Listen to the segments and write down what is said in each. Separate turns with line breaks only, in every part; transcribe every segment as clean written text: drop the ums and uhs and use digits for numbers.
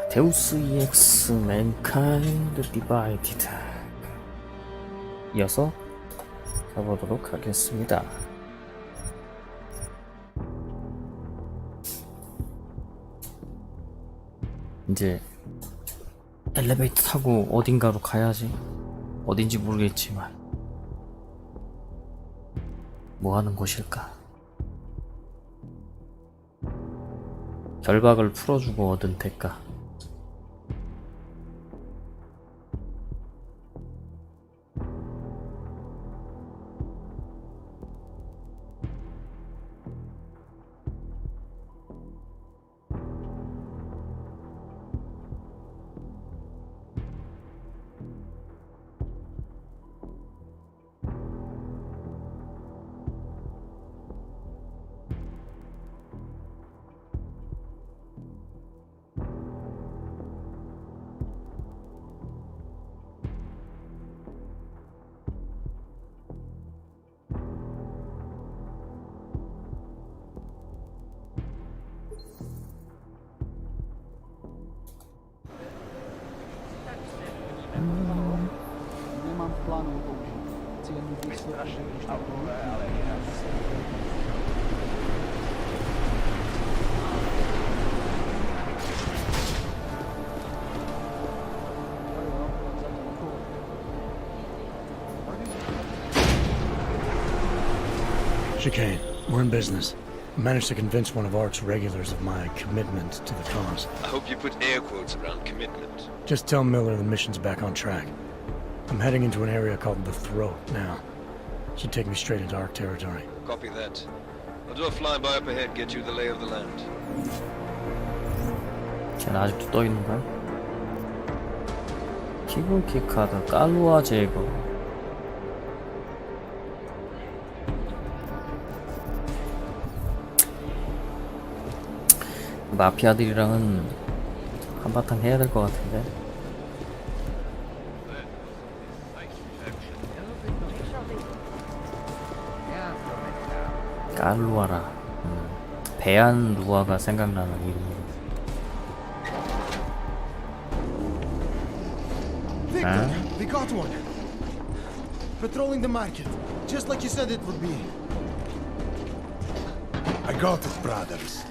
데우스Ex 맨카인드 디바이디드 이어서 가보도록 하겠습니다. 이제 엘리베이터 타고 어딘가로 가야지. 어딘지 모르겠지만 뭐 하는 곳일까? 결박을 풀어주고 얻은 대가.
Nemám v plánu ho použít. Chci jen vystrašit, když to bude, ale jinak si.
Chicane, we're in business. I managed to convince one of Art's regulars of my commitment to the cause.
I hope you put air quotes around commitment.
Just tell Miller the mission's back on track. I'm heading into an area called the Throat now. Should take me straight into Arc territory.
Copy that. I'll do a flyby up ahead, get you the lay of the land.
쟤는 아직도 떠 있는 거야? 기본 키카드 깔루아 제거. 마피아들이랑은 한바탕 해야 될 것 같은데. 깔루아라. 배안 루아가 생각나는 이름이고.
Victor, we got one. Patrolling the market, just like you said it would be.
I got it, brothers.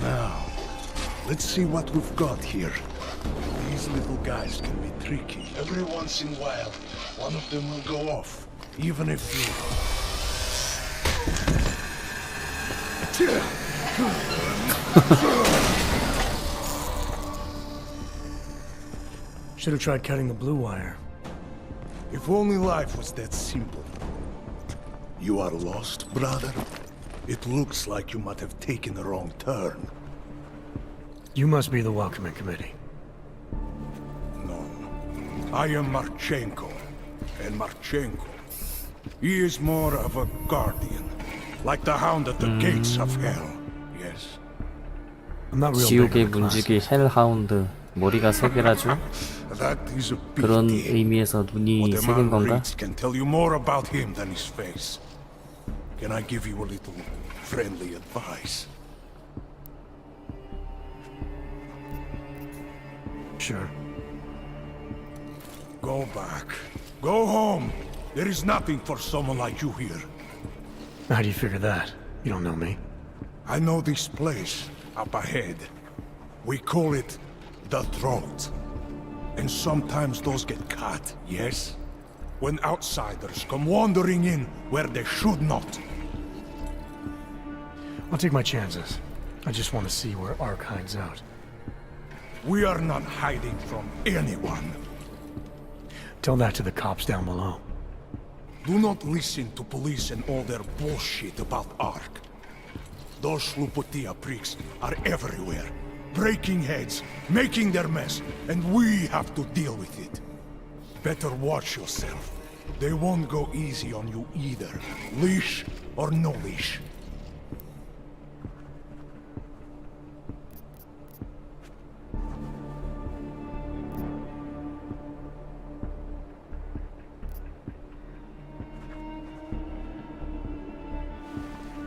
Now, let's see what we've got here. These little guys can be tricky. Every once in a while, one of them will go off, even if you...
Should have tried cutting the blue wire.
If only life was that simple. You are lost, brother? It looks like you might have taken a wrong turn.
You must be the welcoming committee.
No. I am Marchenko. And Marchenko, he is more of a guardian. Like the hound at the gates of hell. Yes.
I'm not real big on
지옥의
the
문지기
classes.
헬하운드. 머리가 세 개라죠?
That is a big
그런
deal.
의미에서 눈이
What a
세 개인
man
건가?
reads can tell you more about him than his face. Can I give you a little friendly advice?
Sure.
Go back. Go home. There is nothing for someone like you here.
How do you figure that? You don't know me.
I know this place up ahead. We call it the Throat. And sometimes those get cut, yes? When outsiders come wandering in where they should not.
I'll take my chances. I just want to see where Arc hides out.
We are not hiding from anyone.
Tell that to the cops down below.
Do not listen to police and all their bullshit about Ark. Those Slupotia pricks are everywhere, breaking heads, making their mess, and we have to deal with it. Better watch yourself. They won't go easy on you either, leash or no leash.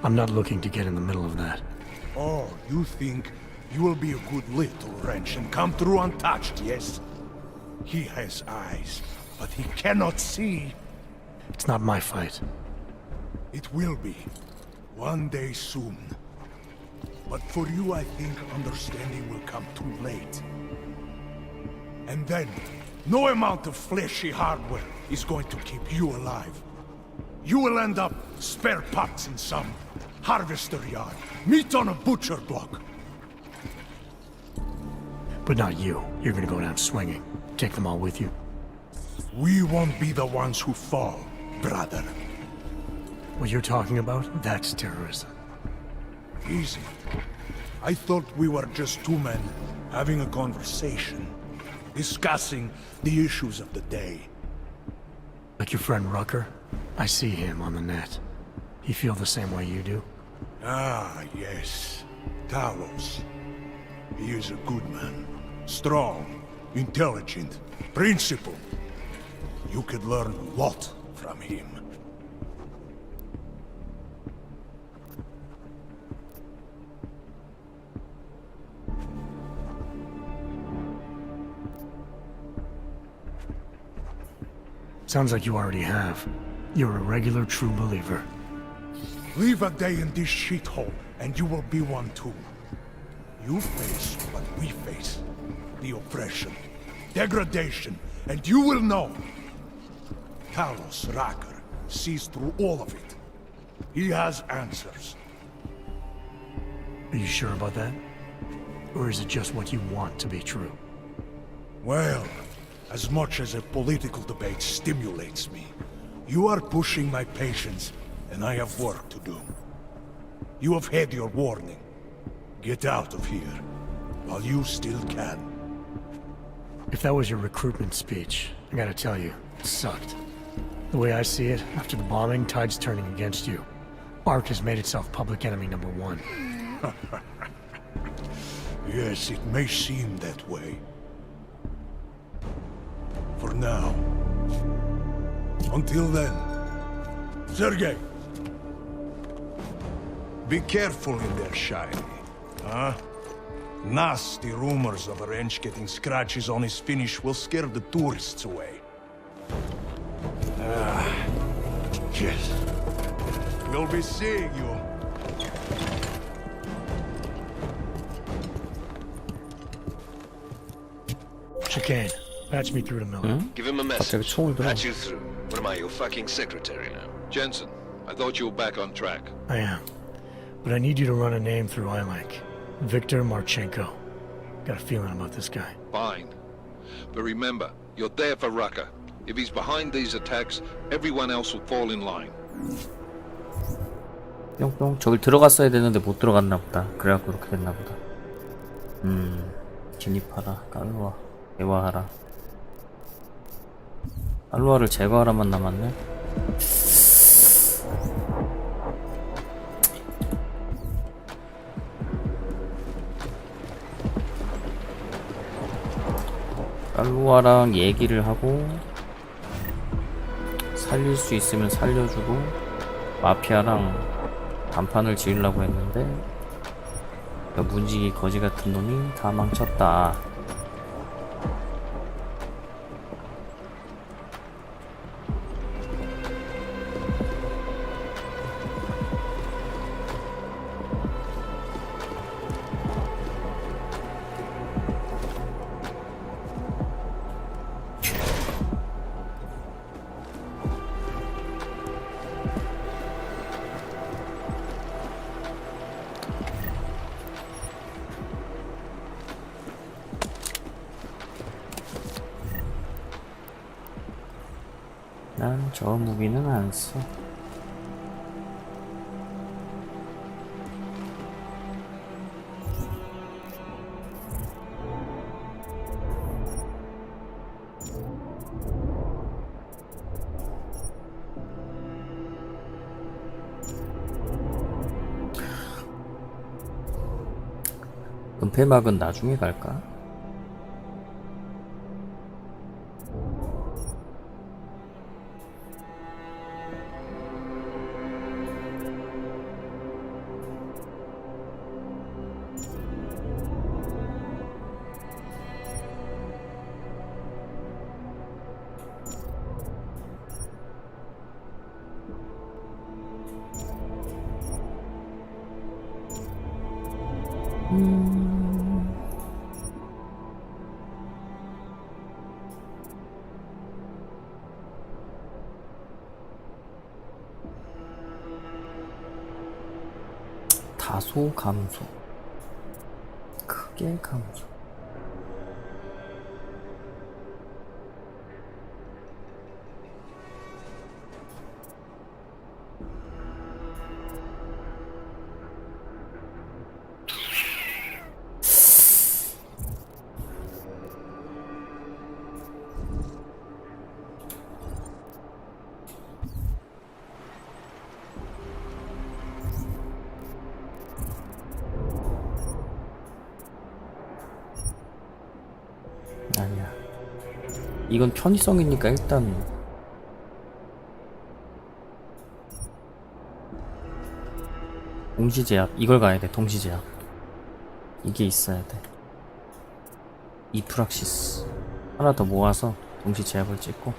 I'm not looking to get in the middle of that.
Oh, you think You will be a good little wrench and come through untouched, yes? He has eyes, but he cannot see.
It's not my fight.
It will be. One day soon. But for you, I think understanding will come too late. And then, no amount of fleshy hardware is going to keep you alive. You will end up spare parts in some harvester yard, meat on a butcher block.
But not you. You're gonna go down swinging. Take them all with you.
We won't be the ones who fall, brother.
What you're talking about, that's terrorism.
Easy. I thought we were just two men having a conversation, discussing the issues of the day.
Like your friend Rucker? I see him on the net. He feel the same way you do?
Ah, yes. Talos. He is a good man. Strong, intelligent, principled. You could learn a lot from him.
Sounds like you already have. You're a regular true believer.
Live a day in this shithole, and you will be one too. You face what we face. The oppression, degradation, and you will know. Talos Raker sees through all of it. He has answers.
Are you sure about that? Or is it just what you want to be true?
Well, as much as a political debate stimulates me, you are pushing my patience, and I have work to do. You have had your warning. Get out of here, while you still can.
If that was your recruitment speech, I gotta tell you, it sucked. The way I see it, after the bombing, tide's turning against you. ARC has made itself public enemy number one.
Yes, it may seem that way. For now. Until then. Sergei! Be careful in there, Shiny. Huh? Nasty rumors of a wrench getting scratches on his finish will scare the tourists away. Yes. We'll be seeing you.
Chicane, patch me through to Miller.
Give him a
갑자기
message.
총을 들어.
Patch you through. What am I, your fucking secretary now? Jensen, I thought you were back on track.
I am. But I need you to run a name through ILAC. Viktor Marchenko. Got a feeling about this guy.
Fine. But remember, you're there for Rucker. If he's behind these attacks, everyone else will fall in line.
뿅뿅. 저길 들어갔어야 되는데 못 들어갔나 보다. 그래갖고 그렇게 됐나 보다. 진입하라. 깔로아. 대화하라. 깔로아를 제거하라만 남았네. 깔로아랑 얘기를 하고 살릴 수 있으면 살려주고 마피아랑 단판을 지으려고 했는데 문지기 거지 같은 놈이 다 망쳤다. 난 저 무기는 안 써. 은폐막은 나중에 갈까? 다소 감소, 크게 감소. 아니야. 이건 편의성이니까 일단 동시제압. 이걸 가야 돼. 동시제압. 이게 있어야 돼. 이프락시스 하나 더 모아서 동시제압을 찍고.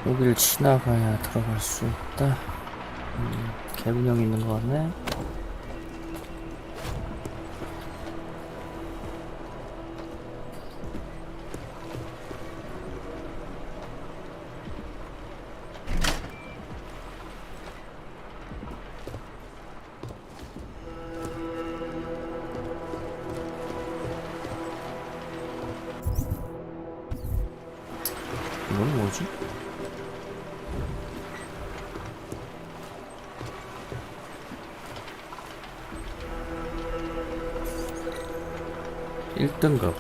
여기를 지나가야 들어갈 수 있다. 개분형 있는 거 같네. 이건 뭐지? (1등급)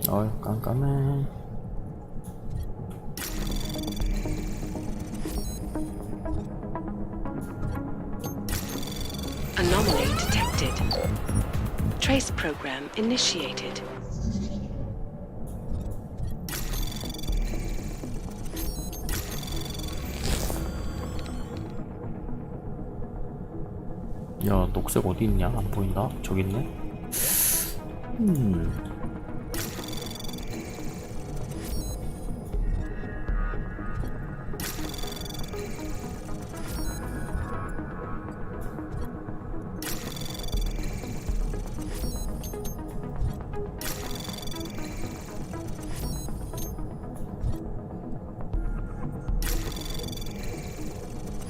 어휴 깜깜해.
Anomaly detected. Trace program initiated.
야, 녹색 어디 있냐? 안 보인다? 저기 있네?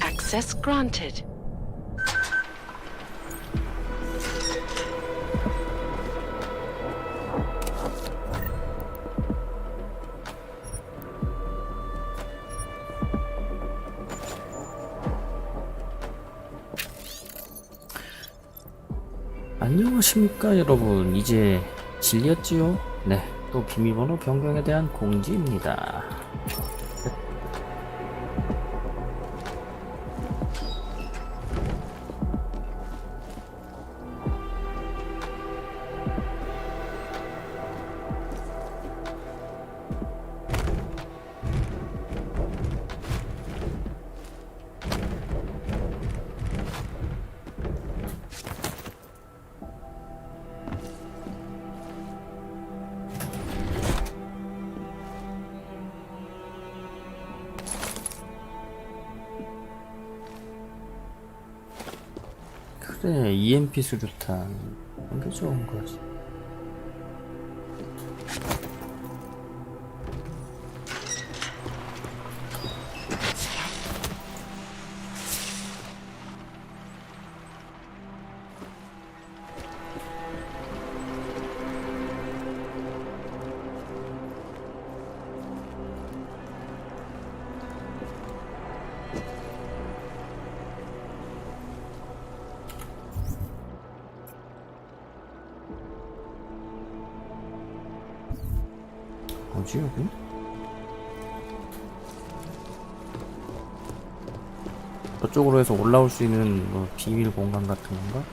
Access granted.
안녕하십니까 여러분. 이제 질렸지요? 네, 또 비밀번호 변경에 대한 공지입니다. 그래, EMP 수류탄 이게 좋은 거지. 뭐지 여기? 저쪽으로 해서 올라올 수 있는 뭐 비밀 공간 같은 건가?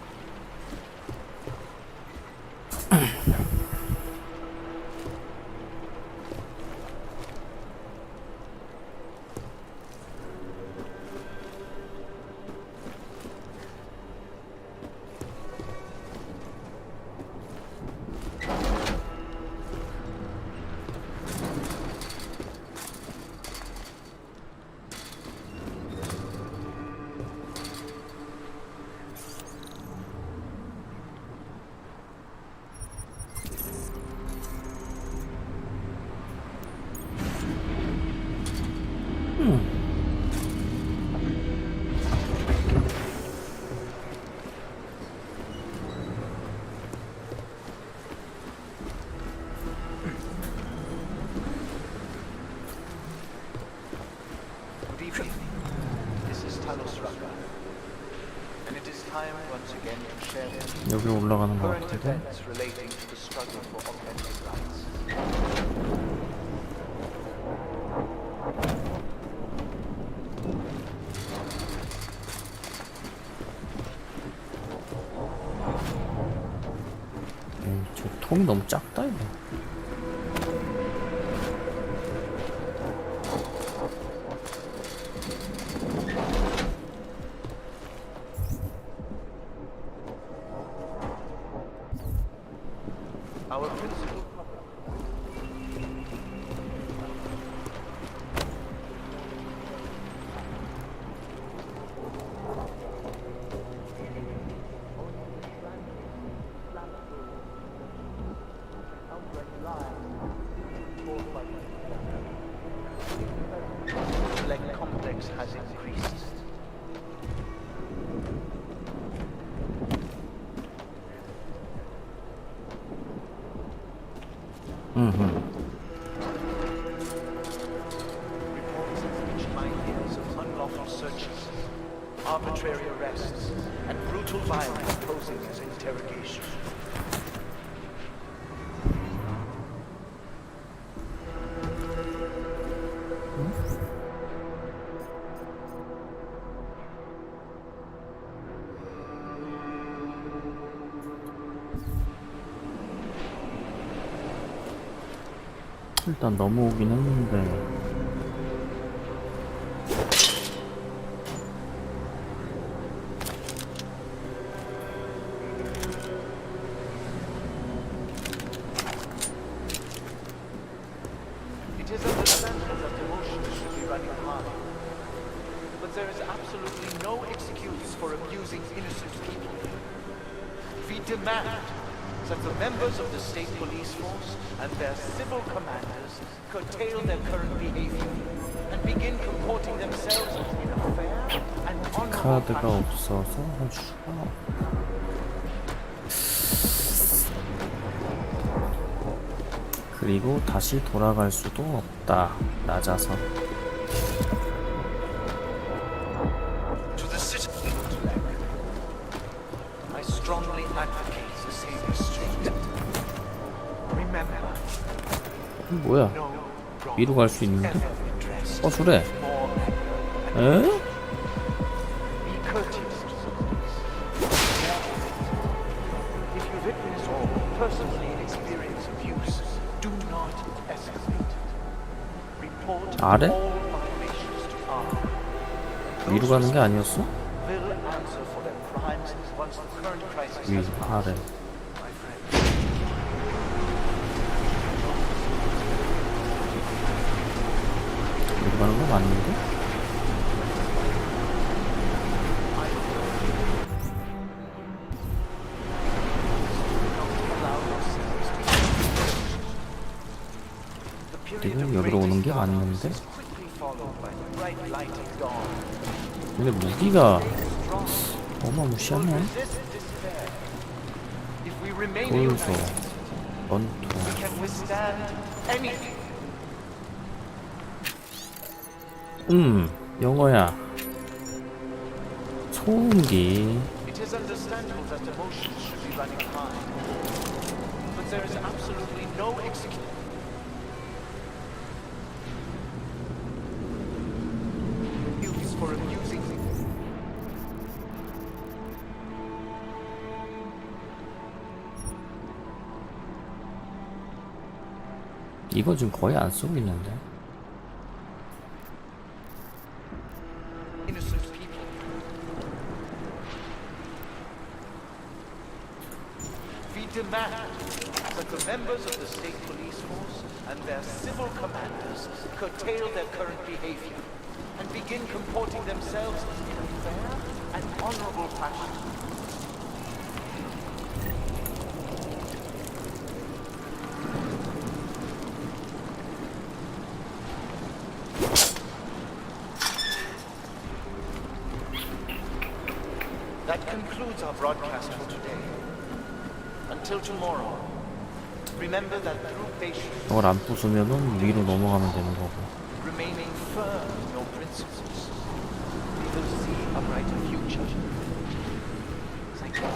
Good evening. This is Talos Raka, and it is time once again to share with you
여기로 올라가는 것
current
같은데.
events relating to the struggle for authentic rights.
에이, 저 통이 너무 작다 이거.
Our principal complex has increased. Reports have reached my ears of unlawful searches, arbitrary arrests, and brutal violence posing as interrogation.
일단 넘어오긴 했는데.
It is understandable that emotions should be running high, but there is absolutely no excuse for abusing innocent people. We demand that the members of the state police force and their civil commanders curtail their current behavior and begin comporting themselves in a fair and honorable
카드가
fashion.
없어서 할 수가 없. 그리고 다시 돌아갈 수도 없다. 낮아서.
To the citizen elect, I strongly advocate the same restraint. Remember,
뭐야?
no wrong
위로 갈 수 있는데?
ever interest
저래.
more anger.
에?
Be courteous to the police. If you witness or personally experience abuse, do not escalate. Report
아래?
all violations to R.
위로 가는 게 아니었어?
Will answer for their crimes once the current crisis
위,
has passed.
아래.
My friend.
위로 가는 거 맞는데? 지금 여기로 오는 게 맞는데? 근데 무기가 어마무시하네. 돌소, 원투. 영어야. 소음기.
It is understandable that emotions should be running high, but there is absolutely no excuse.
이거 지금 거의 안 쓰고 있는데.
Innocent people. We demand that the members of the state police force and their civil commanders curtail their current behavior and begin comporting themselves in a fair and honorable fashion. That concludes our broadcast for today. Until tomorrow, remember that through patience,
이걸 안 부수면은 위로 넘어가면 되는 거고.
remaining firm in your principles, we will see a brighter future. Thank you.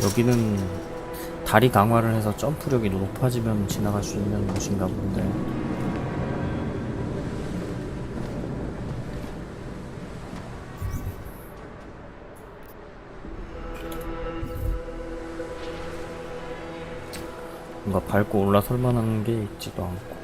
여기는 다리 강화를 해서 점프력이 높아지면 지나갈 수 있는 곳인가 본데. 뭔가 밟고 올라설 만한 게 있지도 않고.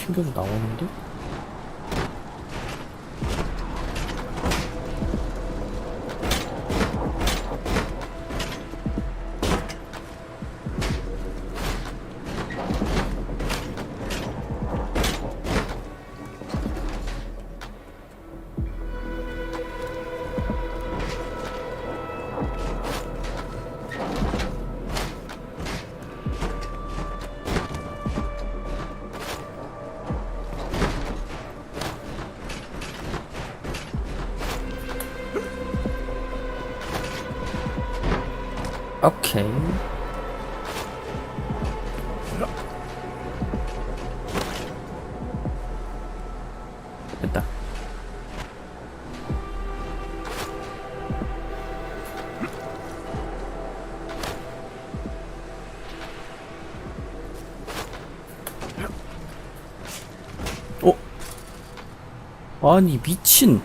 튕겨서 나오는데? 오케이. 됐다. 아니 미친.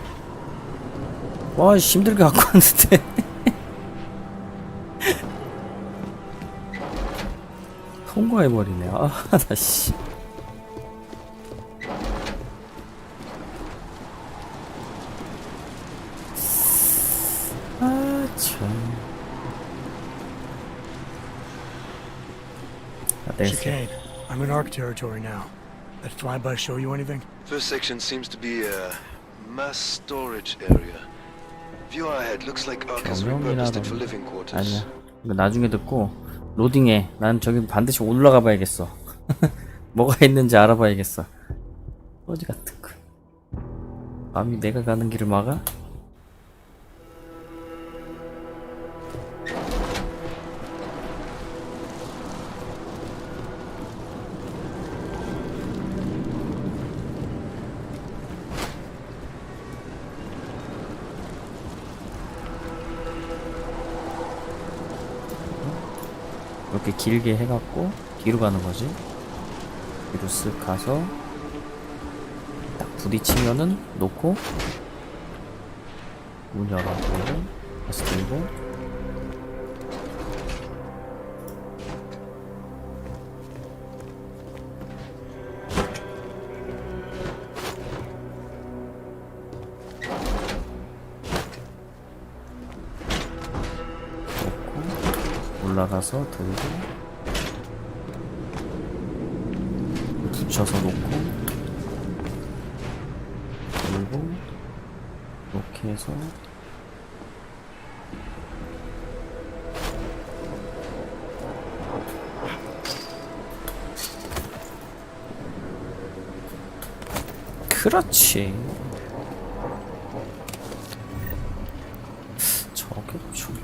와 힘들게 갖고 왔는데. 통과해버리네. 아, 나 씨. 아, 참. 아, 내가
Chicane. I'm in ARC territory now. That flyby show you anything?
First section seems to be a mass storage area. View ahead looks like ARC has repurposed it for living quarters.
아니야. 이거 나중에 듣고 로딩해. 난 저기 반드시 올라가 봐야겠어. 뭐가 있는지 알아봐야겠어. 어디 같은 거. 감히 내가 가는 길을 막아? 이렇게 길게 해갖고 뒤로 가는 거지. 뒤로 쓱 가서 딱 부딪히면은 놓고 문 열어주고 다시 들고 놓고 올라가서 들고 붙여서 놓고 들고 이렇게 해서 그렇지. 저게 좀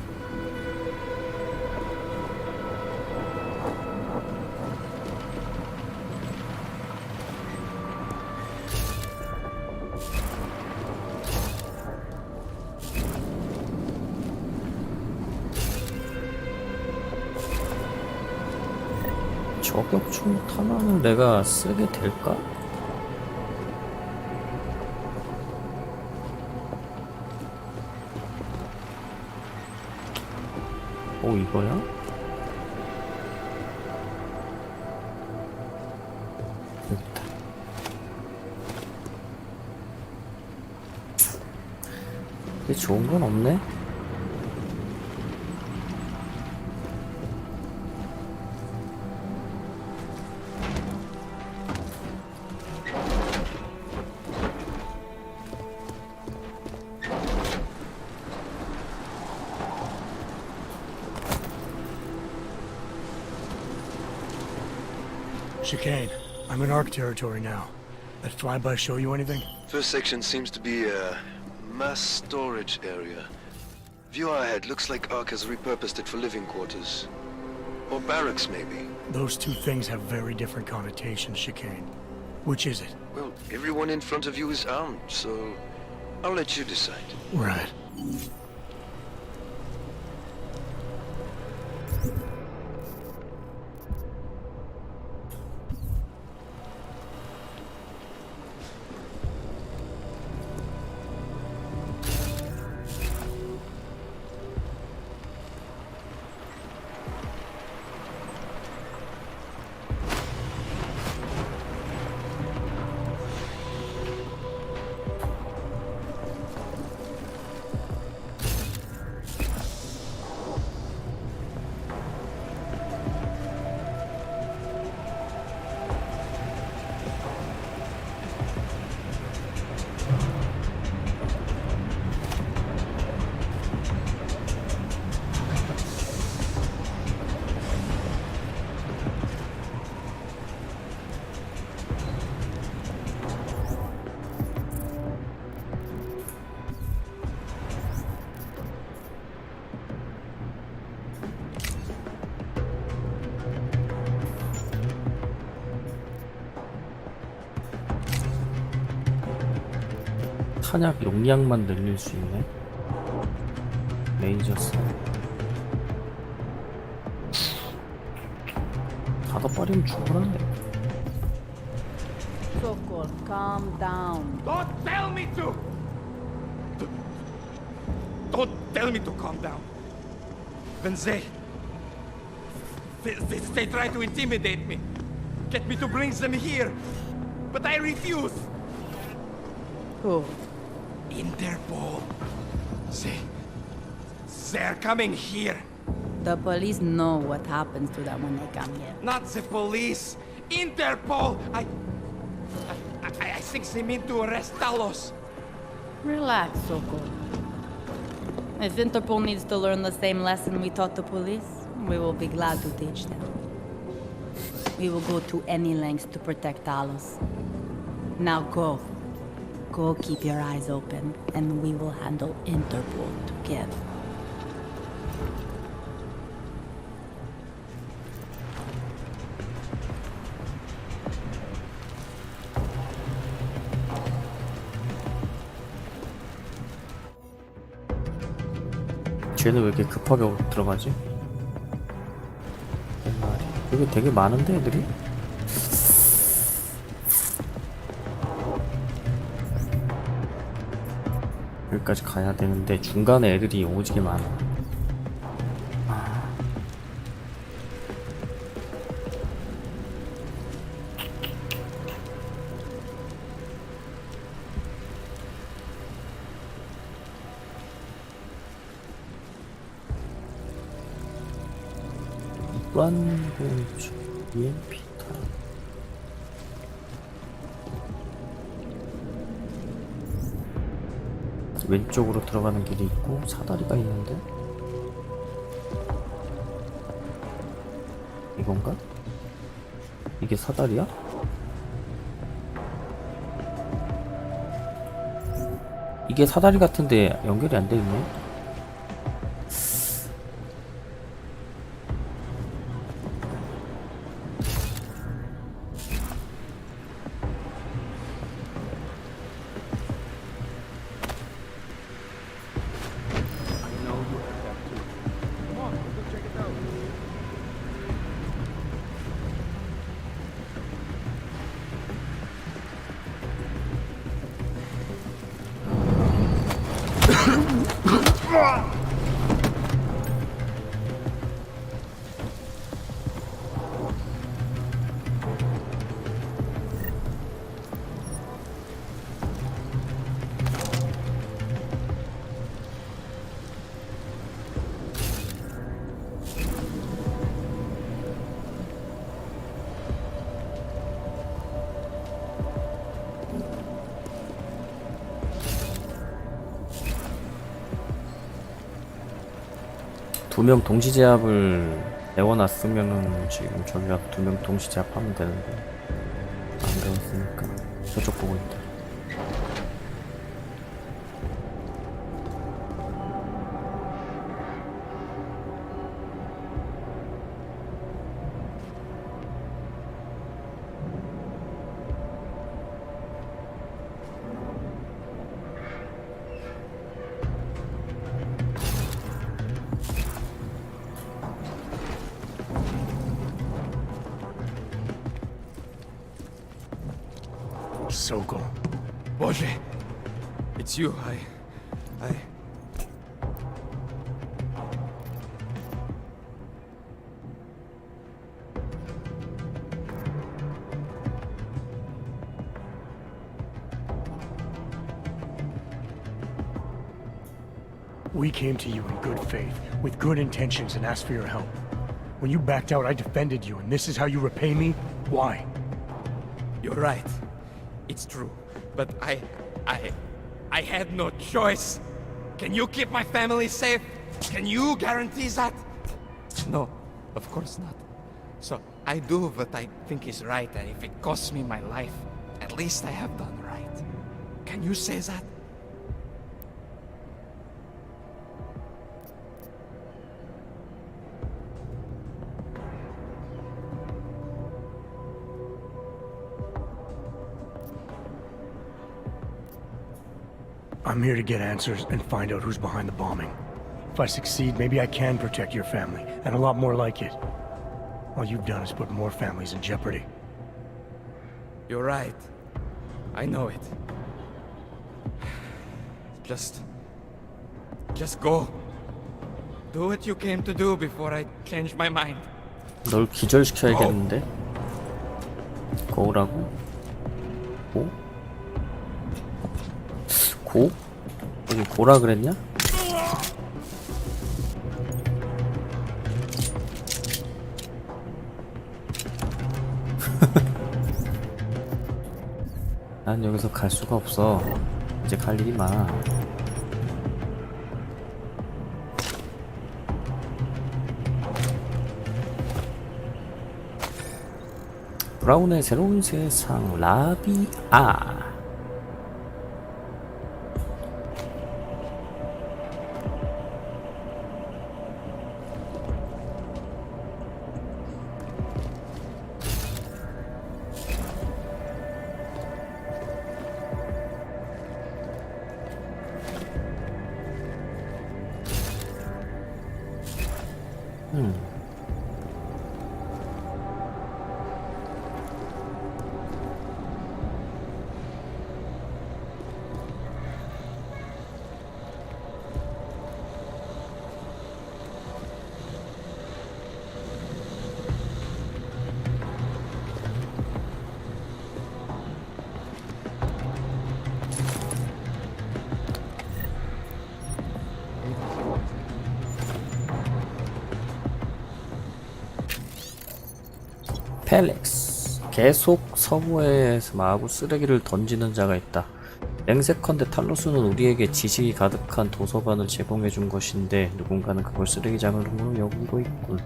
저격총 탄환을 내가 쓰게 될까? 오, 이거야? 여기다. 근데 좋은 건 없네?
Chicane, I'm in ARC territory now. That flyby show you anything?
First section seems to be a mass storage area. View ahead looks like ARC has repurposed it for living quarters. Or barracks, maybe.
Those two things have very different connotations, Chicane. Which is it?
Well, everyone in front of you is armed, so I'll let you decide.
Right.
탄약 용량만 늘릴 수 있네. 레이저 스 닫아버리면 죽어라.
Sokol, calm down.
Don't tell me to! Don't tell me to calm down. When they try to intimidate me, get me to bring them here, but I refuse.
Who?
Interpol. They're coming here.
The police know what happens to them when they come here.
Not the police. Interpol. I think they mean to arrest Talos.
Relax, Sokol. If Interpol needs to learn the same lesson we taught the police, we will be glad to teach them. We will go to any lengths to protect Talos. Now go. Go keep your eyes open, and we will handle Interpol together.
쟤는 왜 이렇게 급하게 들어가지? 여기 되게 많은데 애들이? 여기까지 가야 되는데 중간에 애들이 오지게 많아. 무관공주 EMP타. 왼쪽으로 들어가는 길이 있고 사다리가 있는데 이건가? 이게 사다리야? 이게 사다리 같은데 연결이 안 돼 있네. 두 명 동시 제압을 내워놨으면은 지금 저기가 두 명 동시 제압하면 되는데 안 되었으니까 저쪽 보고 있다.
Sokol.
Boże, it's you. I...
We came to you in good faith, with good intentions, and asked for your help. When you backed out, I defended you, and this is how you repay me? Why?
You're right. It's true. But I had no choice. Can you keep my family safe? Can you guarantee that? No, of course not. So I do what I think is right, and if it costs me my life, at least I have done right. Can you say that?
I'm here to get answers and find out who's behind the bombing. If I succeed, maybe I can protect your family, and a lot more like it. All you've done is put more families in jeopardy.
You're right. I know it. Just go. Do what you came to do before I change my mind.
널 기절시켜야겠는데? 고라고? 고? 고? 여기 고라 그랬냐? 난 여기서 갈 수가 없어. 이제 갈 일이 많아. 브라운의 새로운 세상 라비아. 펠릭스. 계속 서부에서 마구 쓰레기를 던지는 자가 있다. 맹세컨대 탈로스는 우리에게 지식이 가득한 도서관을 제공해준 것인데 누군가는 그걸 쓰레기장으로 여기고 있군.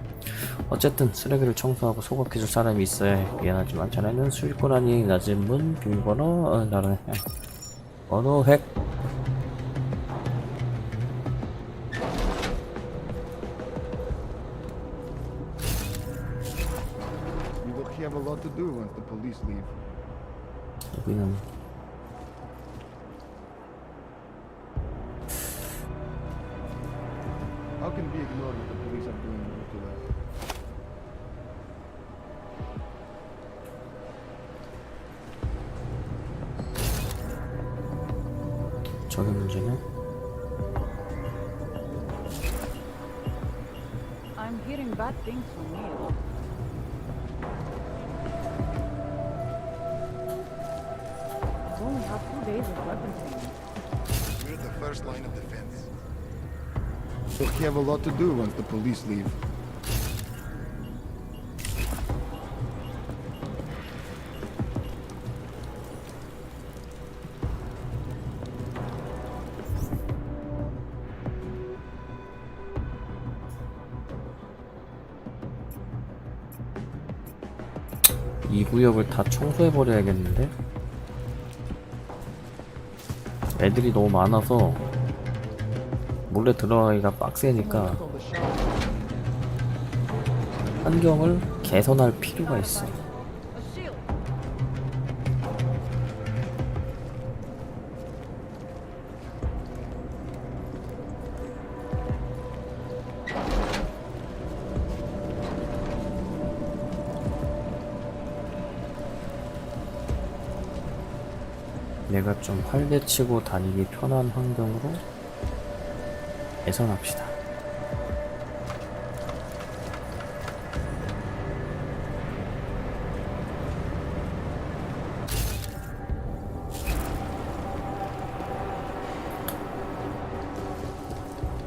어쨌든 쓰레기를 청소하고 소각해줄 사람이 있어야 해. 미안하지만 자네는 수익권한이 낮은 문 비밀번호 나는 번호 획.
We will have a lot to do once the police leave.
여기는
How can we ignore what the police are doing to us?
저게 문제네.
I'm hearing bad things from you. I only have 2 days of weapon training.
We're the first line of defense.
We'll have a lot to do once the police leave.
이 구역을 다 청소해버려야겠는데? 애들이 너무 많아서 몰래 들어가기가 빡세니까 환경을 개선할 필요가 있어. 내가 좀 활개치고 다니기 편한 환경으로 개선합시다.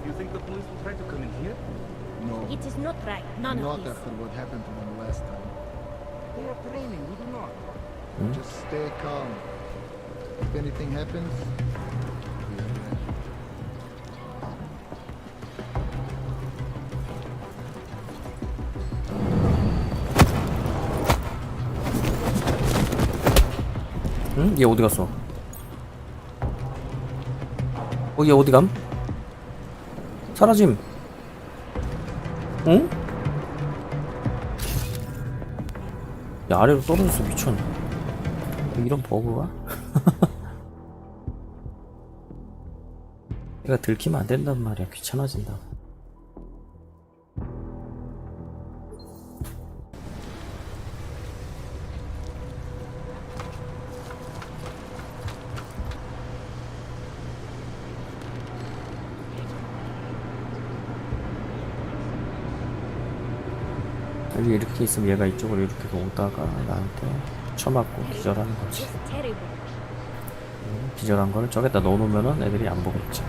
You think the police will try to come in here?
No,
It is not right, none
not
of this.
after what happened to them last time.
They are training, we do not.
Just stay calm. If anything happens, we are there.
응? 얘 어디 갔어? 얘 어디 감? 사라짐. 응? 야, 아래로 떨어졌어. 미쳤네. 이런 버그가? 얘가 들키면 안 된단 말이야. 귀찮아진다. 여기 이렇게 있으면 얘가 이쪽으로 이렇게 오다가 나한테 쳐맞고 기절하는 거지. 기절한 거를 저기다 넣어놓으면은 애들이 안 보겠지.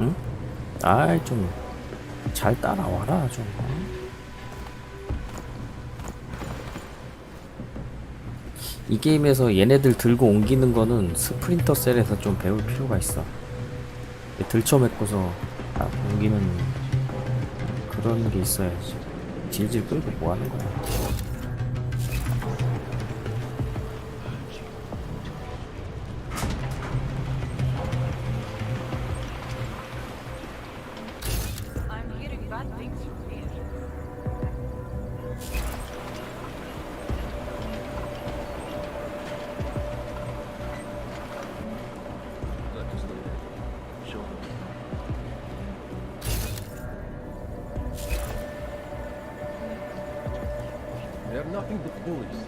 응? 아이 좀 잘 따라와라 좀. 이 게임에서 얘네들 들고 옮기는 거는 스프린터 셀에서 좀 배울 필요가 있어. 들쳐맺고서 딱 옮기는 그런 게 있어야지. 질질 끌고 뭐 하는 거야.
I'm hearing bad things from here.
Nothing but bullies.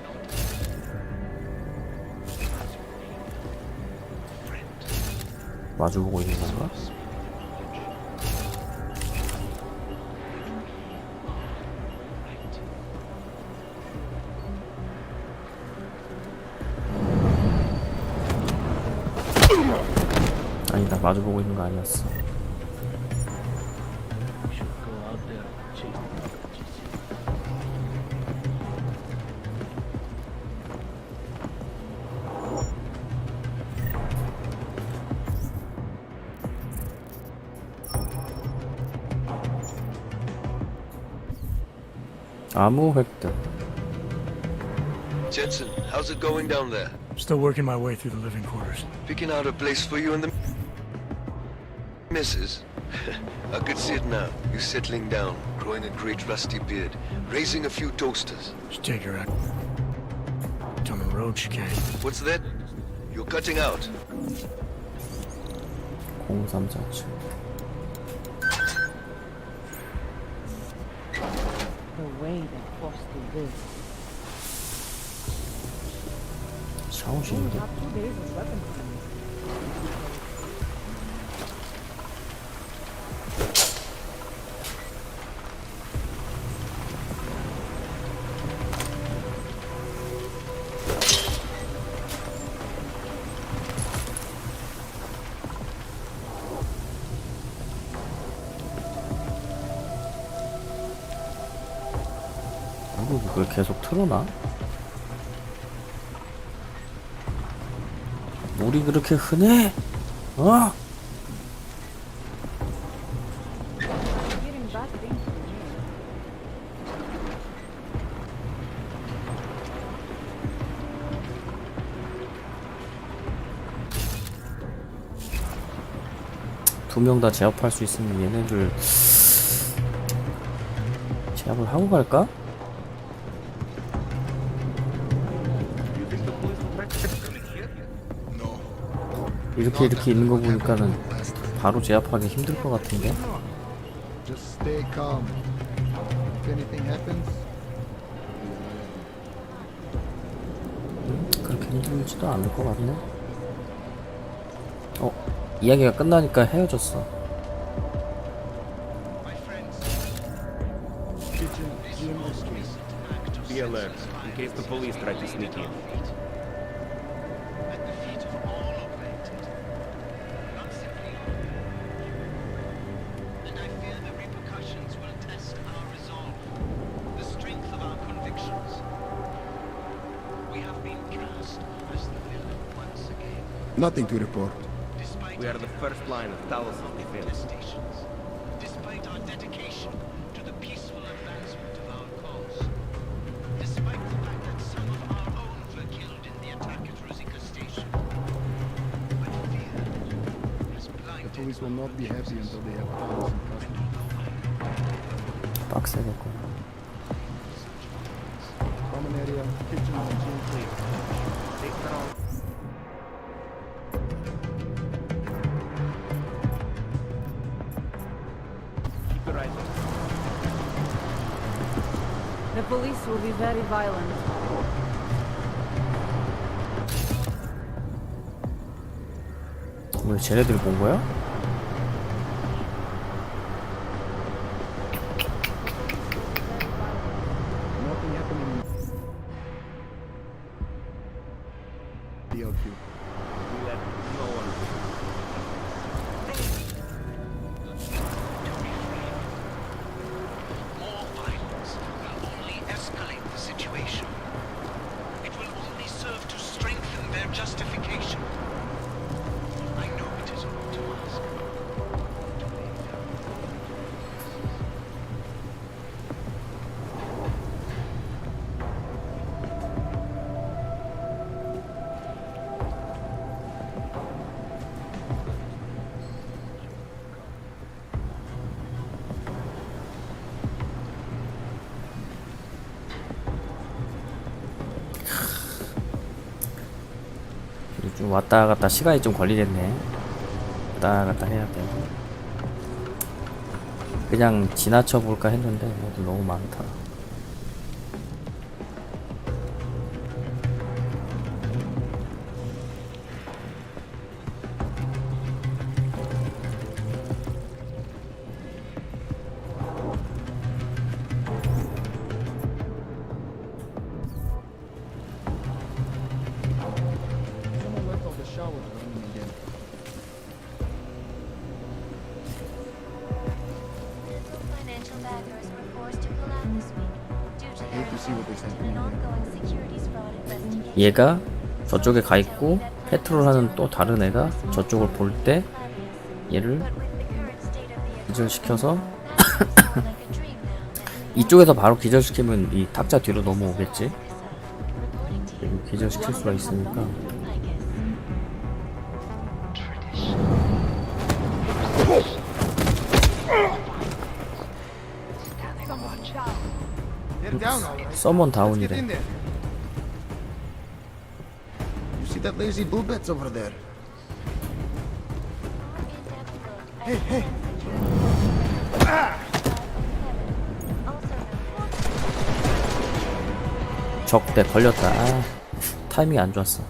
마주보고 있는 건가? 아니다, 마주보고 있는 거 아니었어.
We should go out there and chase the hostages.
아무 획득.
Jensen, how's it going down there?
Still working my way through the living quarters.
Picking out a place for you and the missus? I could see it now. You settling down, growing a great rusty beard, raising a few toasters.
Should take her out on the road she came.
What's that? You're cutting out.
0347.
The way they Foster lives.
샤오신데?
2 days of weapon clearance.
이거 그걸 계속 틀어놔? 물이 그렇게 흔해? 어?
Getting bad things from here.
두 명 다 제압할 수 있으면 얘네들 제압을 하고 갈까? 이렇게 있는 거 보니까는 바로 제압하기 힘들 것 같은데?
Just stay calm. If anything happens,
그렇게 힘들지도 않을 것 같네. 이야기가 끝나니까 헤어졌어.
kitchen, Jim or street.
Be alert, in case the police try to sneak in.
Nothing to report.
We are the first line of Talos' defense.
Despite our dedication to the peaceful advancement of our cause, despite the fact that some of our own were killed in the attack at Rosika Station, but fear has
The
blinded
police will not be happy until they have Thomas in custody.
빡세겠고.
Common area, kitchen, and gym clear.
Take her on. Keep your eyes open.
The police will be very violent.
왜 쟤네들 본 거야?
Nothing happening in the outfield.
We let no one.
more violence will only escalate the situation. It will only serve to strengthen their justification. I know it is wrong to ask. To leave their
좀 왔다 갔다 시간이 좀 걸리겠네. 왔다 갔다 해야 돼. 그냥 지나쳐 볼까 했는데 애들 너무 많다. 얘가 저쪽에 가 있고 페트롤하는 또 다른 애가 저쪽을 볼 때 얘를 기절시켜서 이쪽에서 바로 기절시키면 이 탁자 뒤로 넘어오겠지. 그리고 기절시킬 수가 있으니까. 서먼 다운이래.
You see that lazy boobets over there? Hey, hey!
적대 걸렸다. 아, 타이밍이 안 좋았어.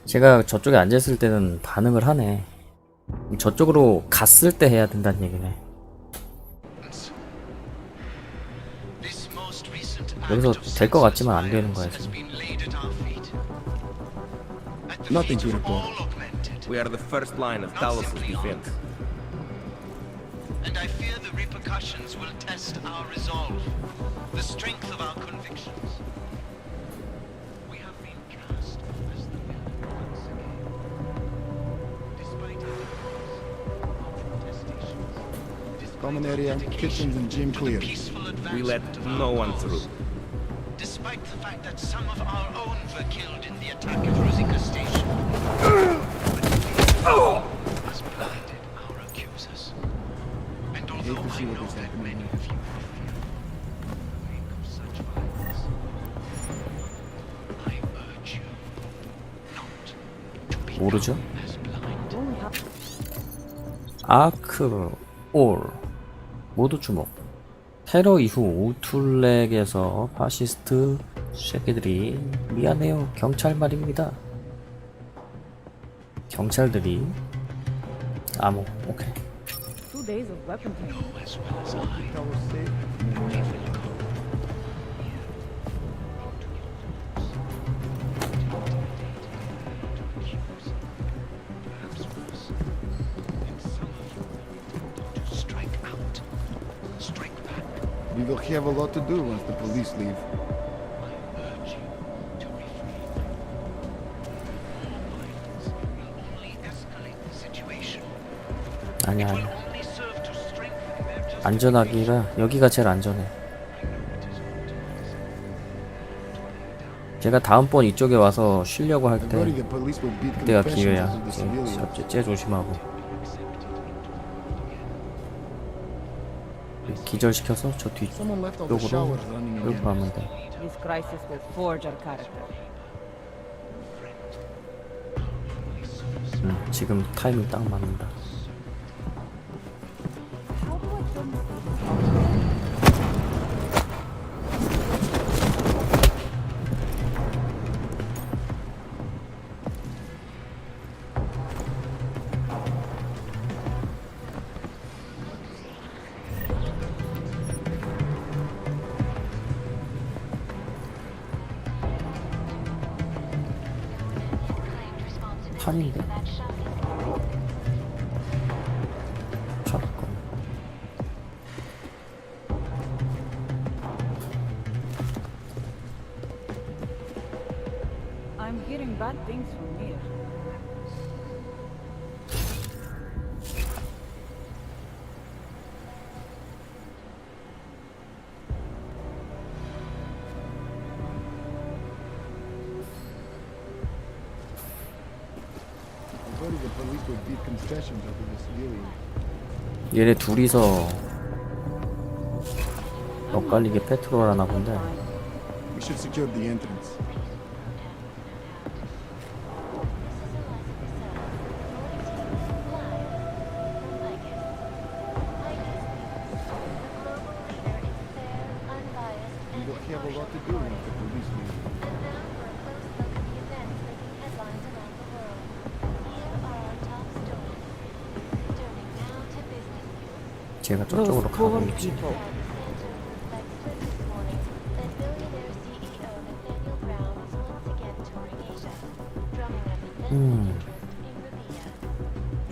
제가 저쪽에 앉아있을 때는 반응을 하네. 저쪽으로 갔을 때 해야 된다는 얘기네. 여기서 될 것 같지만 안 되는 거야 지금.
Nothing to report.
We are the first line of Talos' defense.
And I fear the repercussions will test our resolve, the strength of our convictions. We have been cast as the villain once again. Despite our protestations,
Common area, kitchens and gym clear.
We let no one through.
despite the fact that some of our own were killed in the attack at Rosika Station. Has blinded our accusers. And although I know that many of you fear the wake of such violence, I urge you not to be
모르죠?
as blind.
아크 올 모두 주목. 테러 이후 우툴렉에서 파시스트 새끼들이 미안해요 경찰 말입니다. 경찰들이 암호 오케이.
2 days of weapon training.
As well as I, they will go here to your accuse, perhaps worse, and some of you to strike out, strike back.
We will have a lot to do once the police leave.
I urge you to refrain. Violence will only escalate the situation.
아니야
Will
아니야.
only serve to strengthen their justification.
안전하기가 여기가 제일 안전해. 제가 다음번 이쪽에 와서 쉬려고 할 때
Worry the police will beat
그때가
confessions
기회야.
of the civilians.
쟤 조심하고 기절시켜서 저
Someone left all the
뒤쪽으로
showers running
끌고
again.
가면 돼.
This crisis will forge our character.
지금 타이밍 딱 맞는다. 판인데? 샷건.
I'm hearing bad things from here.
Worry the police will beat confessions of the civilians.
얘네 둘이서 엇갈리게 페트롤 하나 본데.
We should secure the entrance. We will have a lot to do once the police leave.
제가
Those
저쪽으로 가고
poor
있지.
people.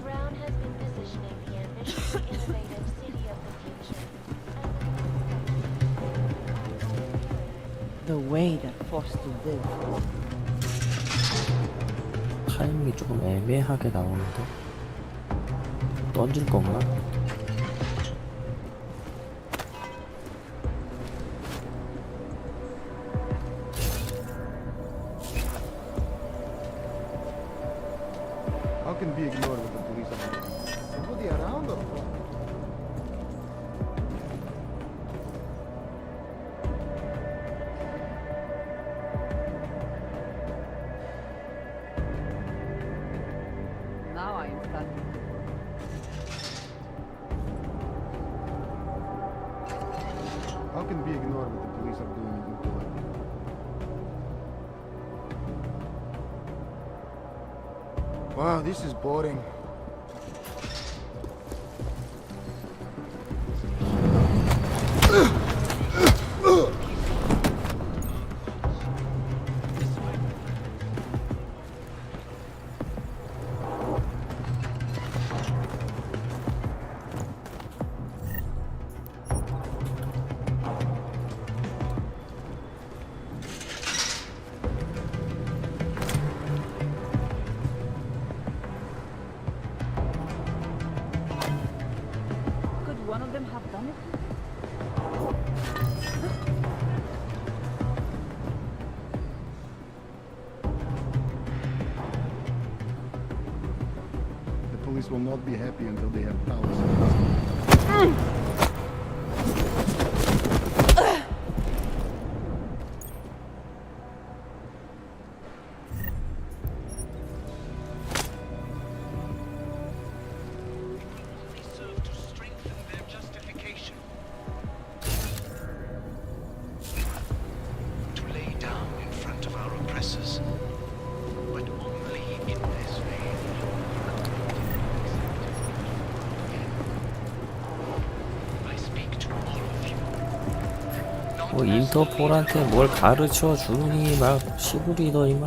Brown has been positioning the ambitiously innovative
way they're forced to live.
타이밍이 조금 애매하게 나오는데 던질 건가?
How can be ignored with the police on the Are they around or what?
Now I am starting.
How can be ignored what the police are doing in Utah? Wow, this is boring.
Could one of them have done it?
The police will not be happy until they have powers.
Only serve to strengthen their justification. To lay down in front of our oppressors. But only in this way. I speak to all of you. Not
뭐
as
인터폴한테 뭘 가르쳐 주니 막 시부리더니만.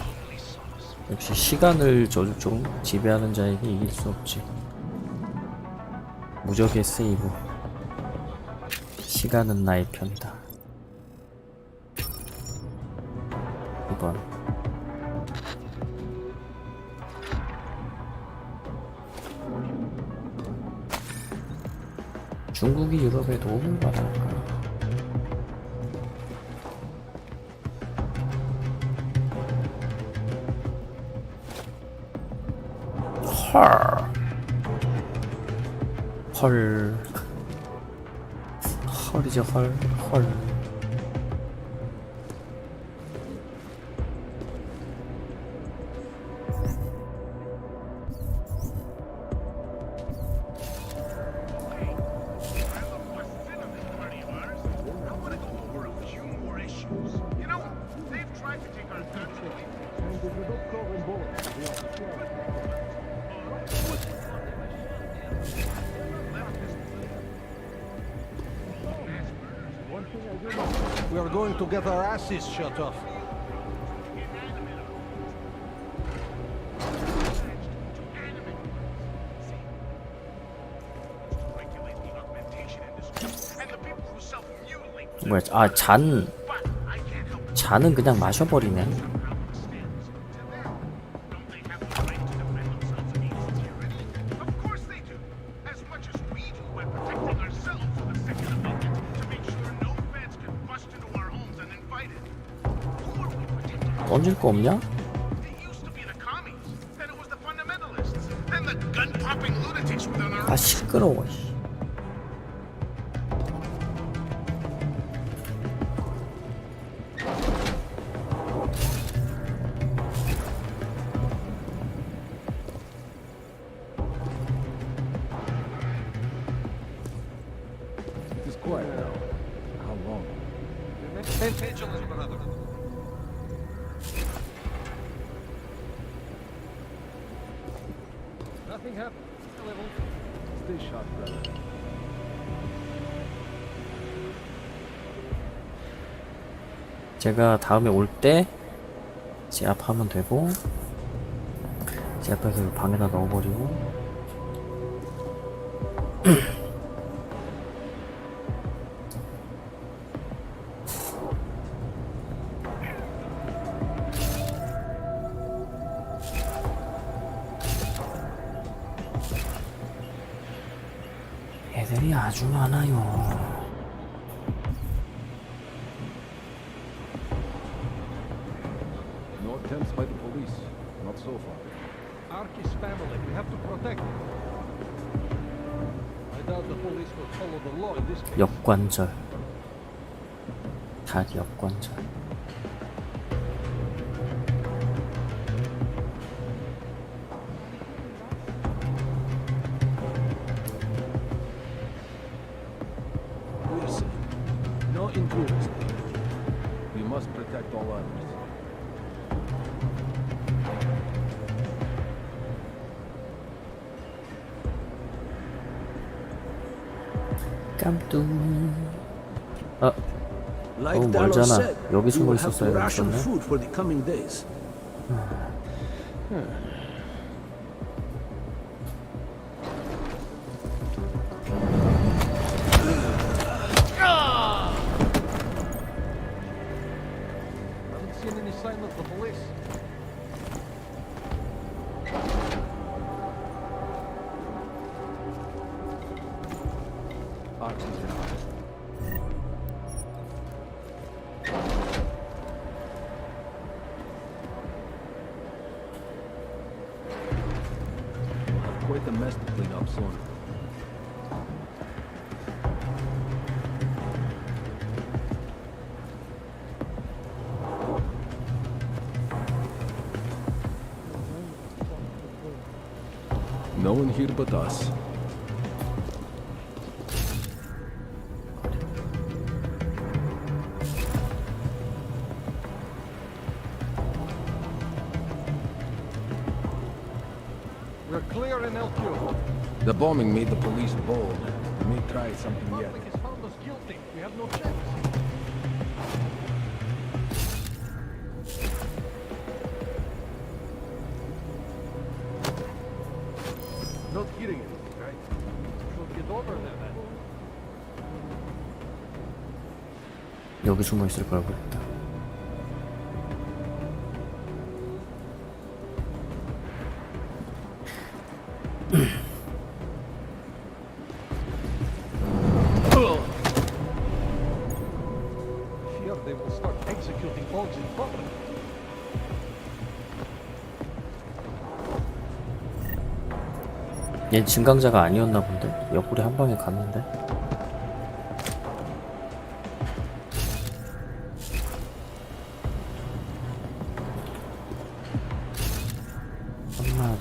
only solace.
역시 시간을 좀 지배하는 자에게 이길 수 없지. 무적의 세이브. 시간은 나의 편이다. 2번. 중국이 유럽에 도움을 받을까? 헐. 헐이죠, 헐.
We are going to get our asses shut off.
뭐야, 잔은 그냥 마셔버리네. 던질 거 없냐? 아 시끄러워.
It's quiet now. How long?
Remain vigilant, brother. Nothing happened.
Stay sharp, brother.
제가 다음에 올 때 제압하면 되고, 제압해서 방에다 넣어버리고. 놈들이 아주 많아요.
No attempts by the police. Not so far. Ark is family. We have to protect them. I doubt the police will follow the law in this case.
역관절. 다리 역관절.
Listen, no intruders. We must protect all others.
깜뚱. 너무 멀잖아. 여기 숨어 있었어야 됐었네.
for the coming days. Haven't seen any sign of the police. Ark is in our quite a mess to clean up soon. No one here but us. We're clear in LQ. The bombing made the police bold. We may try something yet. The public has found us guilty. We have no chance. Not hearing anything, right? Should get over there then.
여기 숨어 있을 걸 그랬다.
Fear they will start executing dogs in public.
얘 증강자가 아니었나 본데? 옆구리 한 방에 갔는데? 한 마리.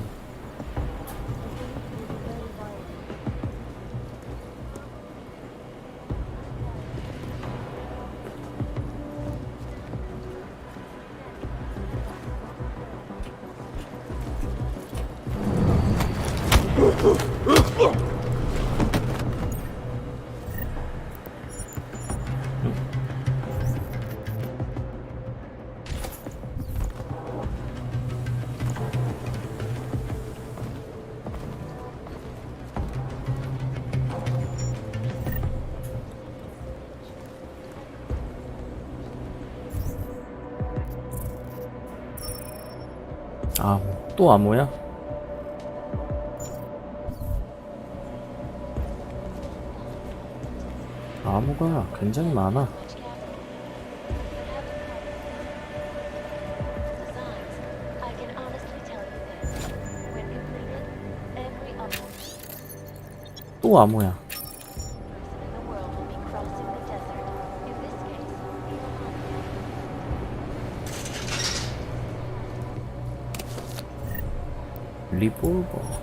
암호. 또 암호야? 암호가 굉장히 많아. 또 암호야. 리볼버.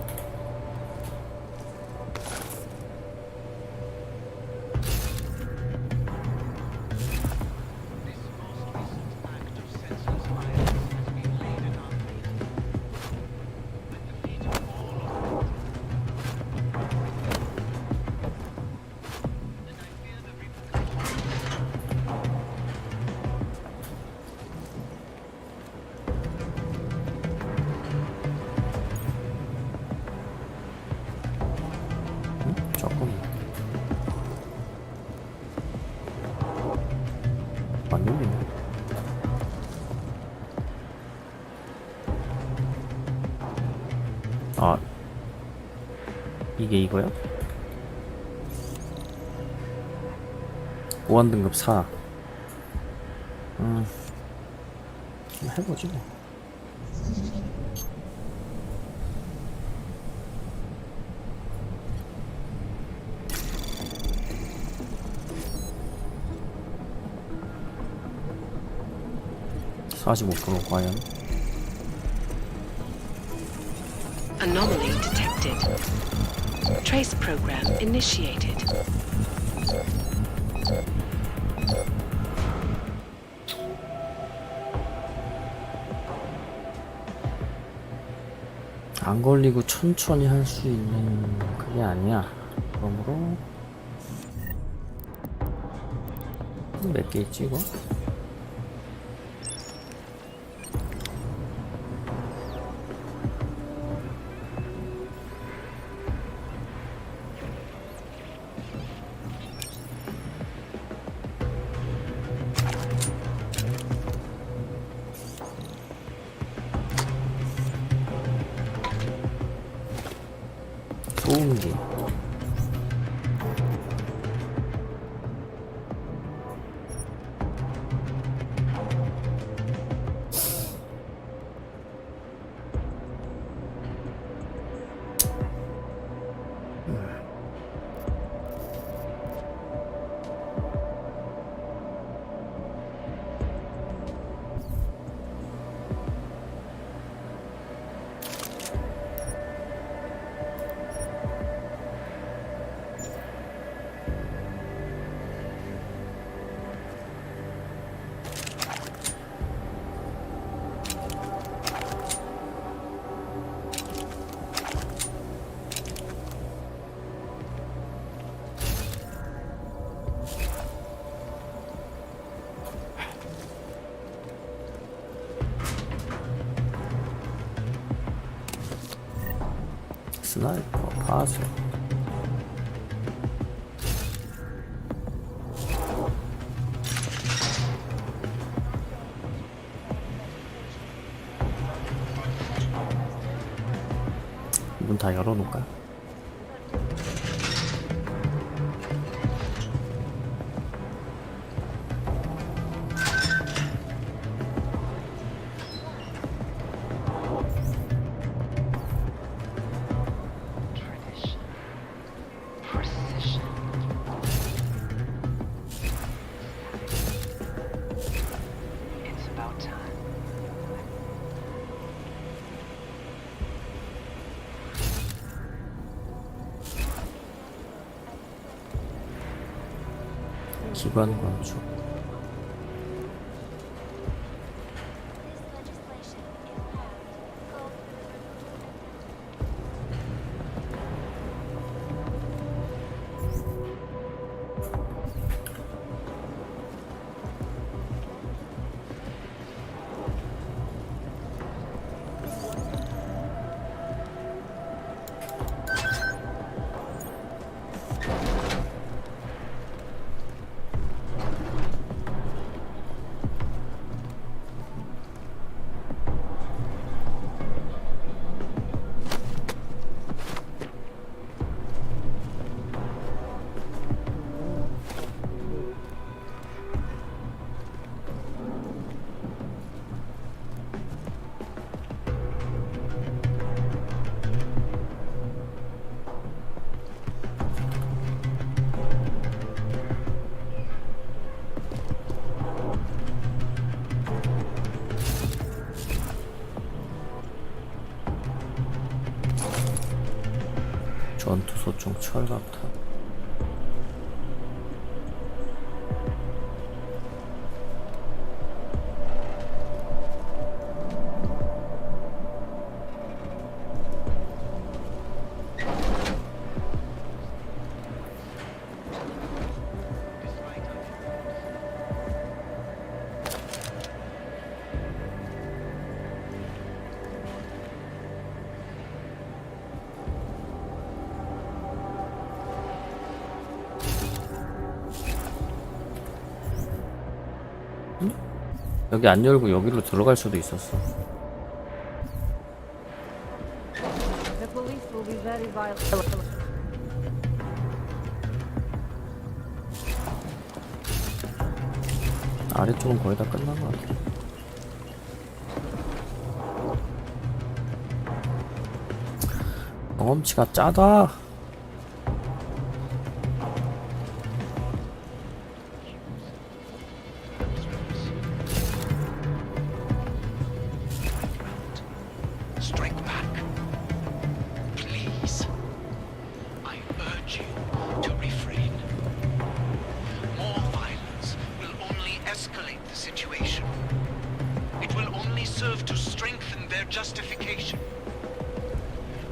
조금 안 열리네. 아, 이게 이거야? 보안 등급 4. 해보지 뭐. (45% 과연)
Anomaly detected. Trace program initiated.
안 걸리고 천천히 할 수 있는 그게 아니야. 그러므로 몇 개 있지 이거? 소음기. 스나이퍼, 파쇄. 문 다 열어놓을까? 기관 건축. 전투소총 철갑탑. 여기 안 열고 여기로 들어갈 수도 있었어.
The police will be very violent.
아래쪽은 거의 다 끝난 것 같아. 경험치가 짜다.
Strike back. Please. I urge you to refrain. More violence will only escalate the situation. It will only serve to strengthen their justification.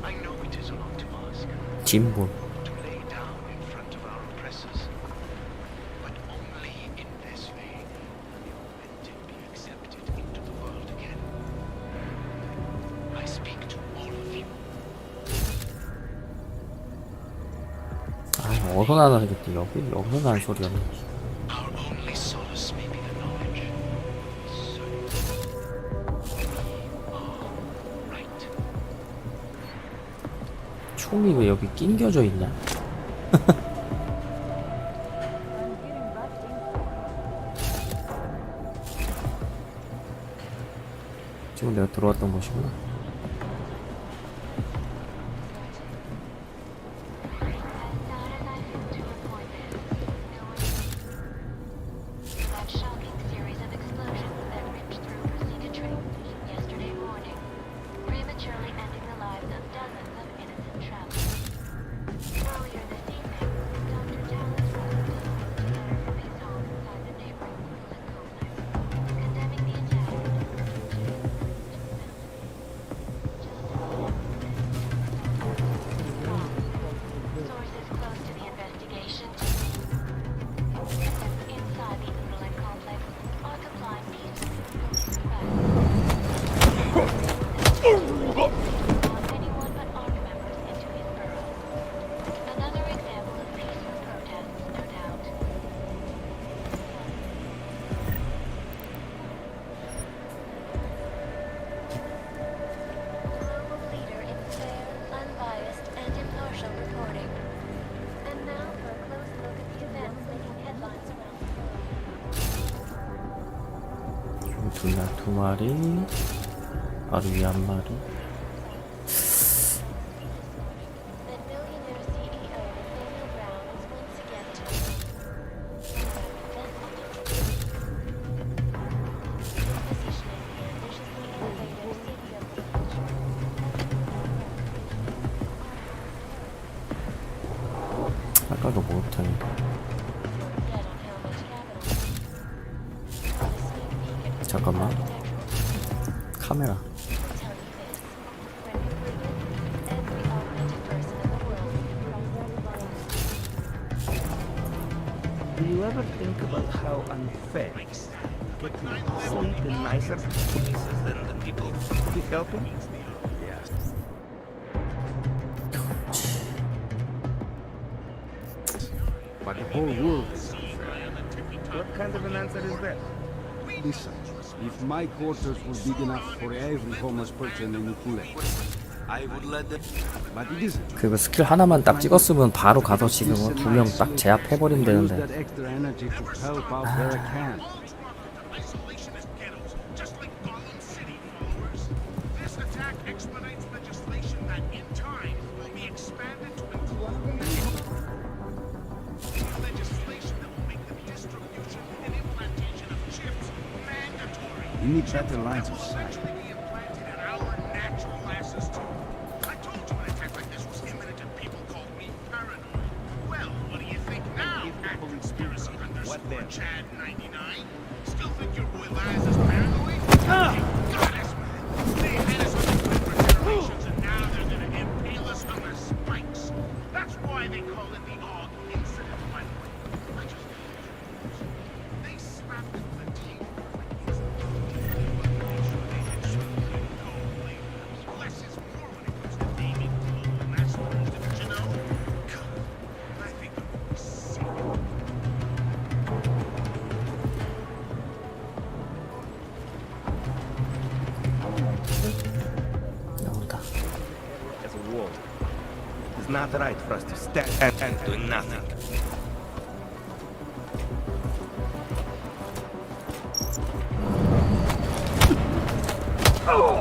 I know it is a lot to ask.
진분.
To lay down in front of our oppressors. But only in this way will the authentic be accepted into the world again. I speak to all of you.
아, 어디서 나는 소리겠지? 여기서 나는 소리였네.
Our only solace may be the knowledge. So, we are right.
총이 왜 여기 낑겨져 있냐? 지금 내가 들어왔던 곳이구나.
That shocking series of explosions that ripped through Rosita train station yesterday morning, prematurely ending the lives of dozens of innocent travelers. Earlier this evening, Dr. Tallis wrote a letter from his home inside the neighboring Brooklyn complex, condemning the attack Sources close to the investigation inside the Brooklyn complex are complying peacefully anyone but ARC members into his burrow. Another example of peaceful protests, no doubt. Global leader in fair, unbiased, and impartial reporting. And now for a close look at the events making headlines around the world.
두 마리. 바로 위에 한 마리.
That billionaire CEO Nathaniel Brown is once again positioning the ambitiously innovative city of the future.
아까도 못했는데.
Bet on how much capital. A sneak peek at
잠깐만. 카메라.
tell you this. When completed, every augmented person in the world
Do you ever think about how unfair it is? Get to sleep in nicer places than the people we helping? Yes. But the whole world is unfair. What kind of an answer is that?
Listen, if my quarters were big enough for every homeless person in Ukule, I would let them. But it isn't.
그리고 스킬 하나만 딱 찍었으면 바로 가서 지금 두 명 딱 제압해버리면
Use
되는데.
that extra energy to help out where I can.
Isolationist ghettos, just like Gotham City followers. This attack expedites legislation that, in time, will be expanded to include legislation that will make the distribution and implantation of chips mandatory.
We need better lines of sight.
Be implanted in our natural asses too. I told you an attack like this was imminent and people called me paranoid. Well, what do you think now, conspiracy underscore Chad 99? Still think your boy Laz is paranoid? Got us, man. They had us on the grid for generations and now they're gonna impale us on their spikes. That's why they call it the Og incident, by the way. I just they snapped it with a team. Less is more when it comes to naming global massacres, didn't you know? I think I'm sick.
나온다.
As a war, it's not right for us to stand and do nothing.
So,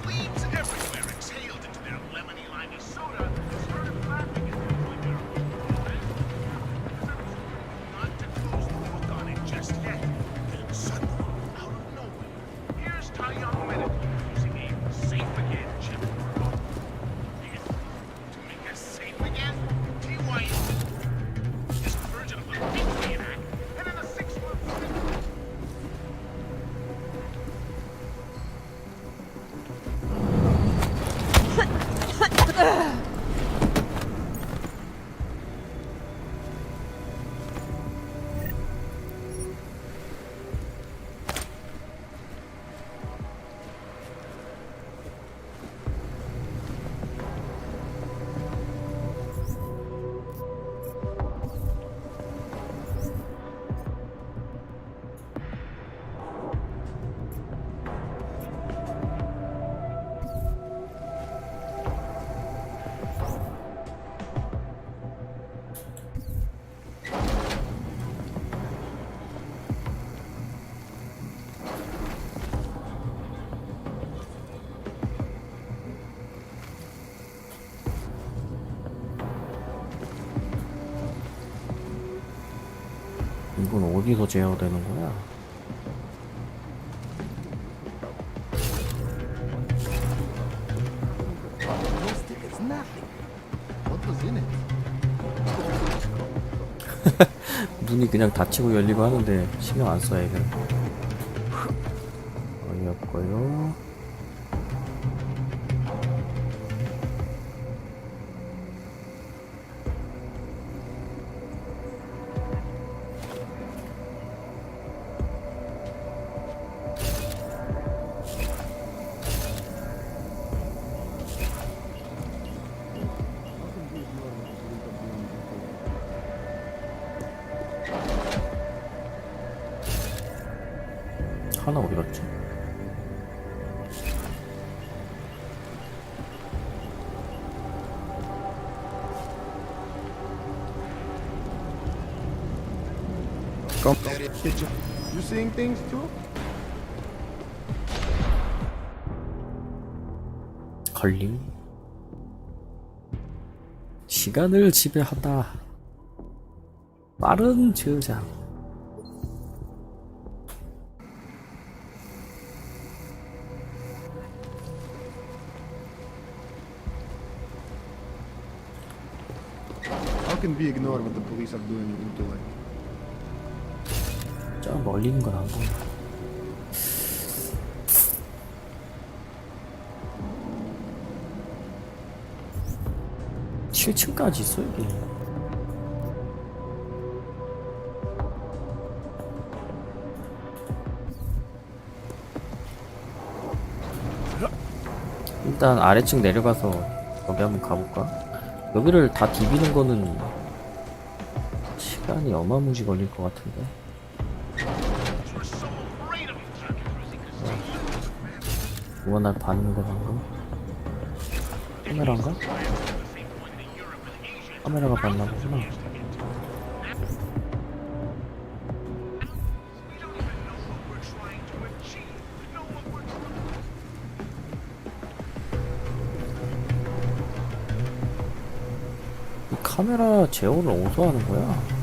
plebes everywhere exhaled into their lemony limey soda and started laughing at things like their not to close the book on it just yet. Then suddenly, out of nowhere, here's Ty Young Medical using a safe again chip. To make us safe again? TYU is a version of the Patriot Act, and in a 6-month
이건 어디서 제어되는 거야?
It's nothing. What was in it?
문이 그냥 닫히고 열리고 하는데 신경 안 써, 애들. 어이없고요. 하나 어디 갔지?
You seeing things too?
걸림. 시간을 지배하다. 빠른 저장.
How can we ignore what the police are doing with Intellect?
저 멀리 있는 건 안 보여. 7층까지 있어 여기. 일단 아래층 내려가서 여기 한번 가볼까? 여기를 다 디비는 거는 시간이 어마무지 걸릴 것 같은데. 누가 날 봤는데 방금? 카메라인가? 카메라가 봤나 보구나. 이 카메라 제어를 어디서 하는 거야?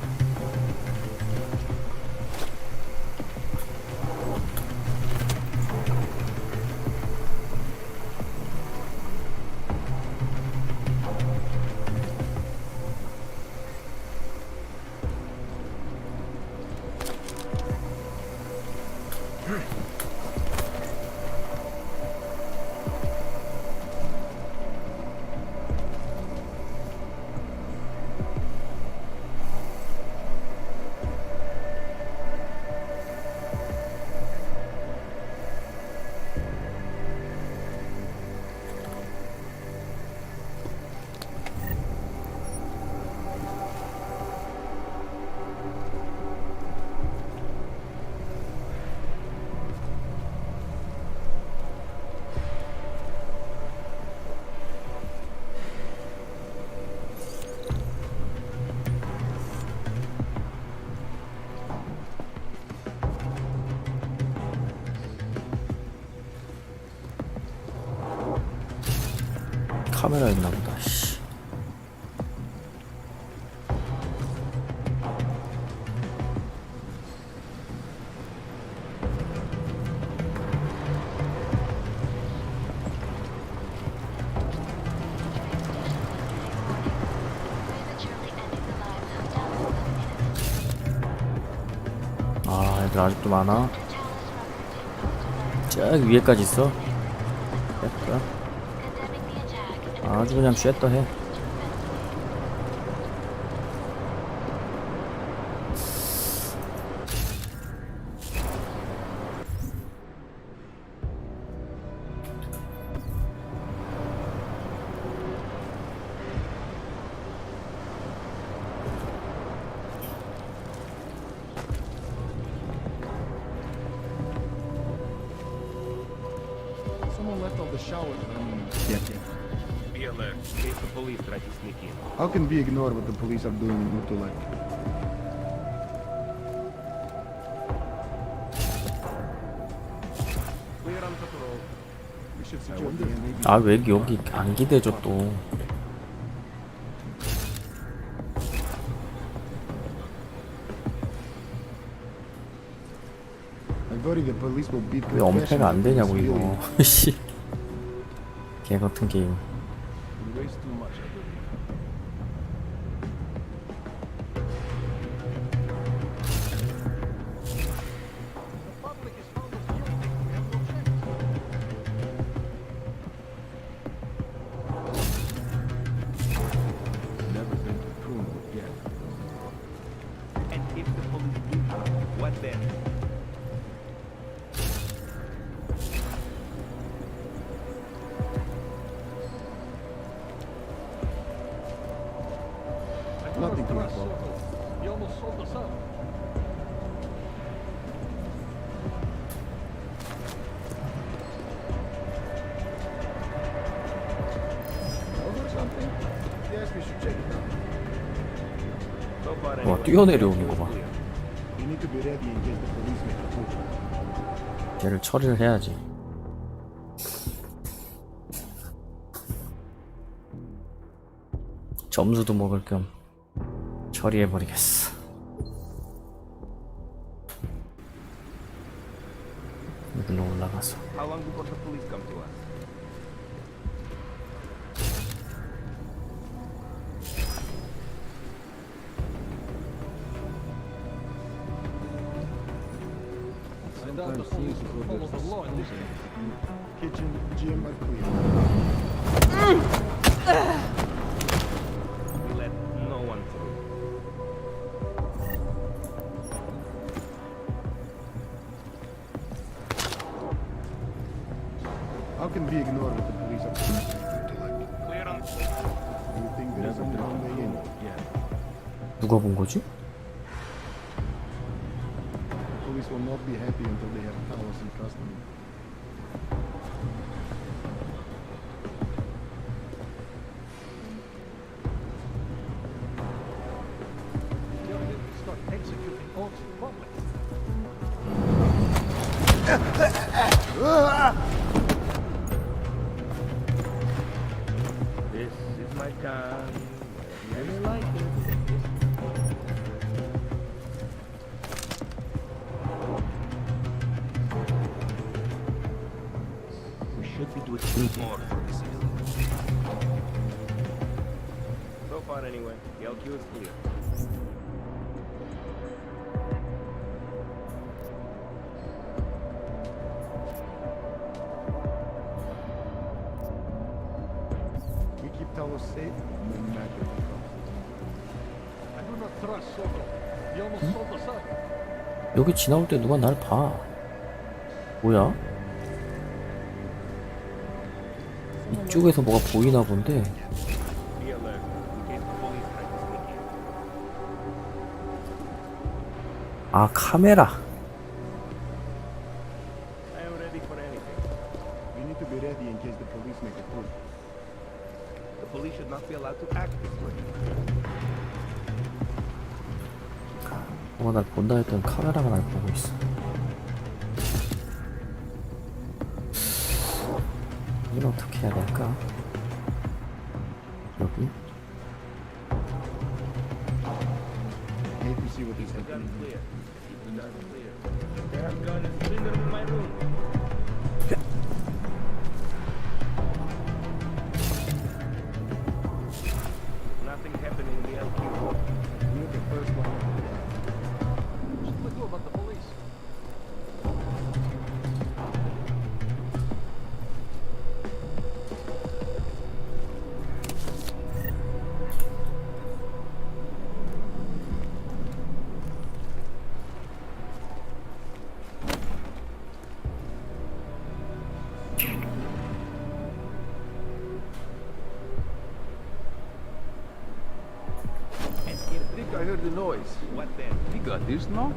카메라 있나 보다. 씨. 아, 애들 아직도 많아. 저기 위에까지 있어. 됐다. 아주 그냥 쉐떠 해.
Someone left all the showers running.
Be alert. In case the police try to sneak in.
How can we ignore what the police are doing in Utulek?
Clear on patrol.
We should secure the NAB.
아, 왜 여기 안 기대죠 또.
I worry the police will beat
왜
the
엄폐가 안 되냐고 이거.
civilians.
씨. 개 같은 게임.
We waste too much, I believe. Never been to Prune yet.
And if the police do come, what then?
Nothing to report.
You almost sold us out.
Over something? Yes, we should check it out.
So far,
와,
anyway.
뛰어내려오는 거 봐.
We need to be ready in case the police make a move.
걔를 처리를 해야지. 점수도 먹을 겸 처리해버리겠어. 여기로 올라가서.
How long before the police come to us?
Sometimes seems as though there's a sponge in it.
Kitchen, gym are clear.
We let no one through.
How can we ignore what the police are doing in Utulek?
Clear on.
Do you think there is a wrong way in?
누가 본 거지?
The police will not be happy until they have Talos in custody.
Start executing orcs in public.
This is my gun. I really like it. We should be doing more for the civilians. So far, anyway, the LQ is clear.
Carlos safe, no matter the cost. I do not trust Soto. He almost sold us out.
여기 지나올 때 누가 날 봐. 뭐야? 이쪽에서 뭐가 보이나 본데.
Be alert in case the police try to sneak in.
아, 카메라.
I am ready for anything.
We need to be ready in case the police make a push.
The police should not be allowed to act this way.
날 본다 했던 카메라가 날 보고 있어. 이걸 어떻게 해야 될까? 여기?
Need to see what is
Gun
happening.
clear. Keep the gun clear. There are gun and cylinder in my room. Nothing happening in the LQ.
You're the first one.
What should we do about the police?
I think I heard the noise.
What then?
We got this, no?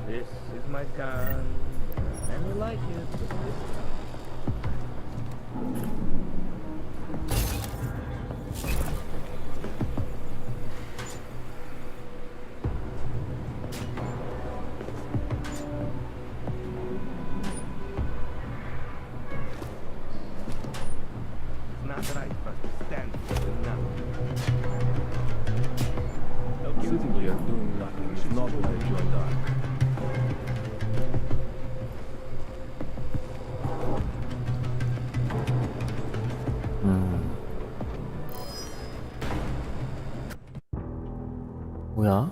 This is my gun. And we like it. But this It's not right for us to stand here now.
Sitting here doing nothing is not my joy, Doc.
뭐야?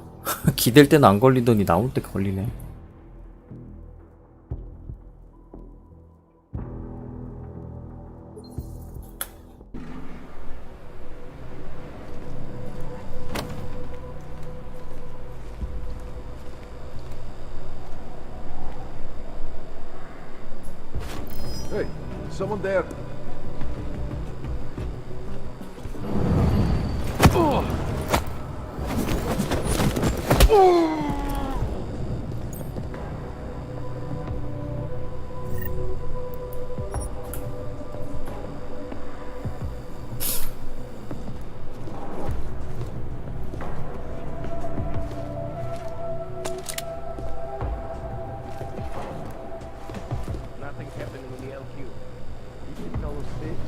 기댈 때는 안 걸리더니 나올 때 걸리네.
Hey, someone there.
Nothing happening in the LQ.
You keep Carlos safe.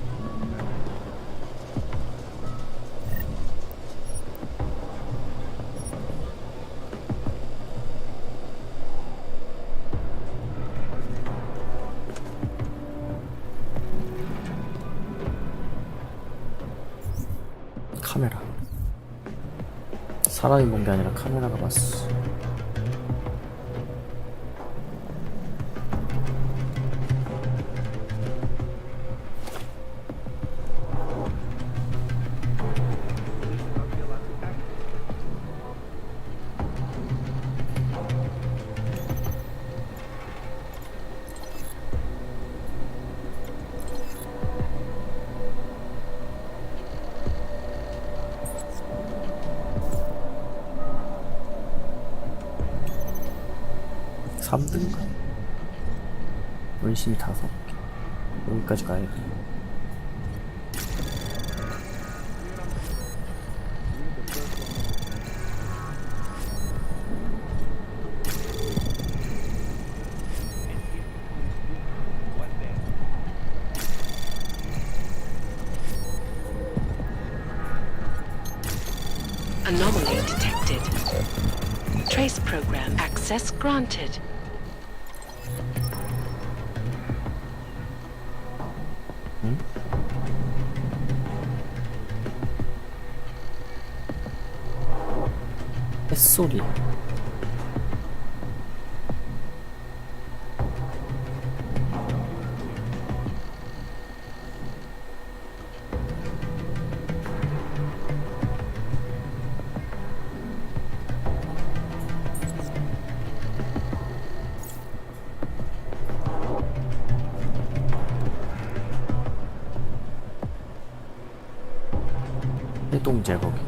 카메라. 사람이 본 게 아니라 카메라가 봤어. 삼등급 열심히 5개. 여기까지 가야 돼.
Anomaly detected. Trace program access granted.
응? 햇소리. 해동 제거기.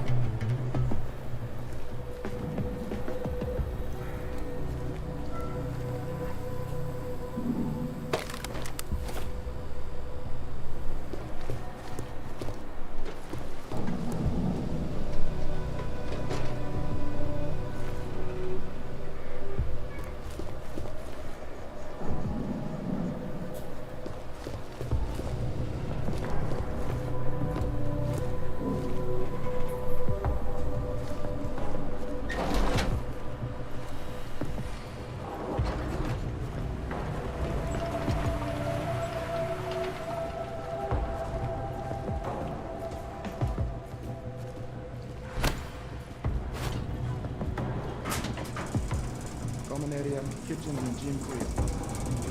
Common area, kitchen and gym clear.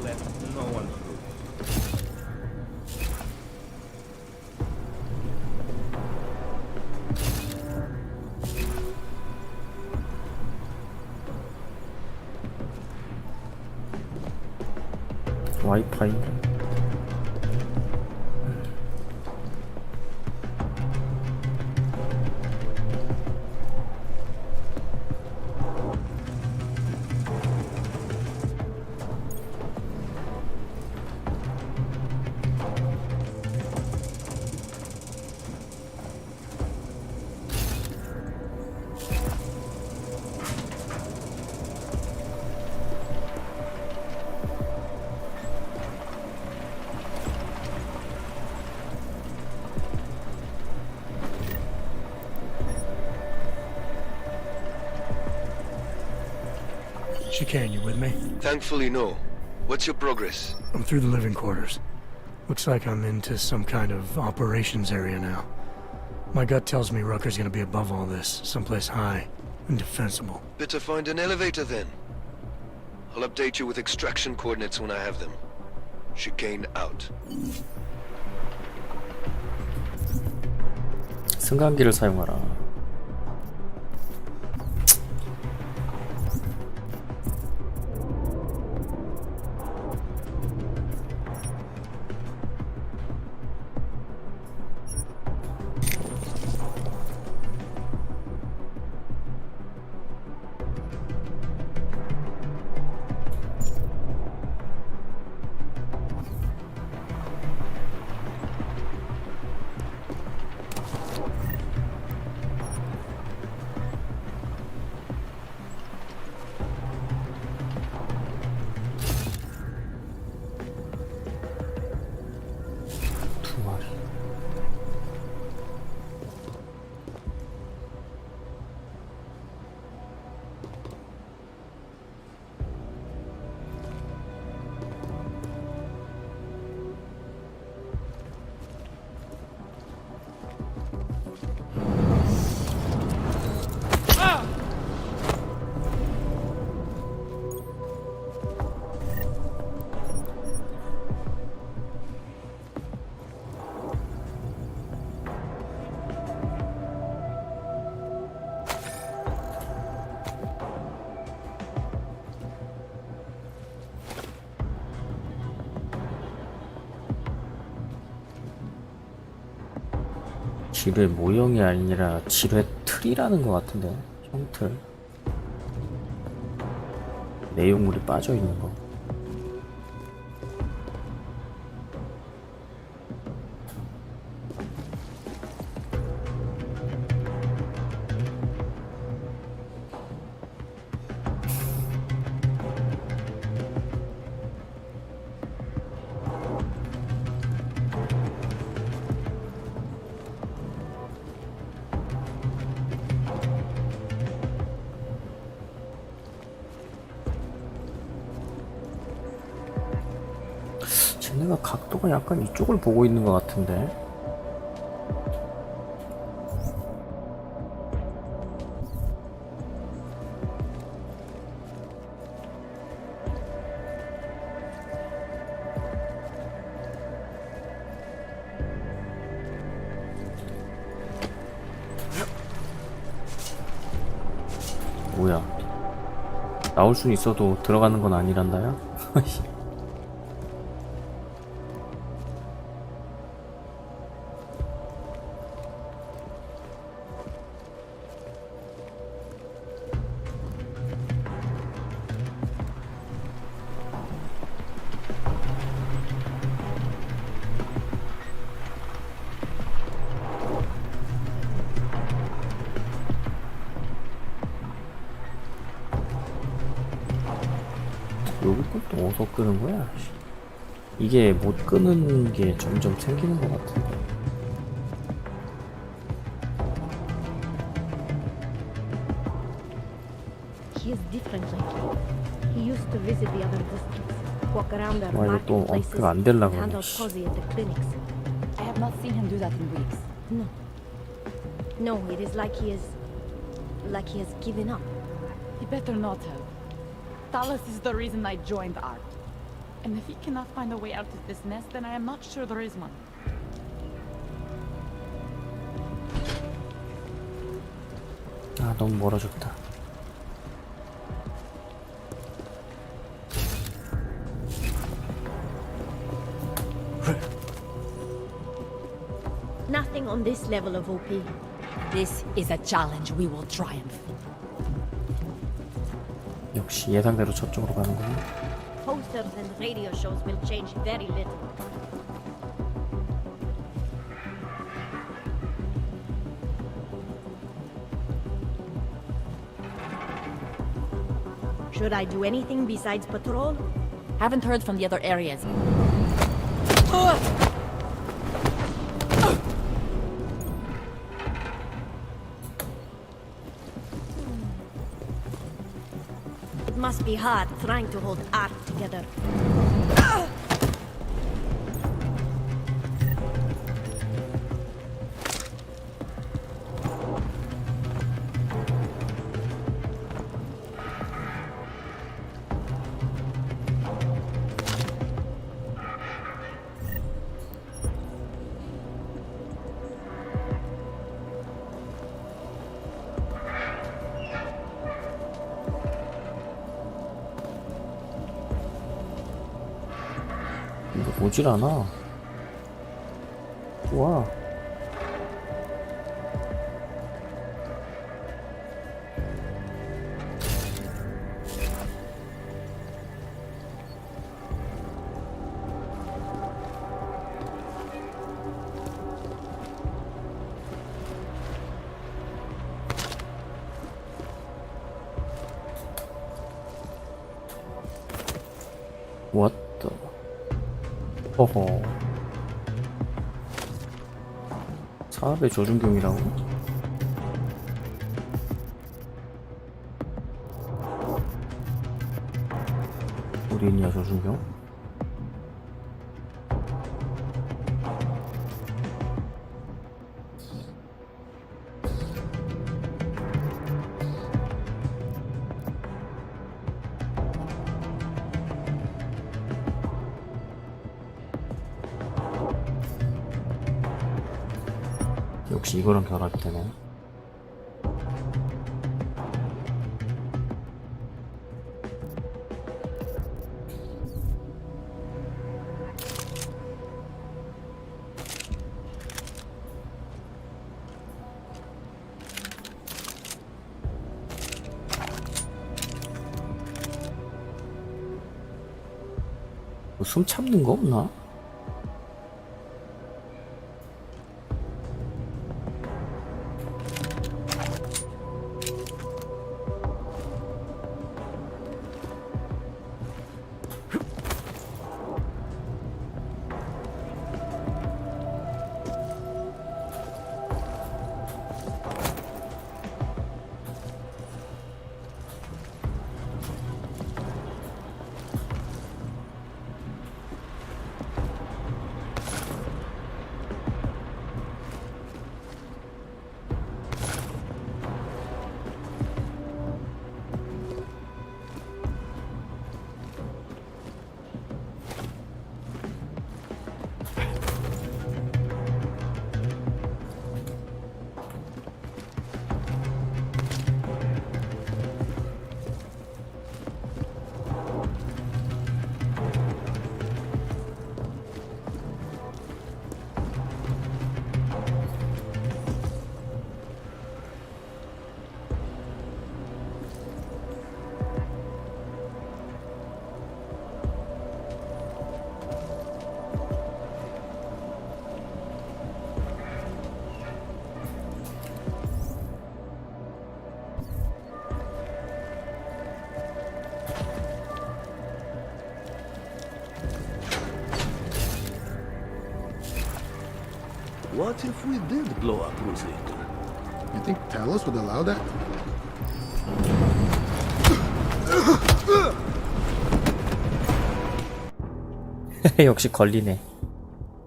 Let no one through.
와이파이.
Chicane, you with me?
Thankfully, no. What's your progress?
I'm through the living quarters. Looks like I'm into some kind of operations area now. My gut tells me Rucker's gonna be above all this, someplace high and defensible.
Better find an elevator then. I'll update you with extraction coordinates when I have them. Chicane out.
승강기를 사용하라. 지뢰 모형이 아니라 지뢰 틀이라는 것 같은데, 형틀. 내용물이 빠져 있는 거. 쟤네가 각도가 약간 이쪽을 보고 있는 것 같은데. 나올 수 있어도 들어가는 건 아니란다야? 여기 것도 어디서 끄는 거야? 이게 못 끄는 게 점점 생기는 것 같은데.
He is different like you. He used to visit the other districts, walk around their
와, 이거 또
marketplaces,
어깨가 안 될라 그러네.
handle Cozy at the clinics.
I have not seen him do that in weeks.
No. No, it is like he has given up.
He better not have. Talos is the reason I joined ARC. And if he cannot find a way out of this mess, then I am not sure there is one.
아, 너무 멀어졌다.
Nothing on this level of OP.
This is a challenge we will triumph.
역시 예상대로 저쪽으로 가는구나.
Posters and radio shows will change very little. Should I do anything besides patrol?
Haven't heard from the other areas.
It must be hard trying to hold ARC together.
이거 오질 않아. 와. What the? 허허. 사업의 조준경이라고? 우리냐 조준경? 역시 이거랑 결합이 되네. 뭐 숨 참는 거 없나?
What if we did blow up Rosita?
You think Talos would allow that?
역시 걸리네.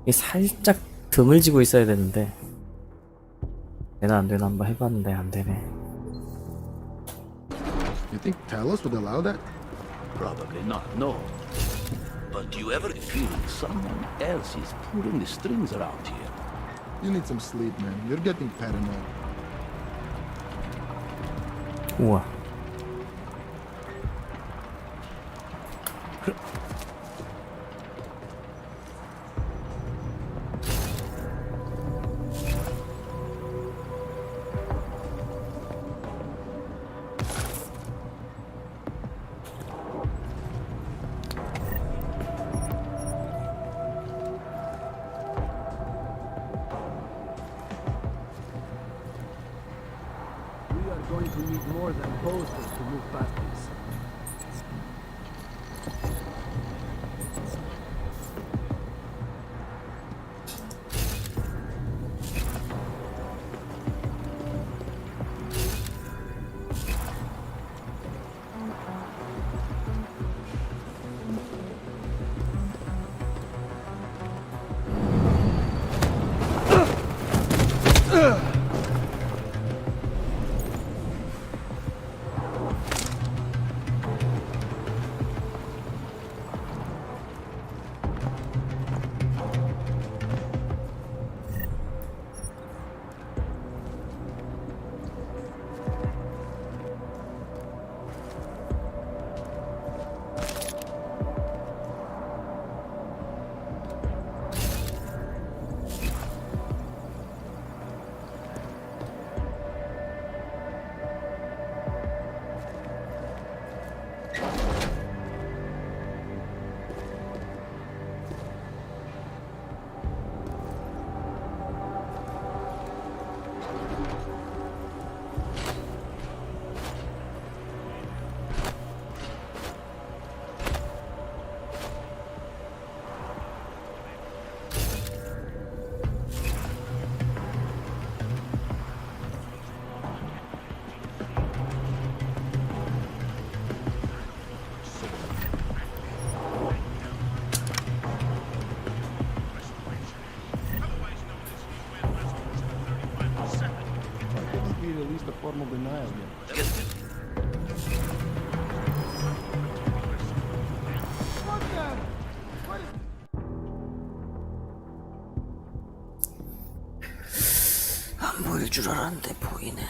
이게 살짝 드물지고 있어야 되는데 되나 안 되나 한번 해봤는데 안 되네.
You think Talos would allow that?
Probably not, no. But do you ever feel someone else is pulling the strings around here?
You need some sleep, man. You're getting paranoid.
우와.
We are going to need more than posters to move past this.
At least a formal denial yet.
안 보일 줄 알았는데 보이네.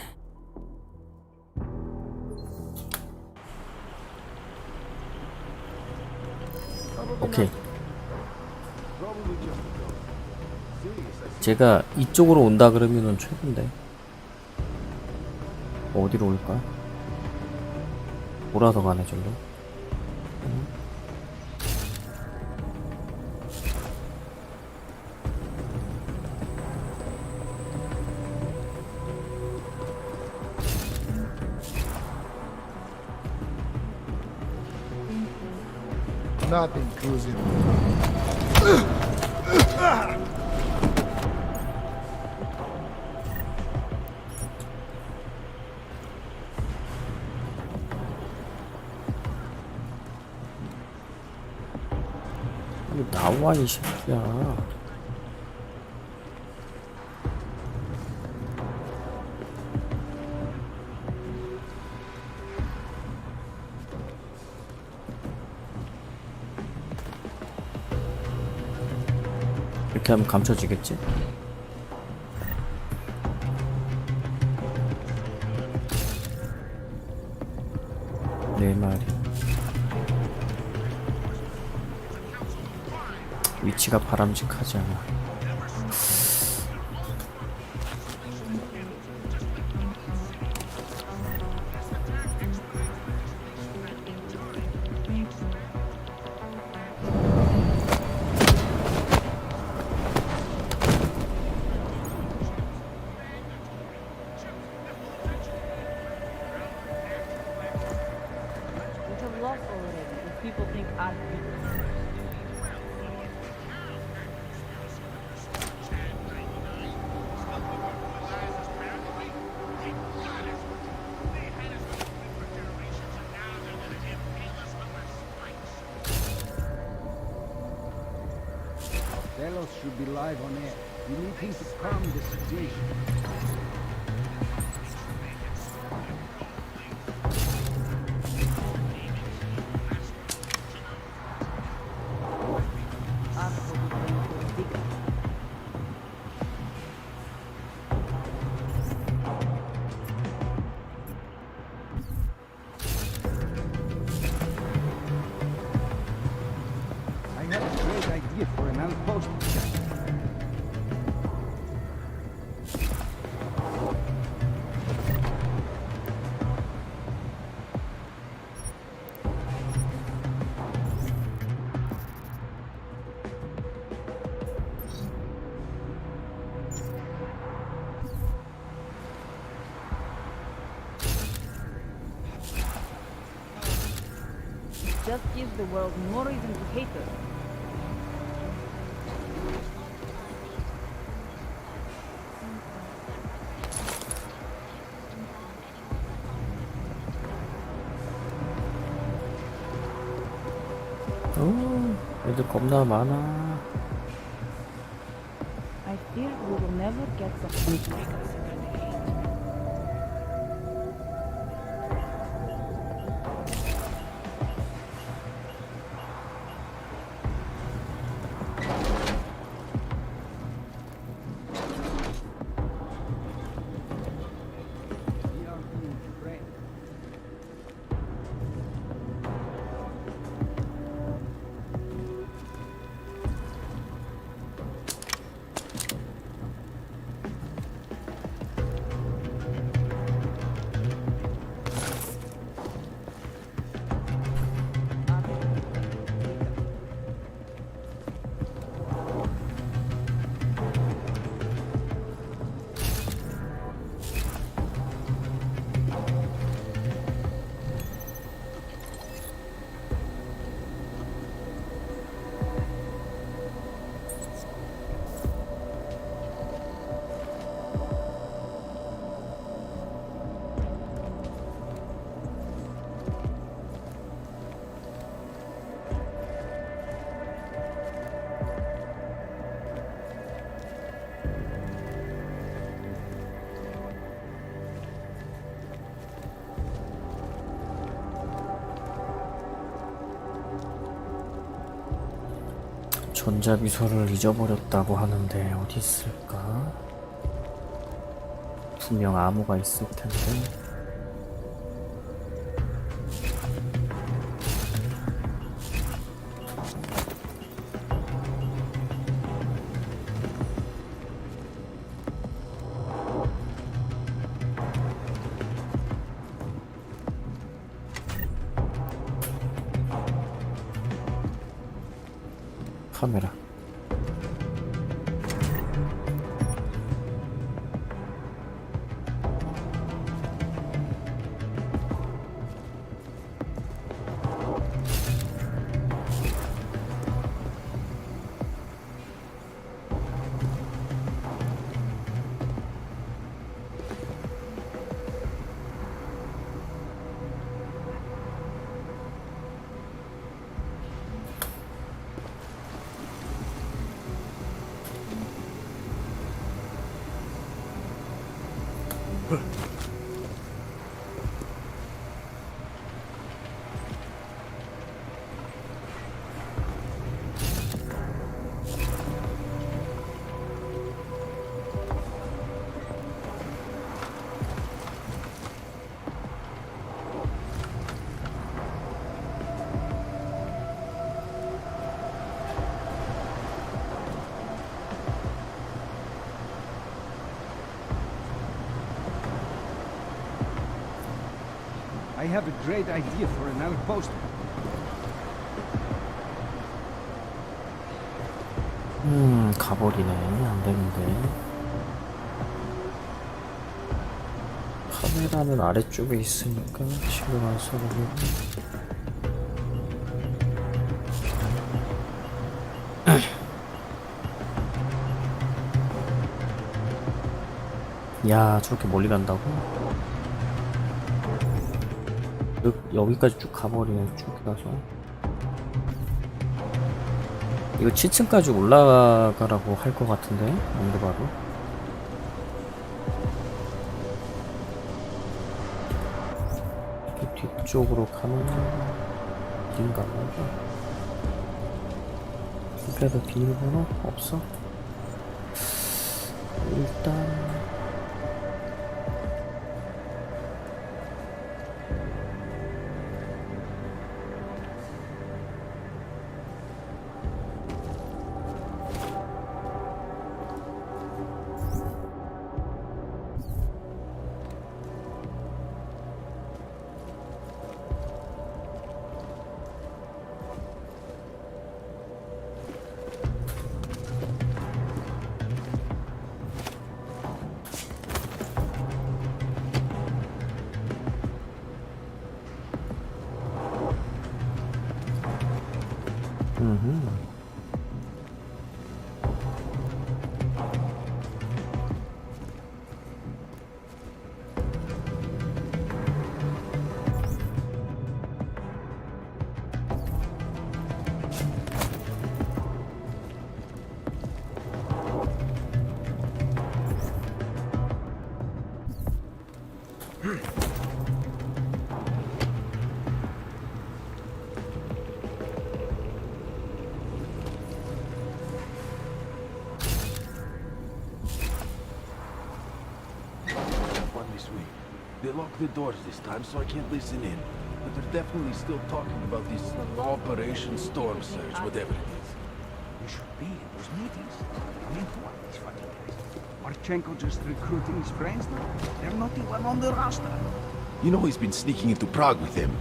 오케이. 제가 이쪽으로 온다 그러면은 최고인데. 어디로 올까? 돌아서 가네 절로.
Nothing cruising.
나와 이 새끼야. 이렇게 하면 감춰지겠지? 네 마리. 위치가 바람직하지 않아.
We have lost already. If people think I've been
Delos should be live on air. We need him to calm the situation. I have a great idea for an outpost.
Just gives the world more reason to hate us.
오, 애들 겁나 많아.
I fear we will never get the
We are being trained.
전자비서를 잊어버렸다고 하는데 어디 있을까? 분명 암호가 있을 텐데. 카메라.
I have a great idea for an outpost.
가버리네. 안 되는데. 카메라는 아래쪽에 있으니까 지금 안 써보고. 야, 저렇게 멀리 간다고? 여기까지 쭉 가버리네. 쭉 가서 이거 7층까지 올라가라고 할 것 같은데, 뭔가 봐도. 뒤쪽으로 가면 어딘가 말이야. 그래도 비밀번호 없어? 일단
One this way. They locked the doors this time, so I can't listen in. But they're definitely still talking about this Operation Storm Surge, whatever it is.
You should be in those meetings. I mean, who are these fucking guys? Marchenko just recruiting his friends now? They're not even on the roster.
You know he's been sneaking into Prague with them.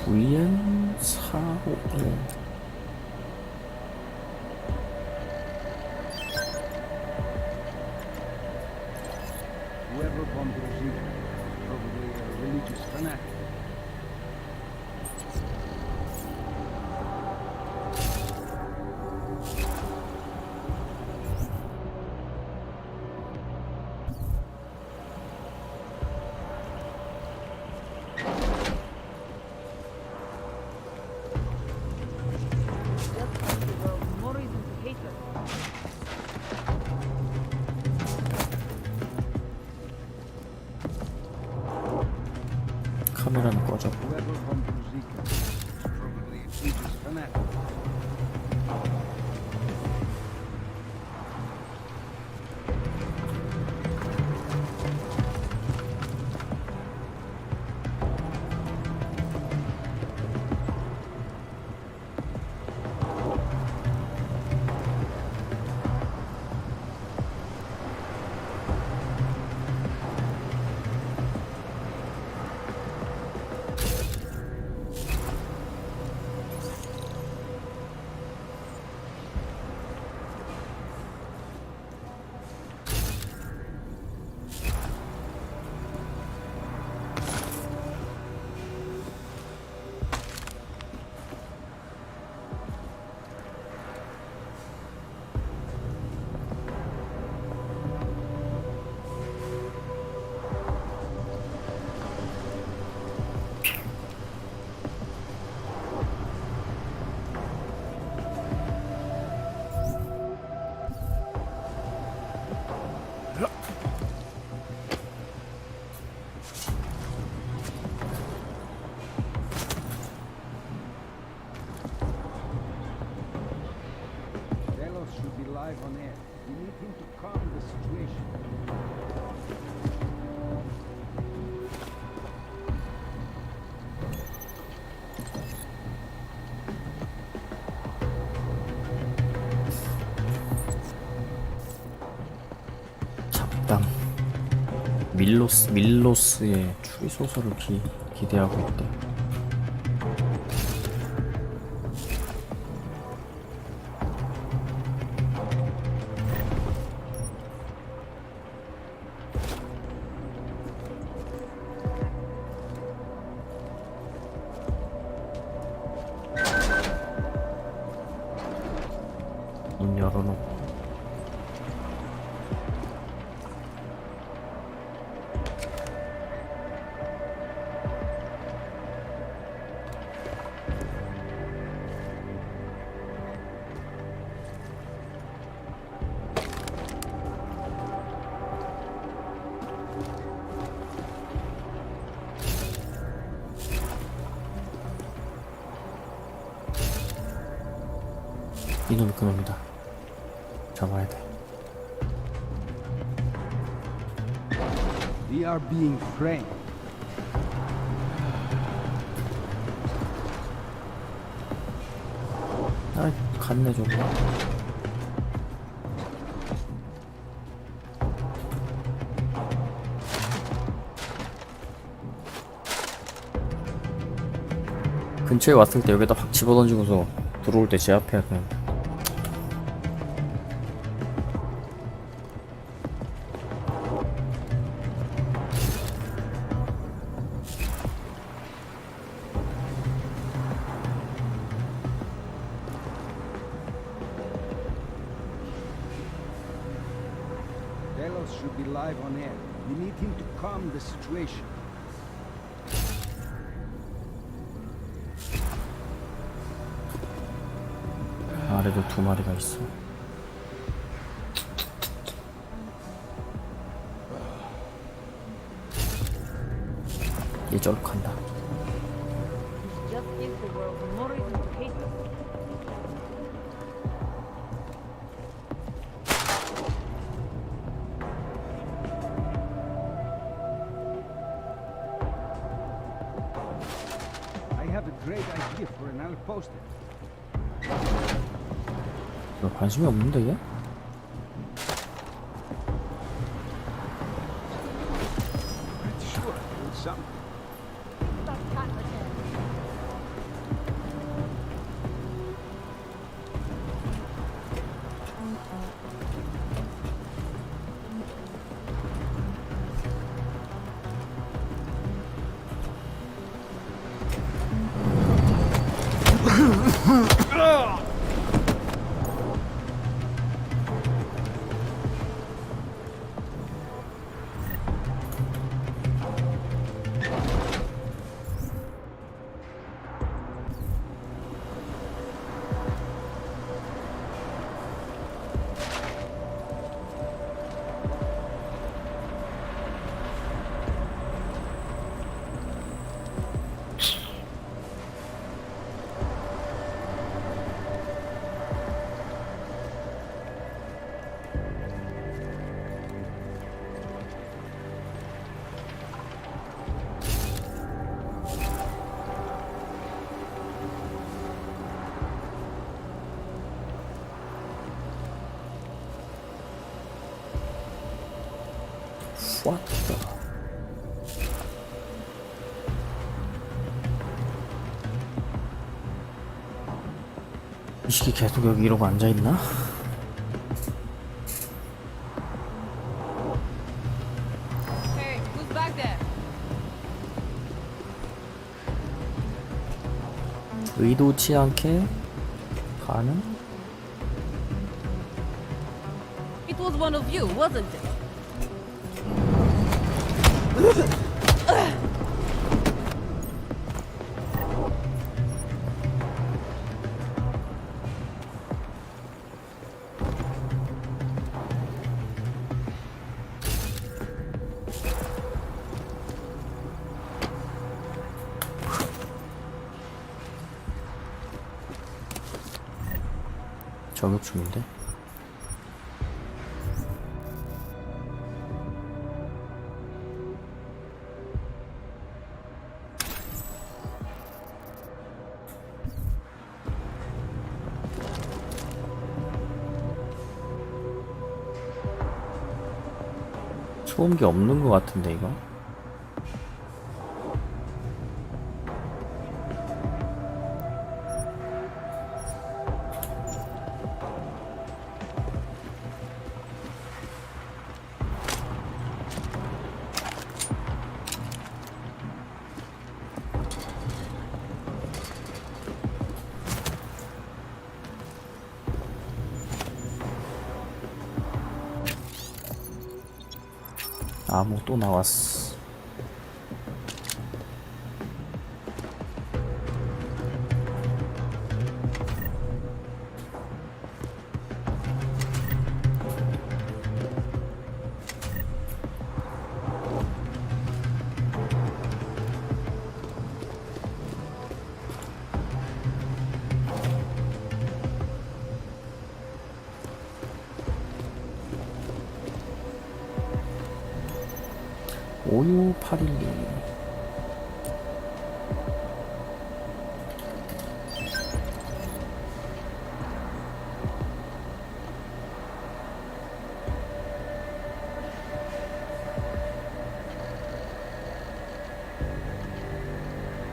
VM45.
Whoever bombed Rosita, probably a religious fanatic.
카메라는 꺼졌고.
Whoever bombed Rosita, probably a religious fanatic.
악당 밀로스의 추리 소설을 기대하고 있대. 문 열어놓고. 이놈이 그놈이다. 잡아야 돼.
We are being framed.
아, 갔네 저거. 근처에 왔을 때 여기다 확 집어던지고서 들어올 때 제압해야 되는데.
Delos should be live on air. We need him to calm the situation.
아래도 두 마리가 있어. 얘 저렇게 간다.
Just gives the world more reason to hate us.
I have a great idea for an outpost.
너 관심이 없는데 얘?
Sure, do something.
What the? 이 새끼 계속 여기 이러고 앉아있나?
Hey, who's back there?
의도치 않게 가는?
It was one of you, wasn't it?
저격 중인데? 소음기 없는 것 같은데 이거? 암호 또 나왔어. 오유 812.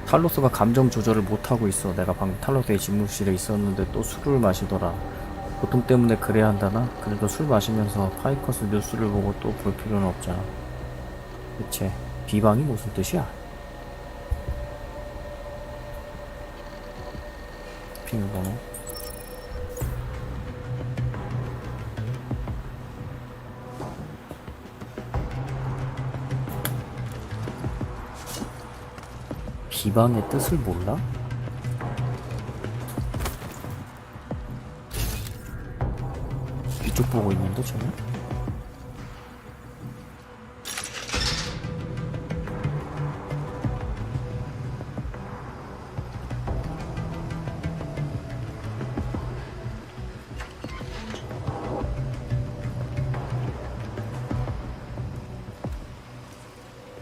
탈로스가 감정 조절을 못하고 있어. 내가 방금 탈로스의 집무실에 있었는데 또 술을 마시더라. 고통 때문에 그래야 한다나? 그래도 술 마시면서 파이커스 뉴스를 보고 또 볼 필요는 없잖아. 대체 비방이 무슨 뜻이야? 비밀번호 비방의 뜻을 몰라? 이쪽 보고 있는데 쟤는?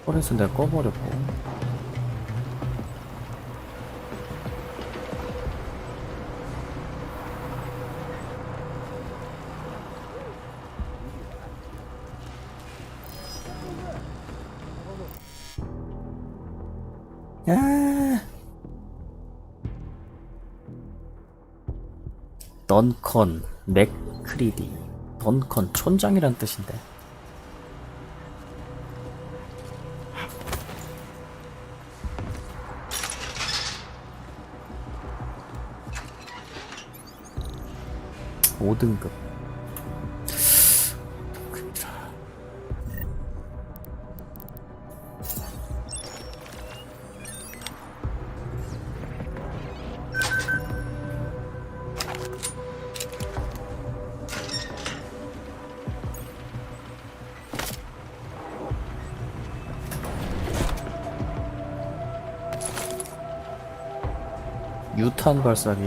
그래서 내가 꺼버렸고. 야. 던컨 맥크리디. 던컨 촌장이란 뜻인데. (5등급) 유탄 발사기,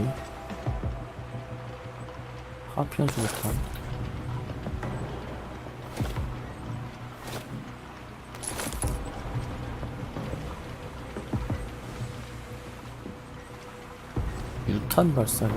하편수 유탄, 유탄 발사기,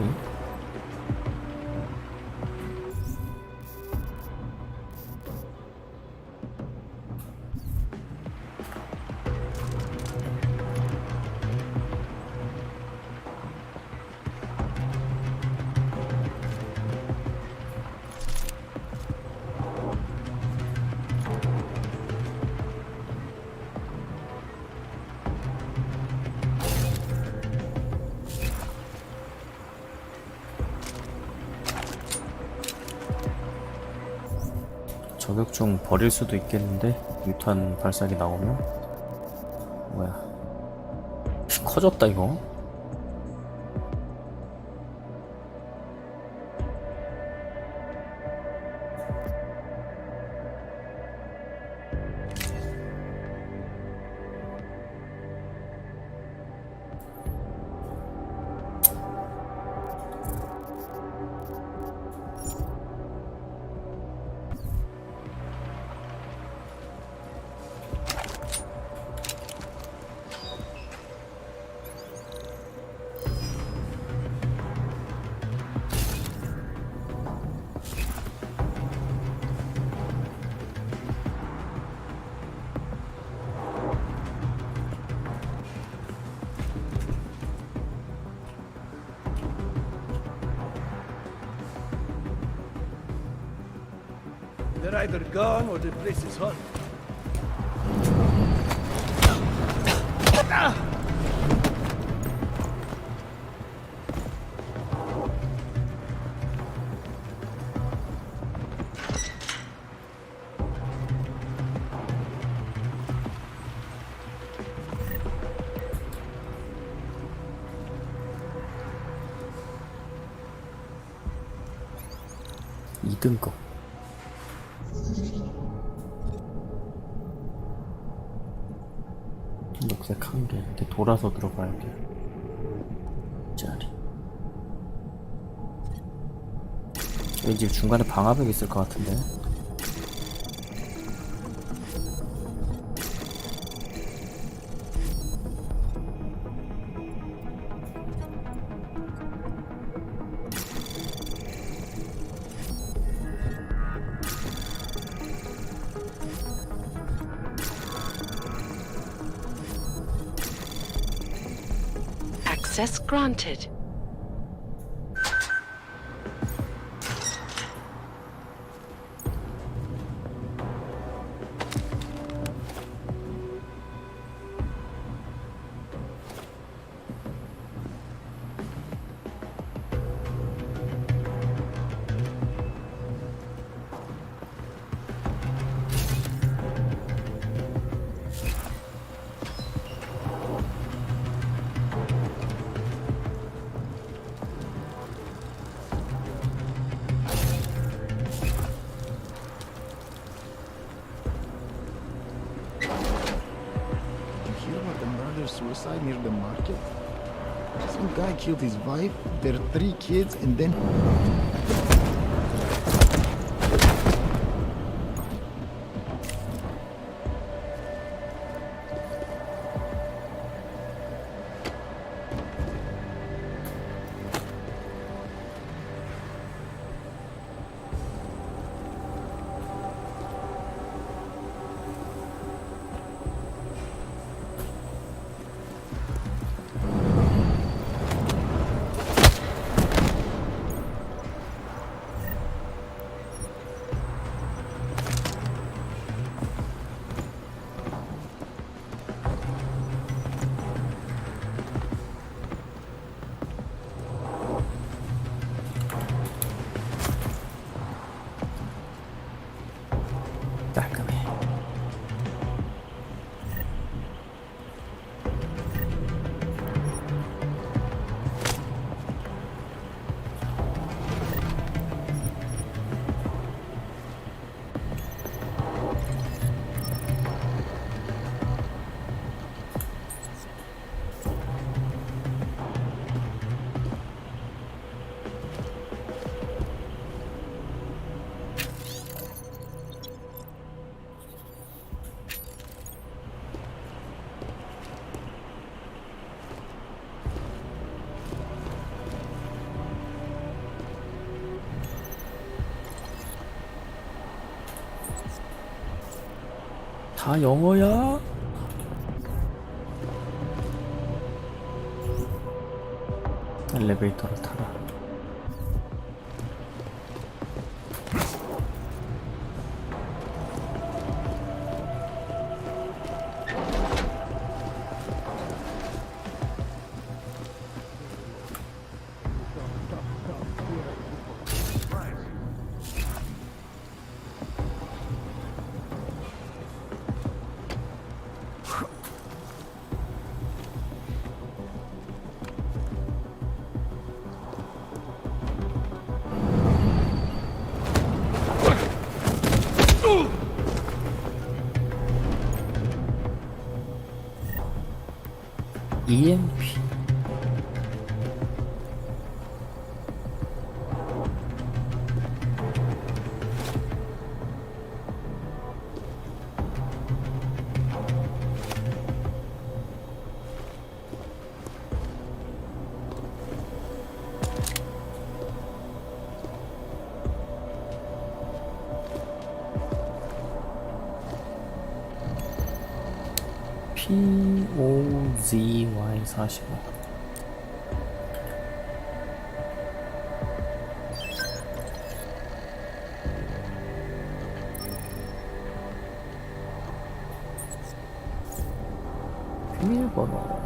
저격총 버릴 수도 있겠는데 유탄 발사기 나오면. 뭐야 커졌다 이거.
They're either gone or the place is hot.
이등급 녹색 한 개 이렇게 돌아서 들어가야 돼. 짜리. 왠지 중간에 방화벽 있을 것 같은데.
Access granted.
Suicide near the market. Some guy killed his wife, their 3 kids, and then...
깔끔해. 다 영어야? 엘리베이터를 타라. EMP. POZY45. 비밀번호.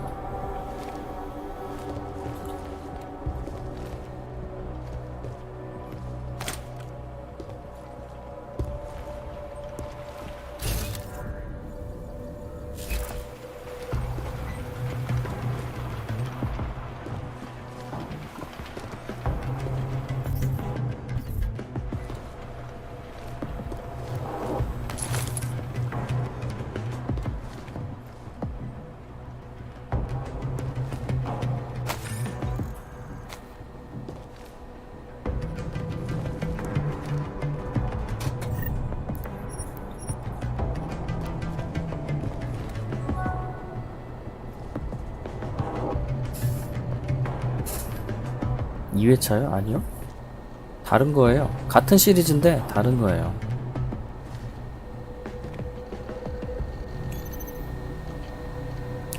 이회차요? 아니요. 다른 거예요. 같은 시리즈인데 다른 거예요.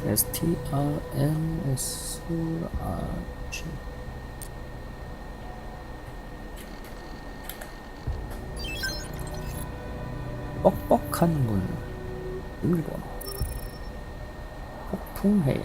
STRMSRG 뻑뻑한 물 비밀번호 폭풍해일.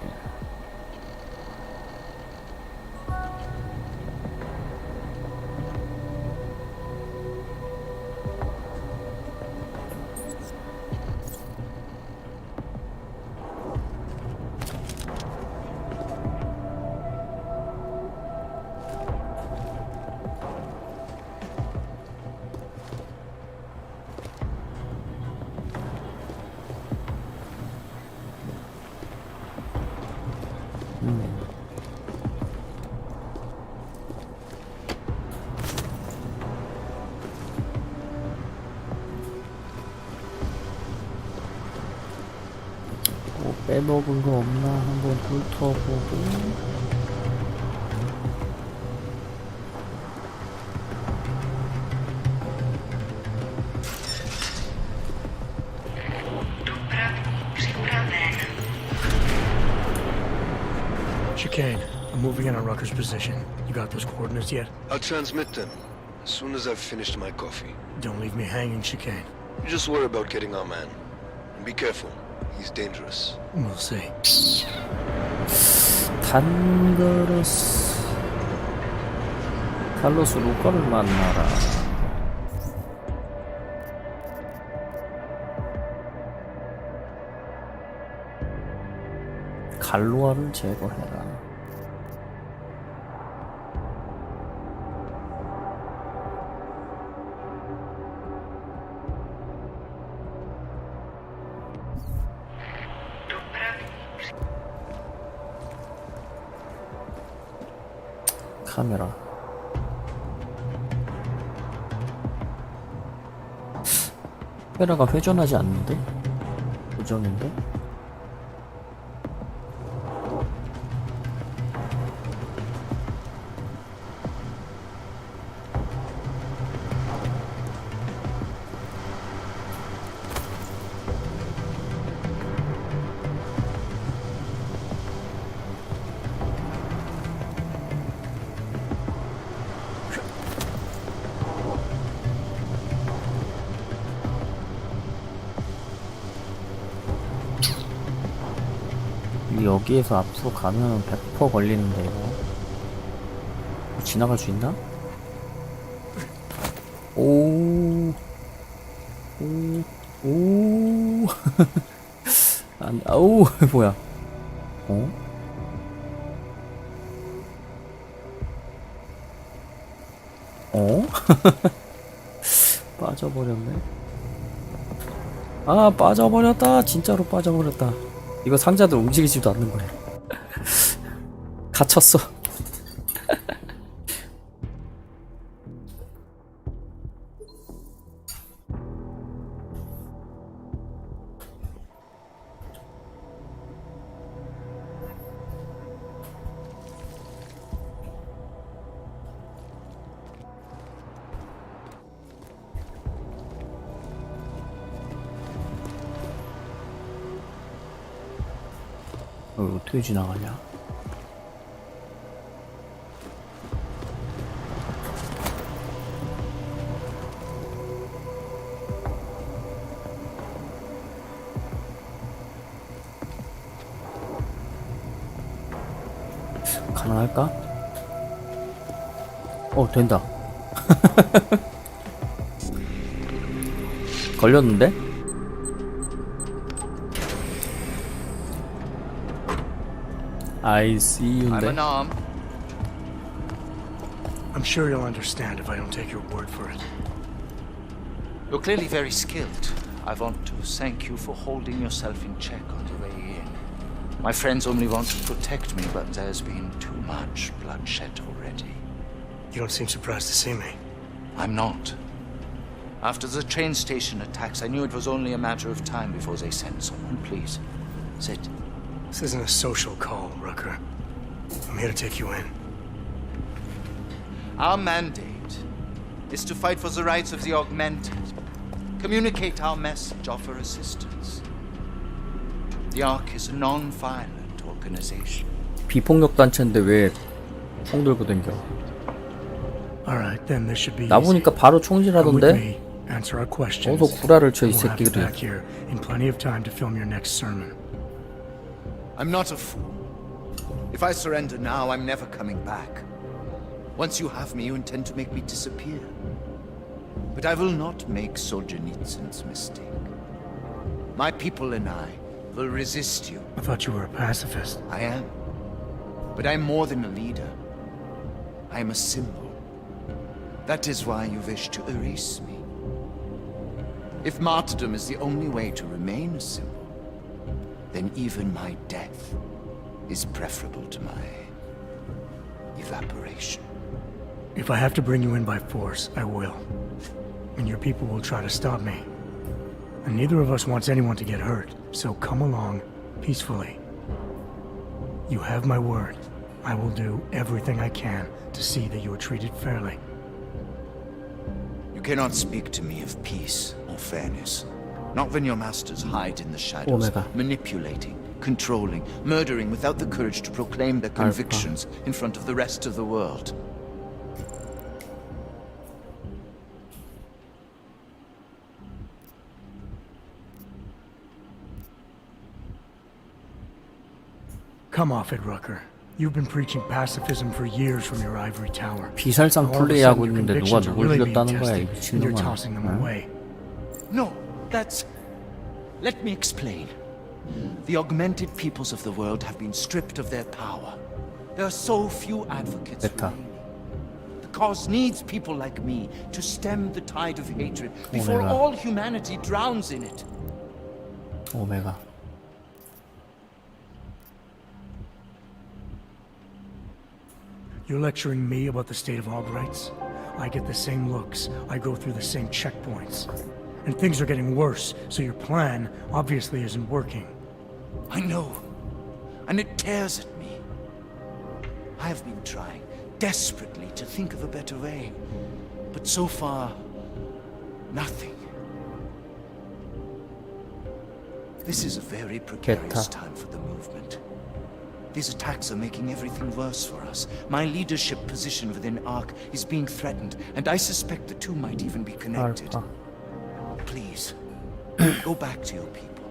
뭐 빼먹은 거 없나 한번 훑어보고.
Chicane, I'm moving in on Rucker's position. You got those coordinates yet?
I'll transmit them as soon as I've finished my coffee.
Don't leave me hanging, Chicane.
You just worry about getting our man. And be careful. He's dangerous.
We'll see.
단거로스 칼로스 루커를 만나라. 갈로아를 제거해라. 카메라. 카메라가 회전하지 않는데? 고정인데? 여기에서 앞으로 가면 100% 걸리는데 이거 지나갈 수 있나? 오, 안, 아우, 뭐야? 어? 어? 빠져버렸네. 아, 빠져버렸다. 진짜로 빠져버렸다. 이거 상자들 움직이지도 않는 거야. 갇혔어. 어떻게 지나가냐? 가능할까? 된다. 걸렸는데? I see you인데?
I'm sure you'll understand if I don't take your word for it.
You're clearly very skilled. I want to thank you for holding yourself in check on the way in. My friends only want to protect me, but there's been too much bloodshed already.
You don't seem surprised to see me.
I'm not. After the train station attacks, I knew it was only a matter of time before they sent someone. Please, sit.
This isn't a social call, Rucker. I'm here to take you in.
Our mandate is to fight for the rights of the augmented. Communicate our message, offer assistance. The Ark is a non-violent organization.
비폭력 단체인데 왜 총 들고 댕겨?
Alright, then this should be
나 보니까 바로
Come with
총질하던데?
me, answer our questions.
어서 구라를 쳐 이
and we'll have you
새끼들이.
back here in plenty of time to film your next sermon.
I'm not a fool. If I surrender now, I'm never coming back. Once you have me, you intend to make me disappear. But I will not make Solzhenitsyn's mistake. My people and I will resist you.
I thought you were a pacifist.
I am. But I'm more than a leader. I am a symbol. That is why you wish to erase me. If martyrdom is the only way to remain a symbol, then even my death is preferable to my evaporation.
If I have to bring you in by force, I will. And your people will try to stop me. And neither of us wants anyone to get hurt, so come along peacefully. You have my word. I will do everything I can to see that you are treated fairly.
You cannot speak to me of peace or fairness. Not when your masters hide in the shadows, manipulating, controlling, murdering without the courage to proclaim their convictions in front of the rest of the world.
Come off it, Rucker. You've been preaching pacifism for years from your ivory tower.
비살상 플레이하고 있는데 누가 누굴 죽였다는 거야 이
and you're
미친놈아.
tossing them away.
No, that's... Let me explain. The augmented peoples of the world have been stripped of their power. There are so few advocates for me. The cause needs people like me to stem the tide of hatred before all humanity drowns in it.
오메가.
You're lecturing me about the state of Hog rights? I get the same looks. I go through the same checkpoints. And things are getting worse, so your plan obviously isn't working.
I know. And it tears at me. I have been trying desperately to think of a better way. But so far, nothing. This is a very precarious time for the movement. These attacks are making everything worse for us. My leadership position within ARC is being threatened, and I suspect the two might even be connected. Please, go back to your people.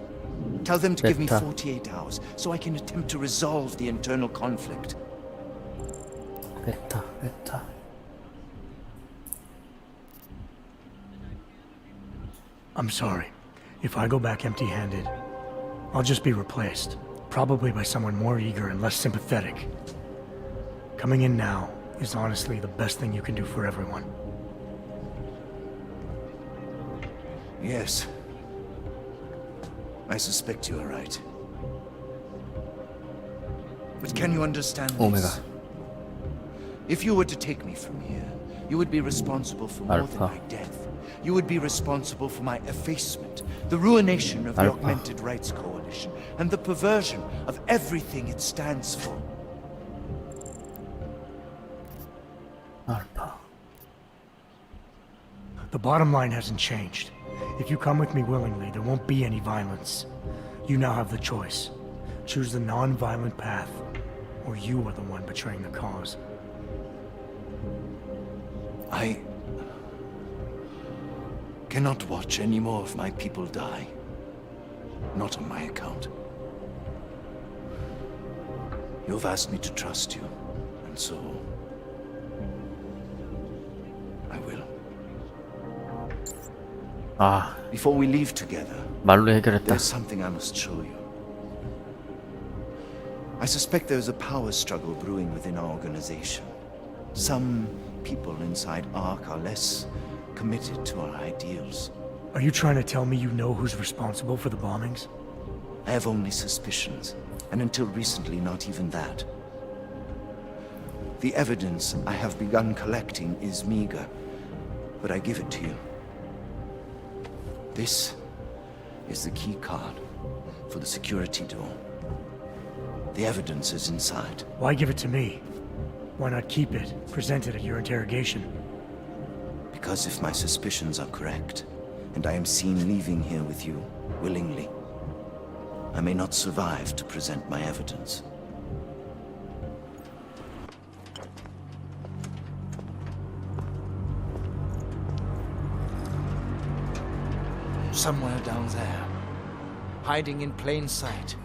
Tell them to give me 48 hours, so I can attempt to resolve the internal conflict.
베타.
I'm sorry. If I go back empty-handed, I'll just be replaced. Probably by someone more eager and less sympathetic. Coming in now is honestly the best thing you can do for everyone.
Yes. I suspect you are right. But can you understand this? If you were to take me from here, you would be responsible for more than my death. You would be responsible for my effacement, the ruination of the Augmented Rights Coalition, and the perversion of everything it stands for.
The bottom line hasn't changed. If you come with me willingly, there won't be any violence. You now have the choice. Choose the non-violent path, or you are the one betraying the cause.
I cannot watch any more of my people die. Not on my account. You've asked me to trust you.
and so I will.
아,
Before we leave together,
말로 해결했다.
there's something I must show you. I suspect there's a power struggle brewing within our organization. Some people inside ARC are less committed to our ideals.
Are you trying to tell me you know who's responsible for the bombings?
I have only suspicions, and until recently, not even that. The evidence I have begun collecting is meager, but I give it to you. This is the key card for the security door. The evidence is inside.
Why give it to me? Why not keep it, present it at your interrogation?
Because if my suspicions are correct, and I am seen leaving here with you, willingly, I may not survive to present my evidence.
Somewhere down there, hiding in plain sight,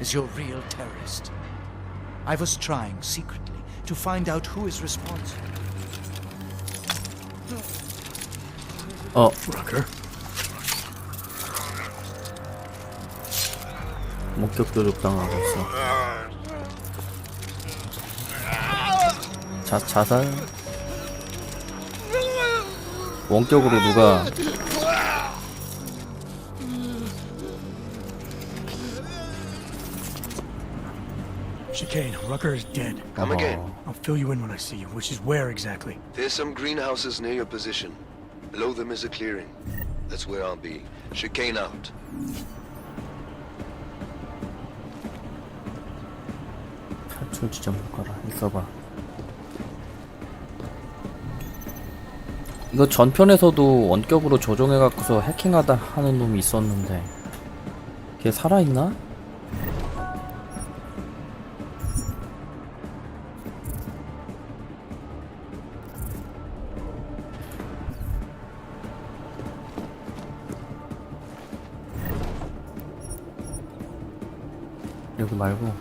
is your real terrorist. I was trying secretly to find out who is responsible.
Rucker.
목격 도둑당하고 있어. 자살? 원격으로 누가
Chicane, Rucker is dead.
Come again.
I'll fill you in when I see you, which is where exactly?
There's some greenhouses near your position. Below them is a clearing. That's where I'll be. Chicane out.
탈출 지점 못 가라. 있어봐. 이거 전편에서도 원격으로 조종해갖고서 해킹하다 하는 놈이 있었는데 걔 살아있나? 여기 말고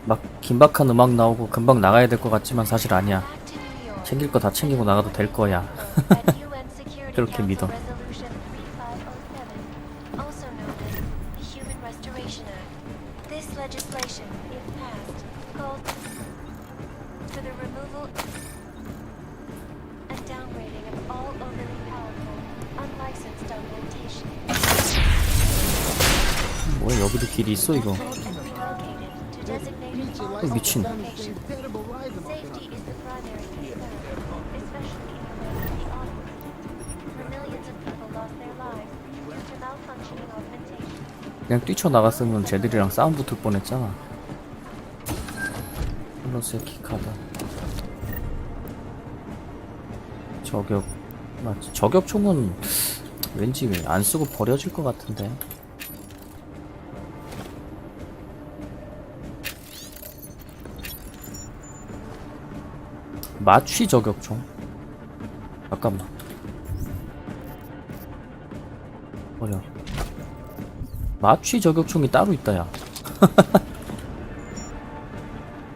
막 긴박한 음악 나오고 금방 나가야 될 것 같지만 사실 아니야. 챙길 거 다 챙기고 나가도 될 거야. 그렇게 믿어.
Also known as the Human Restoration Act. This legislation, if passed, calls for the removal and downgrading of all overly powerful, unlicensed augmentation.
뭐야 여기도 길이 있어 이거.
To designated
미친.
location. Safety is the primary concern, especially in the wake of the onward, where millions of people lost their lives due to malfunctioning augmentation.
그냥 뛰쳐나갔으면 쟤들이랑 싸움 붙을 뻔했잖아. 플러스의 키카다. 저격 맞지? 저격총은 왠지 안 쓰고 버려질 것 같은데. 마취 저격총? 잠깐만. 버려. 마취 저격총이 따로 있다 야.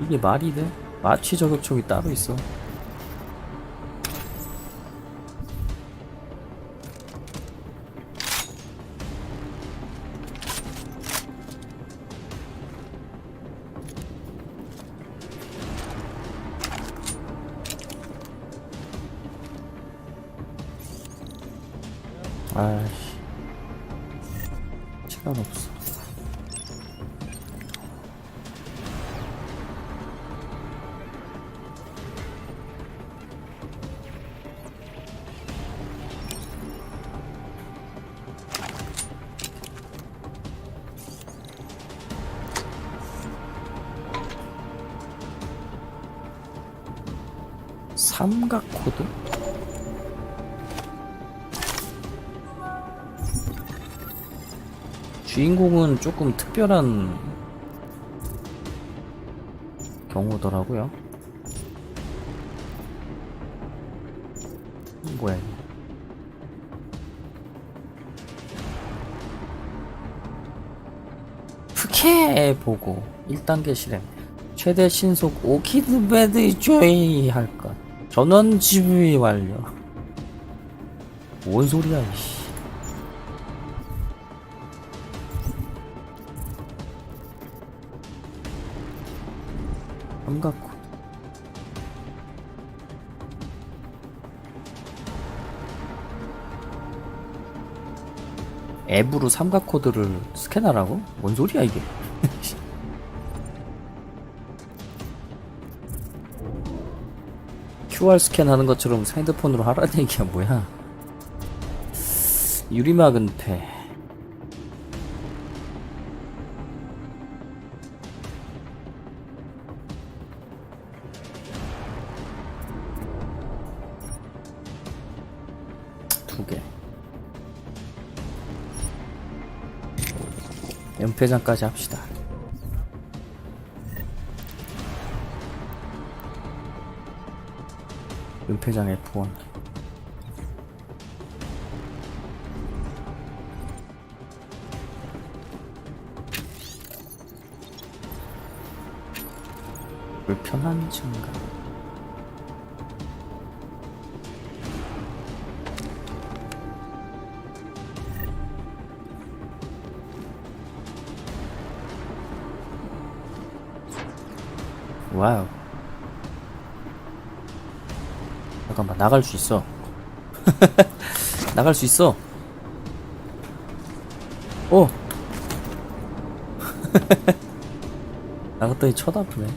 이게 말이 돼? 마취 저격총이 따로 있어. 아이씨 시간 없어. 삼각 코드? 주인공은 조금 특별한 경우더라고요. 뭐야 이거. 오케이 보고 1단계 실행. 최대 신속 오키드 배드 조이 할 것. 전원 GV 완료. 뭔 소리야 이씨. 삼각코. 앱으로 삼각코드를 스캔하라고? 뭔 소리야 이게? QR 스캔하는 것처럼 핸드폰으로 하라는 얘기야 뭐야? 유리막 은폐. 두 개. 연폐장까지 합시다. 연폐장 F1. 불편한 증가. 와우. 잠깐만 나갈 수 있어. 나갈 수 있어. 오. 나갔더니 쳐다보네.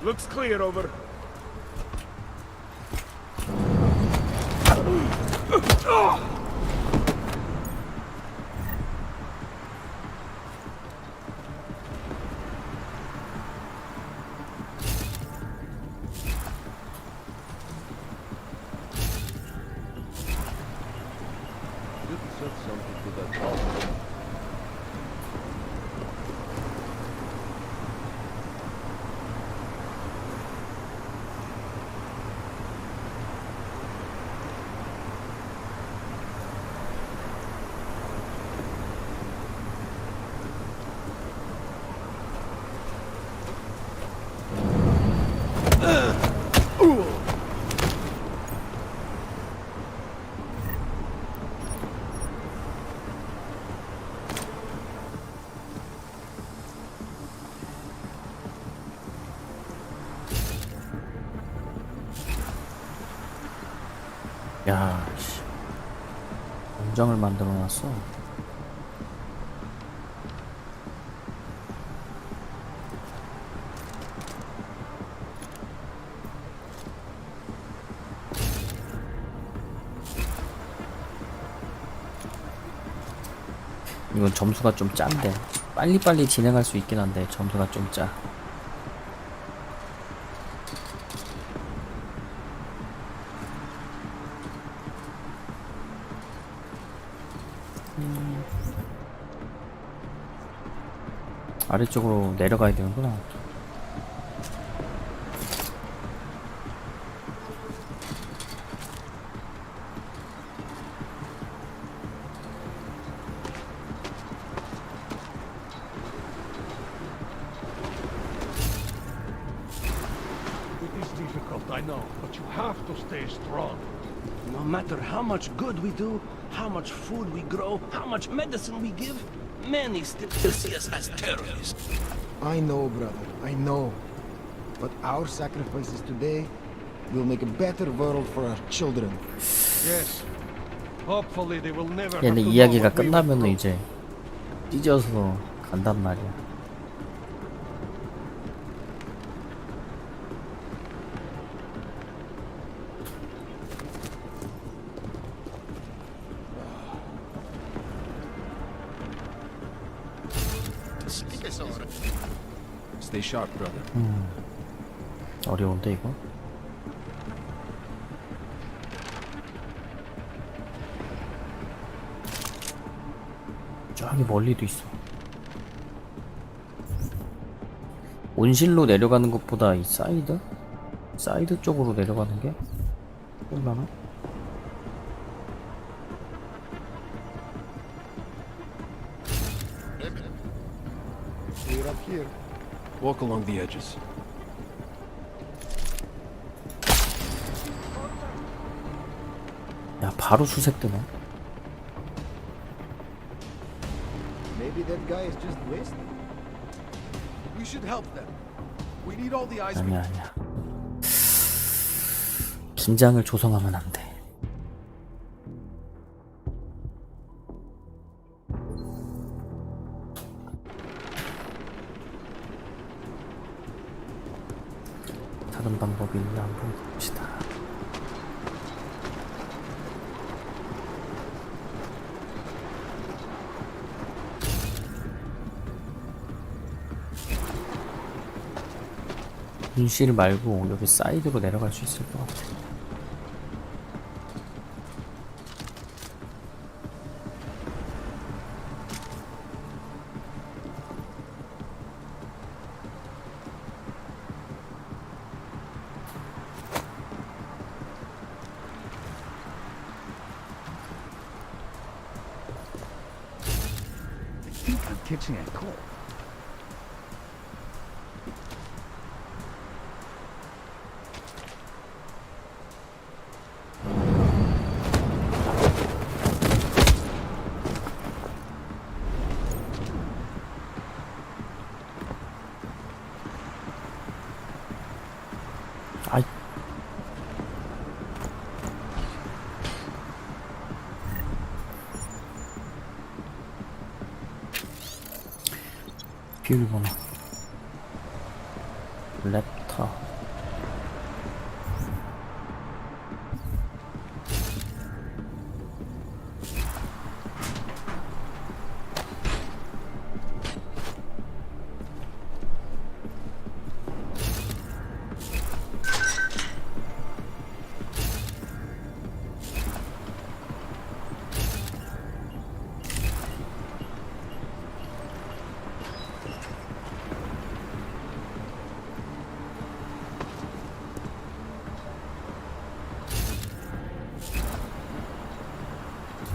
Looks clear over.
야, 씨. 공장을 만들어 놨어. 이건 점수가 좀 짠데. 빨리빨리 진행할 수 있긴 한데 점수가 좀 짜. 아래쪽으로 내려가야 되는구나.
It is difficult, I know, but you have to stay strong.
No matter how much good we do, how much food we grow, how much medicine we give, many still see us as terrorists.
I know, brother, I know. But our sacrifices today will make a better world for our children.
Yes,
Hopefully they will never
얘네
have to know
이야기가
what we went
끝나면은
through.
이제 찢어서 간단 말이야.
Stay sharp, brother.
어려운데 이거? 저기 멀리도 있어. 온실로 내려가는 것보다 이 사이드 쪽으로 내려가는 게 얼마나?
We're up here.
Walk along the edges.
야, 바로 수색되네.
Maybe that guy is just wasting.
We should help them. We need all the eyes we
아니야, 아니야. 긴장을 조성하면 안 돼. 다른 방법이 있나 한번 봅시다. 분실 말고 여기 사이드로 내려갈 수 있을 것 같아.
I think I'm catching a cold.
아이. 비밀번호 랩터.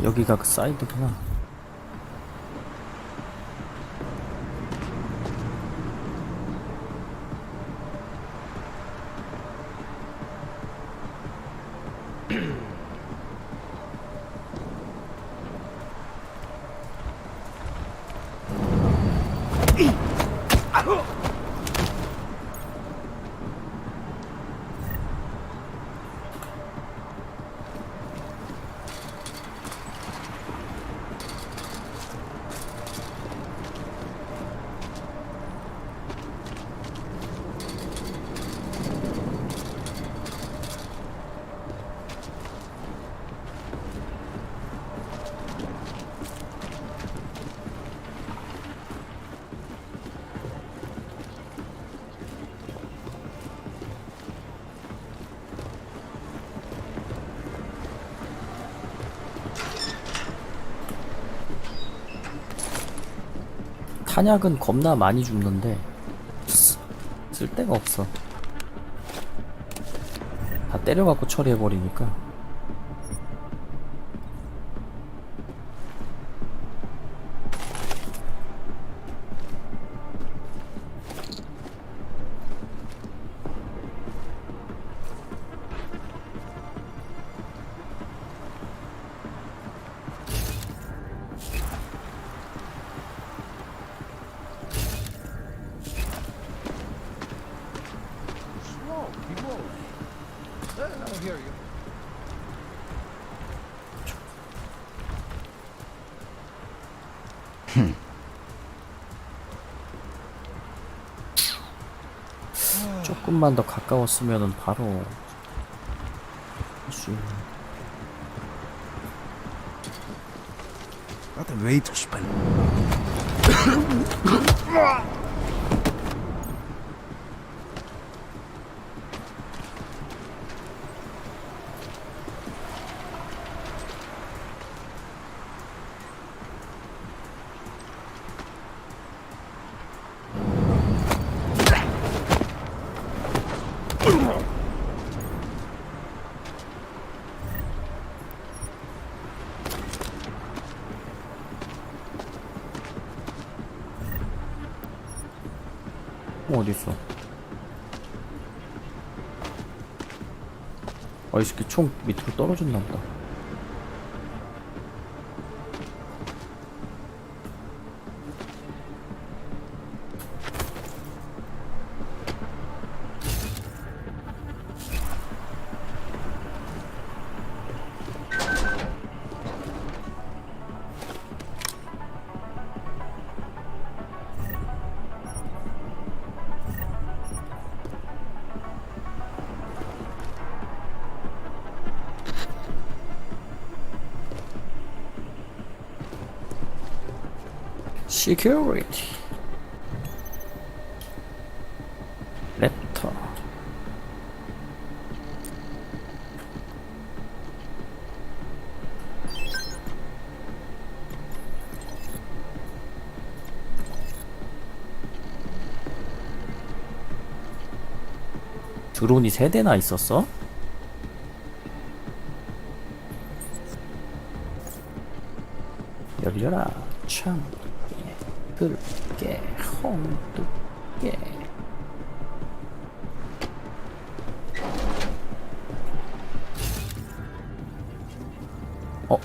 여기가 그 사이드구나. 탄약은 겁나 많이 줍는데 쓸 데가 없어. 다 때려갖고 처리해버리니까. 조금만 더 가까웠으면은 바로 할 수 있는.
What a way to spend.
어딨어? 이 새끼 총 밑으로 떨어졌나 보다. Security. 랩터. 드론이 3대나 있었어? 열려라. 참. 뚫게 홍뚫게.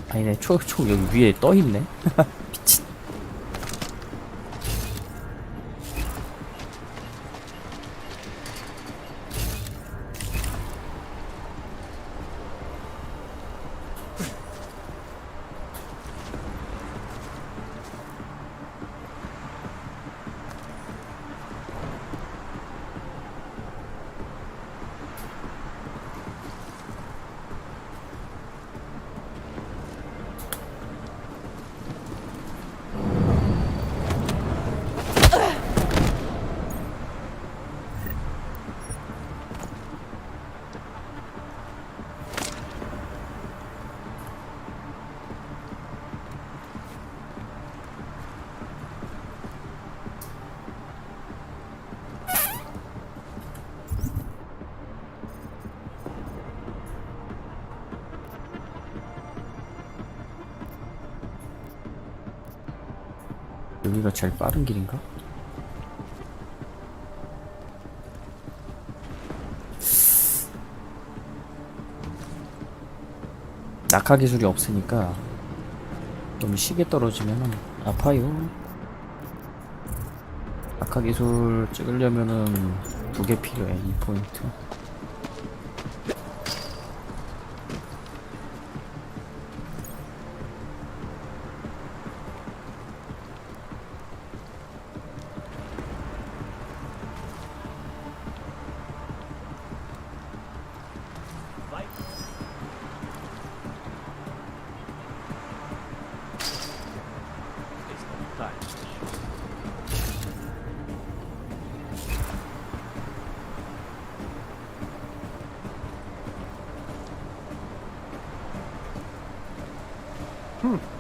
아니네. 총 여기 위에 떠있네. 미친. 여기가 제일 빠른 길인가? 낙하 기술이 없으니까 너무 시계 떨어지면은 아파요. 낙하 기술 찍으려면은 2개 필요해. 2포인트.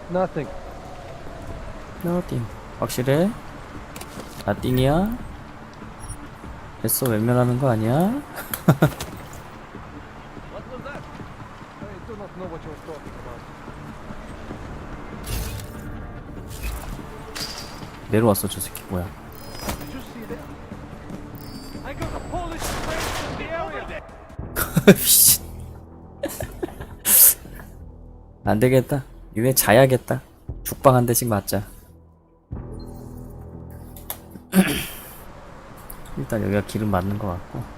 Nothing.
nothing. 확실해? 나띵이야? 됐어. 외면하는 거 아니야?
What was that? I do not know what you're talking about.
내려왔어. 저 새끼 뭐야?
Did you see that? I got a Polish friend in the area.
미친. 안 되겠다. 얘네 자야겠다. 죽방 한 대씩 맞자. 일단 여기가 길은 맞는 것 같고.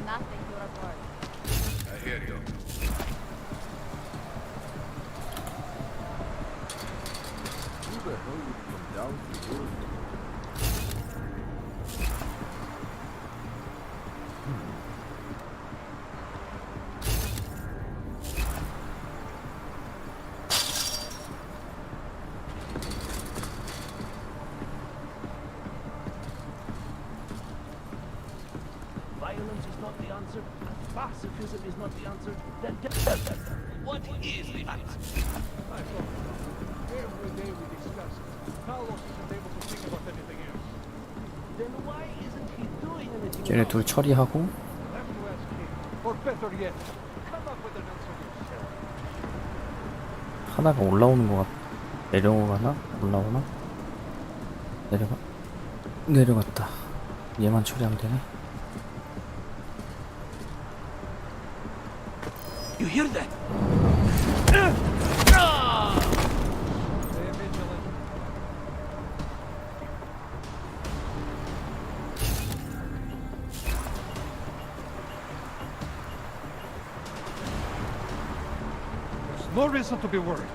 nothing to report.
I hear you.
Who the hell would come down to work?
Violence is not the answer, and pacifism is not the answer, then what is the answer?
I thought every day we discuss it. Carlos isn't able to think about anything else.
Then why isn't he doing anything?
쟤네 둘 처리하고
Have to ask him. Or better yet, come up with an answer yourself.
하나가 올라오는 것 같. 내려오가나? 올라오나? 내려갔다. 얘만 처리하면 되네.
You hear that?
Stay vigilant. There's no reason to be worried.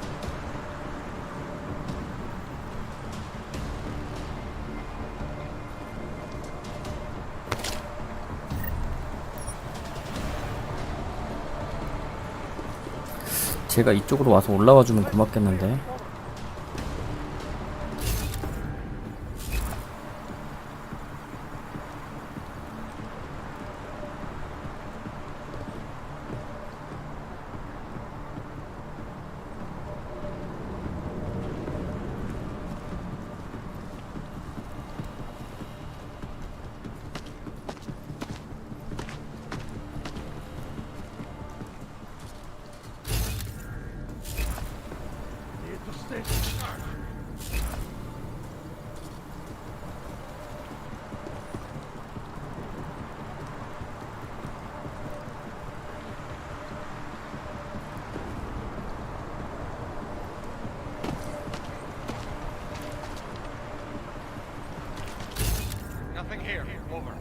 제가 이쪽으로 와서 올라와주면 고맙겠는데.
Nothing here. Over.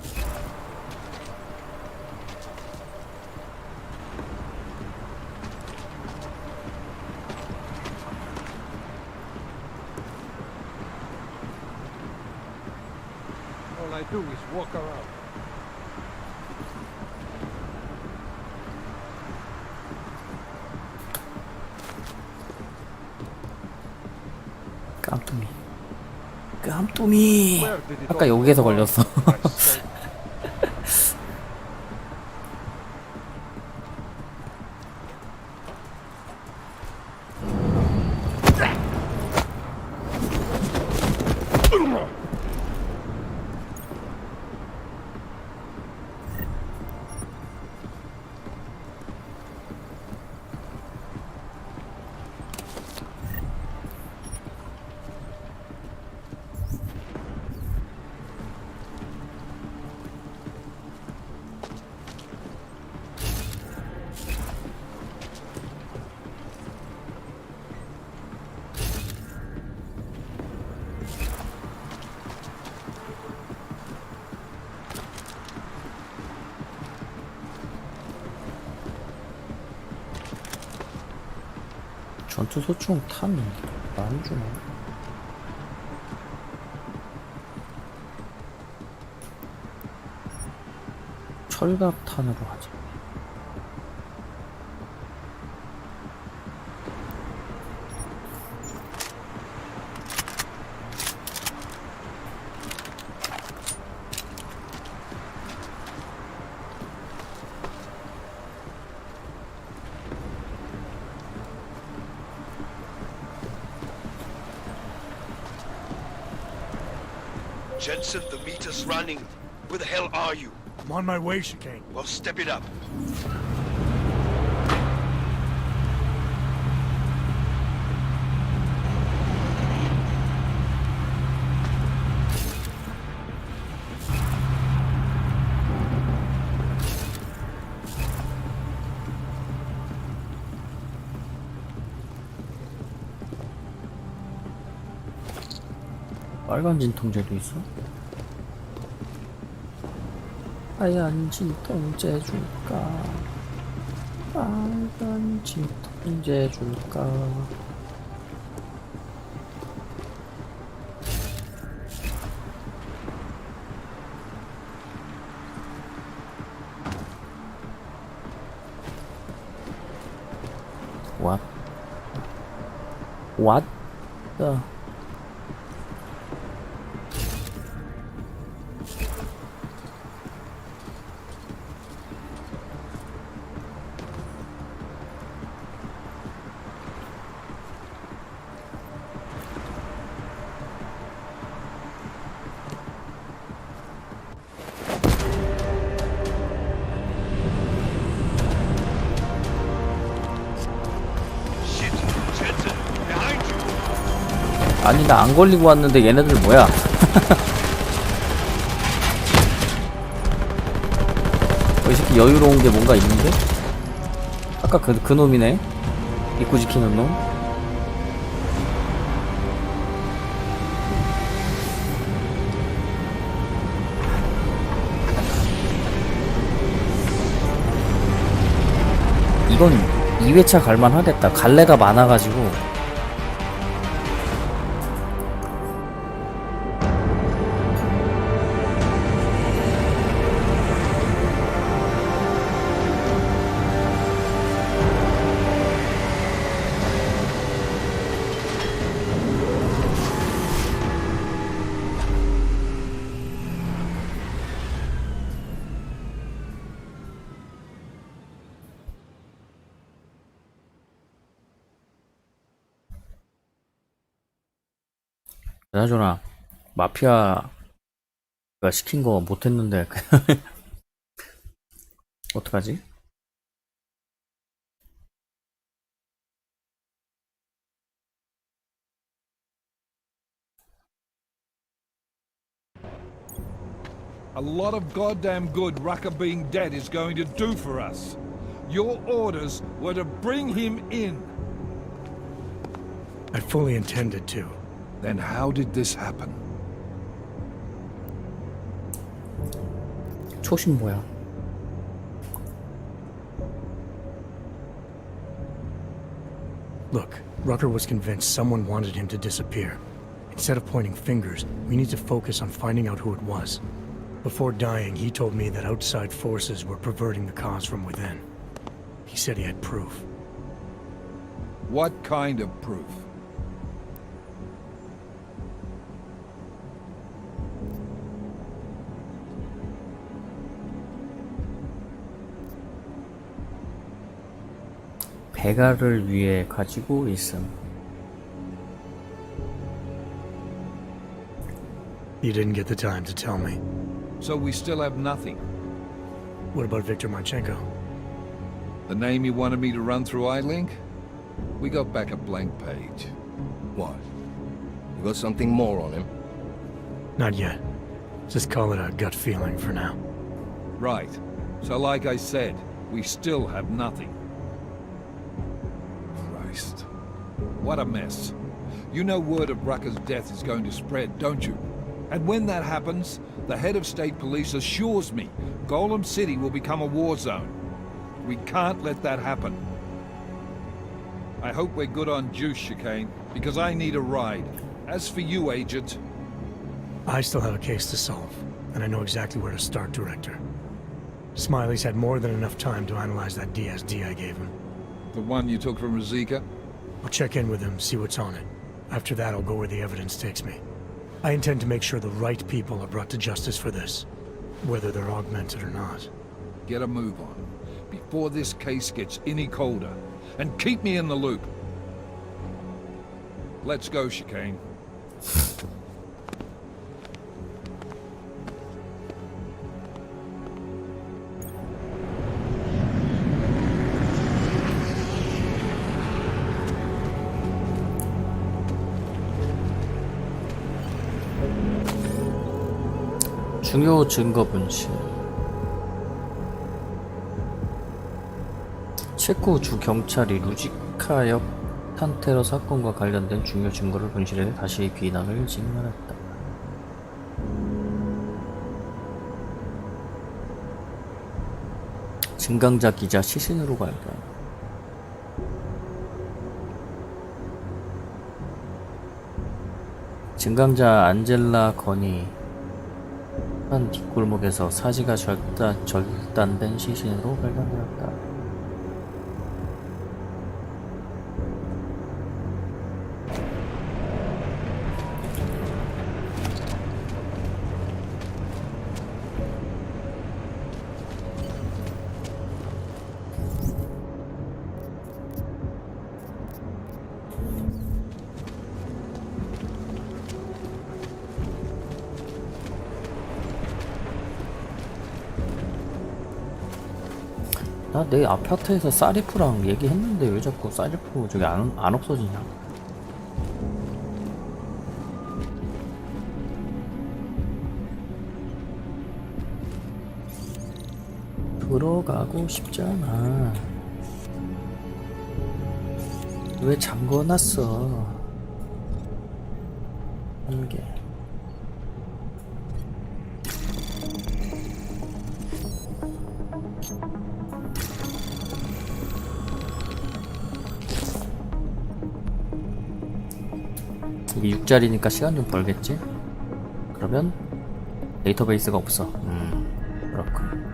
All I do is walk around.
깜깜이. 깜깜이. 아까 여기에서 걸렸어. 전투 소총 탄 많이 주네. 철갑 탄으로 하자.
Jensen, the meter's running. Where the hell are you?
I'm on my way, Chicane.
Well, step it up.
빨간 진통제도 있어? 하얀 진통제 줄까? 빨간 진통제 줄까? What? What the? 아니 나 안 걸리고 왔는데 얘네들 뭐야? 이 새끼 여유로운 게 뭔가 있는데? 아까 그 놈이네? 입구 지키는 놈? 이건 2회차 갈만 하겠다. 갈래가 많아가지고. 그나저나 마피아가 시킨 거 못했는데 어떡하지?
A lot of goddamn good Rucker being dead is going to do for us. Your orders were to bring him in.
I fully intended to.
Then how did this happen?
초심 뭐야?
Look, Rucker was convinced someone wanted him to disappear. Instead of pointing fingers, we need to focus on finding out who it was. Before dying, he told me that outside forces were perverting the cause from within. He said he had proof.
What kind of proof?
배가를 위해 가지고 있음.
You didn't get the time to tell me.
So we still have nothing.
What about Viktor Marchenko?
The name you wanted me to run through iLink? We got back a blank page.
What? You got something more on him?
Not yet. Just call it a gut feeling for now.
Right. So like I said, we still have nothing. Christ. What a mess. You know word of Rucker's death is going to spread, don't you? And when that happens, the head of state police assures me Golem City will become a war zone. We can't let that happen. I hope we're good on juice, Chicane, because I need a ride. As for you, Agent...
I still have a case to solve, and I know exactly where to start, Director. Smiley's had more than enough time to analyze that DSD I gave him.
The one you took from Rosika?
I'll check in with him, see what's on it. After that, I'll go where the evidence takes me. I intend to make sure the right people are brought to justice for this, whether they're augmented or not.
Get a move on, before this case gets any colder. And keep me in the loop. Let's go, Chicane.
중요 증거 분실. 체코 주 경찰이 루지카역 탄테러 사건과 관련된 중요 증거를 분실해 다시 비난을 직면했다. 증강자 기자 시신으로 발견. 증강자 안젤라 건이 한 뒷골목에서 사지가 절단된 시신으로 발견되었다. 나 내 아파트에서 사리프랑 얘기했는데 왜 자꾸 사리프 저기 안 없어지냐? 들어가고 싶잖아. 왜 잠궈놨어? 한 개. 이게 6짜리니까 시간 좀 벌겠지? 그러면 데이터베이스가 없어. 그렇군.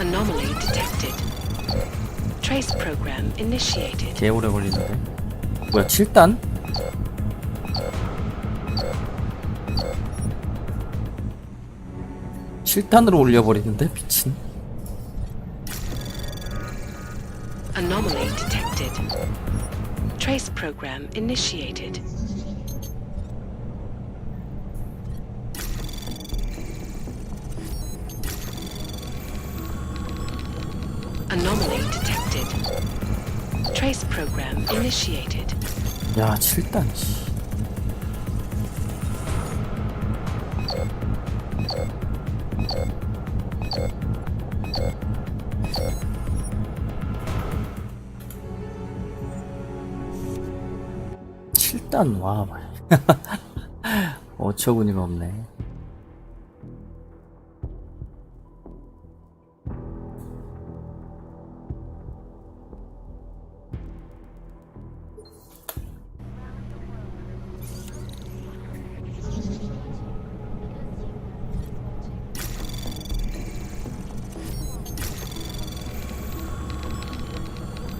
Anomaly detected. Trace program initiated.
개 오래 걸리는데. 뭐야, 7단? 7단으로 올려버리는데? 미친.
Anomaly detected. Trace program initiated. Anomaly detected. Trace program initiated.
야, 7단. 7단, 와, 어처구니가 없네.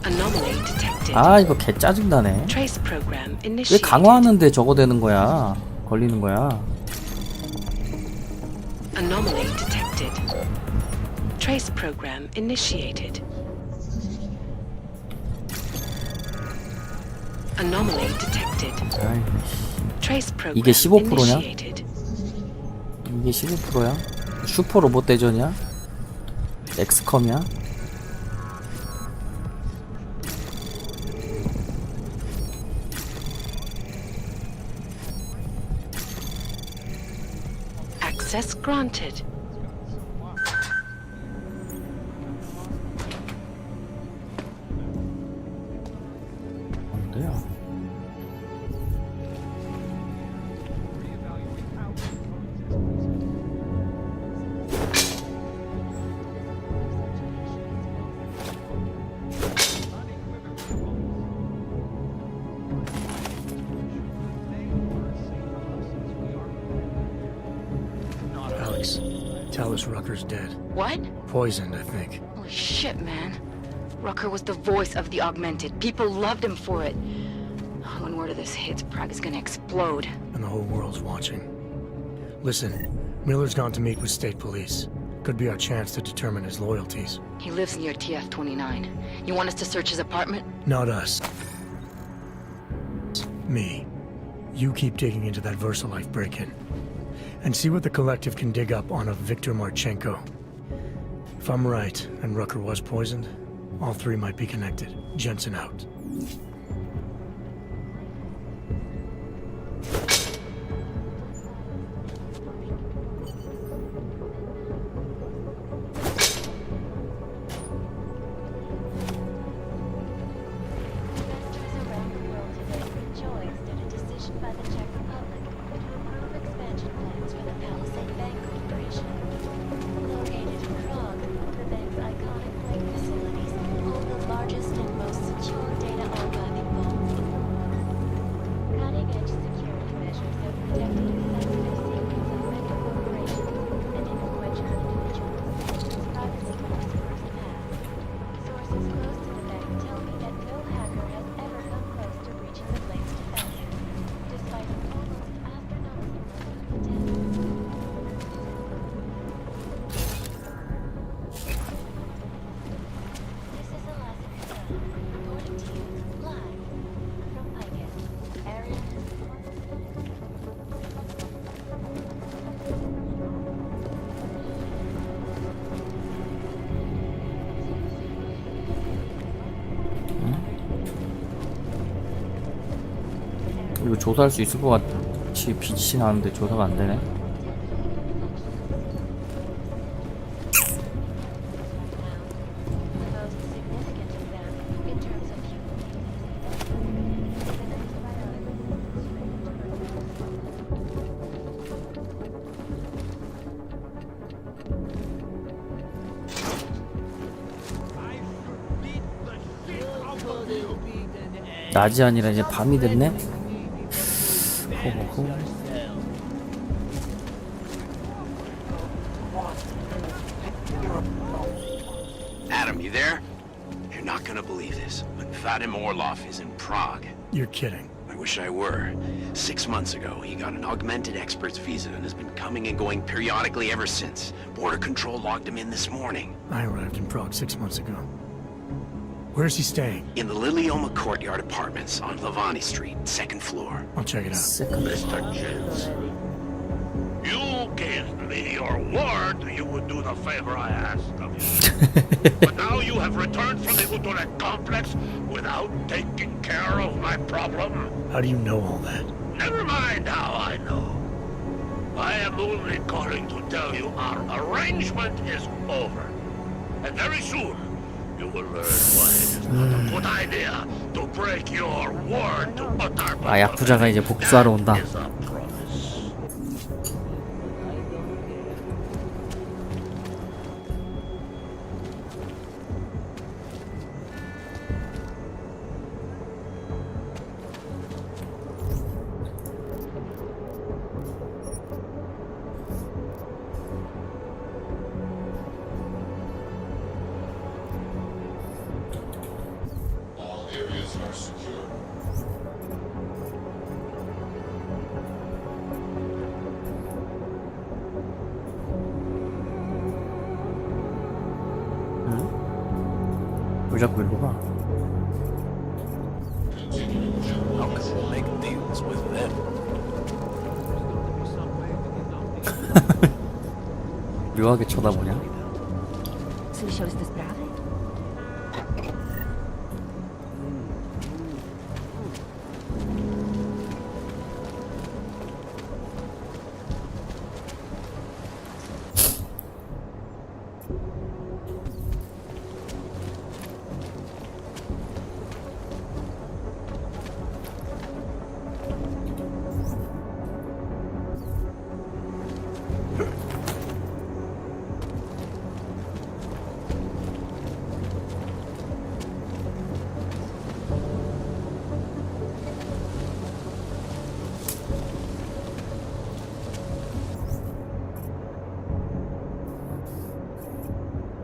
Anomaly detected.
아, 이거 개 짜증나네.
Trace program
왜
initiated.
강화하는데 저거 되는 거야? 걸리는 거야?
Anomaly detected. Trace program initiated. Anomaly detected. Trace program
이게 15%냐?
initiated.
이게 15%야? 슈퍼 로봇 대전이야? 엑스컴이야?
Access granted.
뭔데요?
Alex, tell us Rucker's dead.
What?
Poisoned, I think.
Holy shit, man. Rucker was the voice of the Augmented. People loved him for it. When word of this hits, Prague is gonna explode.
And the whole world's watching. Listen, Miller's gone to meet with state police. Could be our chance to determine his loyalties.
He lives near TF-29. You want us to search his apartment?
Not us. Me. You keep digging into that VersaLife break-in. And see what the Collective can dig up on a Viktor Marchenko. If I'm right, and Rucker was poisoned, all three might be connected. Jensen out.
Rejoiced at a decision by the Czech Republic to approve expansion plans for the Palisades.
조사할 수 있을 것 같이 빛이 나는데 조사가 안 되네. 낮이 아니라 이제 밤이 됐네? 호호호.
Adam, you there? You're not gonna believe this, but Vadim Orlov is in Prague.
You're kidding.
I wish I were. 6 months ago, he got an augmented expert's visa and has been coming and going periodically ever since. Border Control logged him in this morning.
I arrived in Prague 6 months ago. Where is he staying?
In the Lilioma Courtyard Apartments on Lavani Street, 2nd floor.
I'll check it out.
Mr. Jins, you gave me your word you would do the favor I asked of you. But now you have returned from the Utolet complex without taking care of my problem.
How do you know all that?
Never mind how I know. I am only calling to tell you our arrangement is over. And very soon, you will learn why it is not a good idea to break your word to utter.
아, 야쿠자가 이제 복수하러 온다. 왜 자꾸 일로 가?
How can we make deals with them?
묘하게 쳐다보냐?
Słyszałeś te sprawy?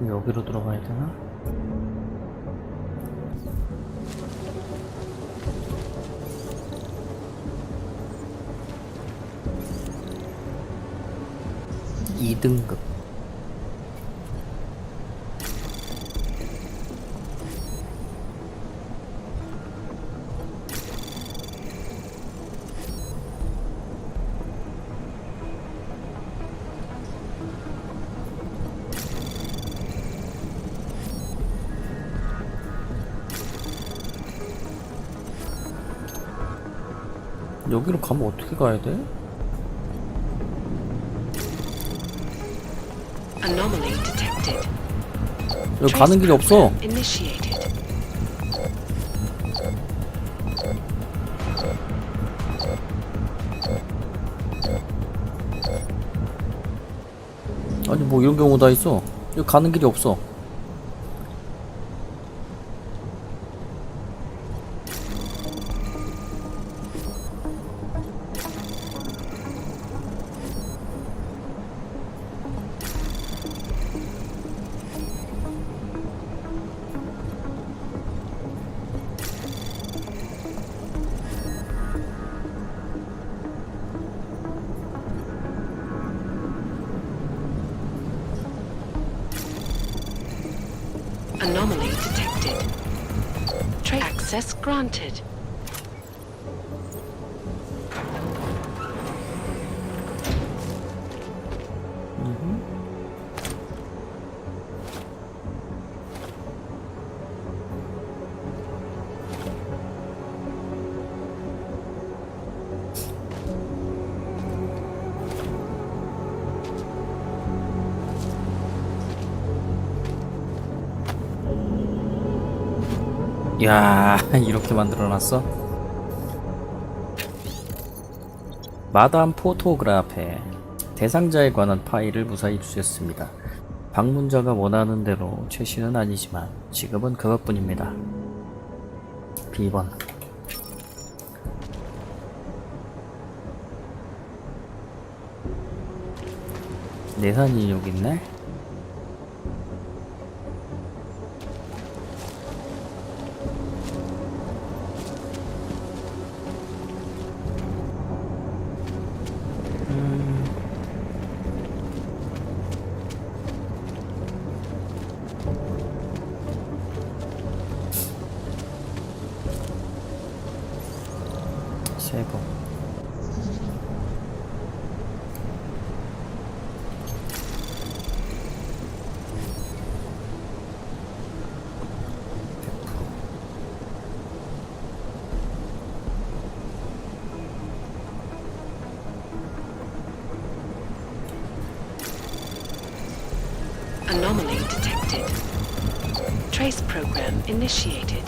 여기로 들어가야 되나? (2등급) 여기로 가면 어떻게 가야 돼?
Anomaly detected.
여기 가는 길이 없어.
Initiated.
아니 뭐 이런 경우 다 있어. 여기 가는 길이 없어.
Anomaly detected. Access granted.
야, 이렇게 만들어놨어? 마담 포토그라페. 대상자에 관한 파일을 무사히 입수했습니다. 방문자가 원하는 대로 최신은 아니지만 지금은 그것뿐입니다. B번. 내산이 여기 있네? 세번.
Anomaly detected. Trace program initiated.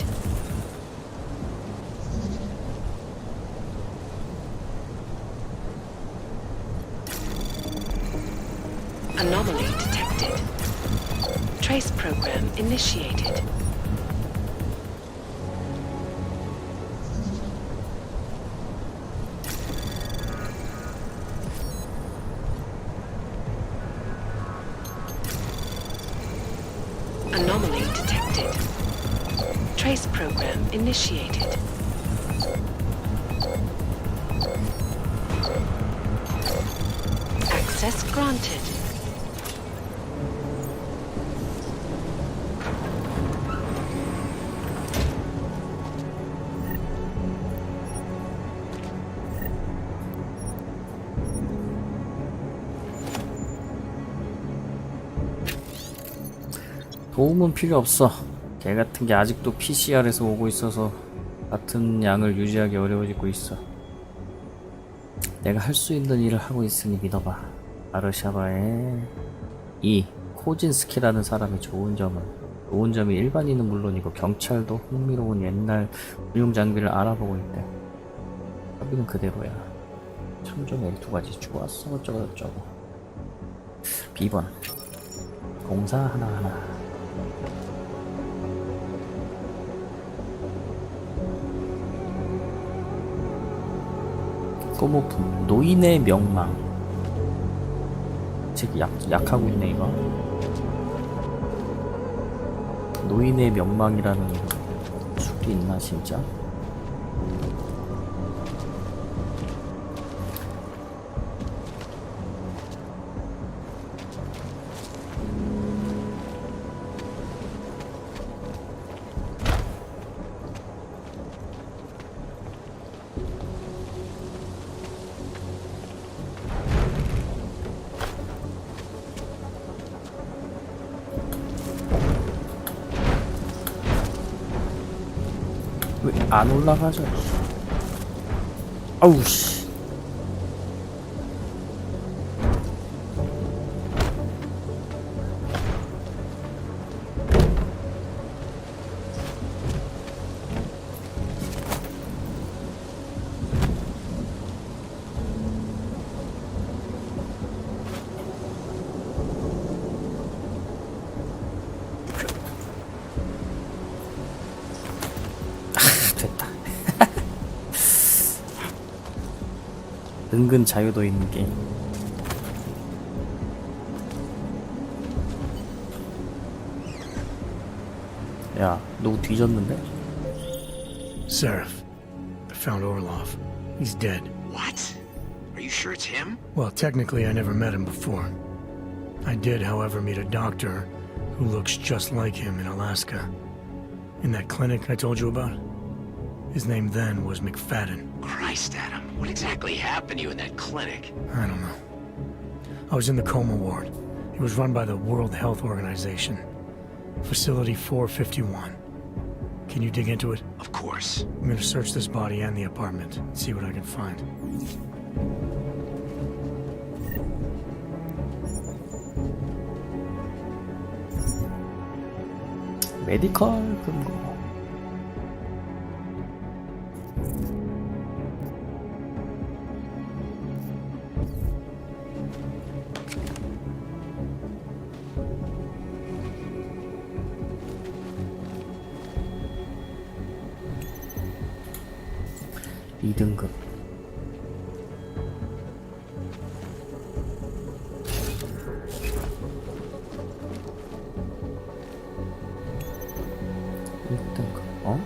Anomaly detected. Trace program initiated. Anomaly detected. Trace program initiated. Access granted.
도움은 필요 없어. 걔 같은 게 아직도 PCR에서 오고 있어서 같은 양을 유지하기 어려워지고 있어. 내가 할 수 있는 일을 하고 있으니 믿어봐. 아르샤바의 이 코진스키라는 사람의 좋은 점이 일반인은 물론이고 경찰도 흥미로운 옛날 군용 장비를 알아보고 있대. 합의는 그대로야. 참조맥 2가지 좋았어 어쩌고 저쩌고. B번 공사 하나하나. 꼬모품 노인의 명망. 책 약하고 있네 이거. 노인의 명망이라는 술이 있나 진짜? 왜 안 올라가죠? 아우 씨. 은근 자유도 있는 게임. 야, 너 뒤졌는데?
Seraph, I found Orlov. He's dead.
What? Are you sure it's him?
Well, technically I never met him before. I did, however, meet a doctor who looks just like him in Alaska. In that clinic I told you about? His name then was McFadden.
Christ, Adam. What exactly happened to you in that clinic?
I don't know. I was in the coma ward. It was run by the World Health Organization. Facility 451. Can you dig into it?
Of course.
I'm gonna search this body and the apartment, see what I can find.
메디컬 금고. 2등급. 어?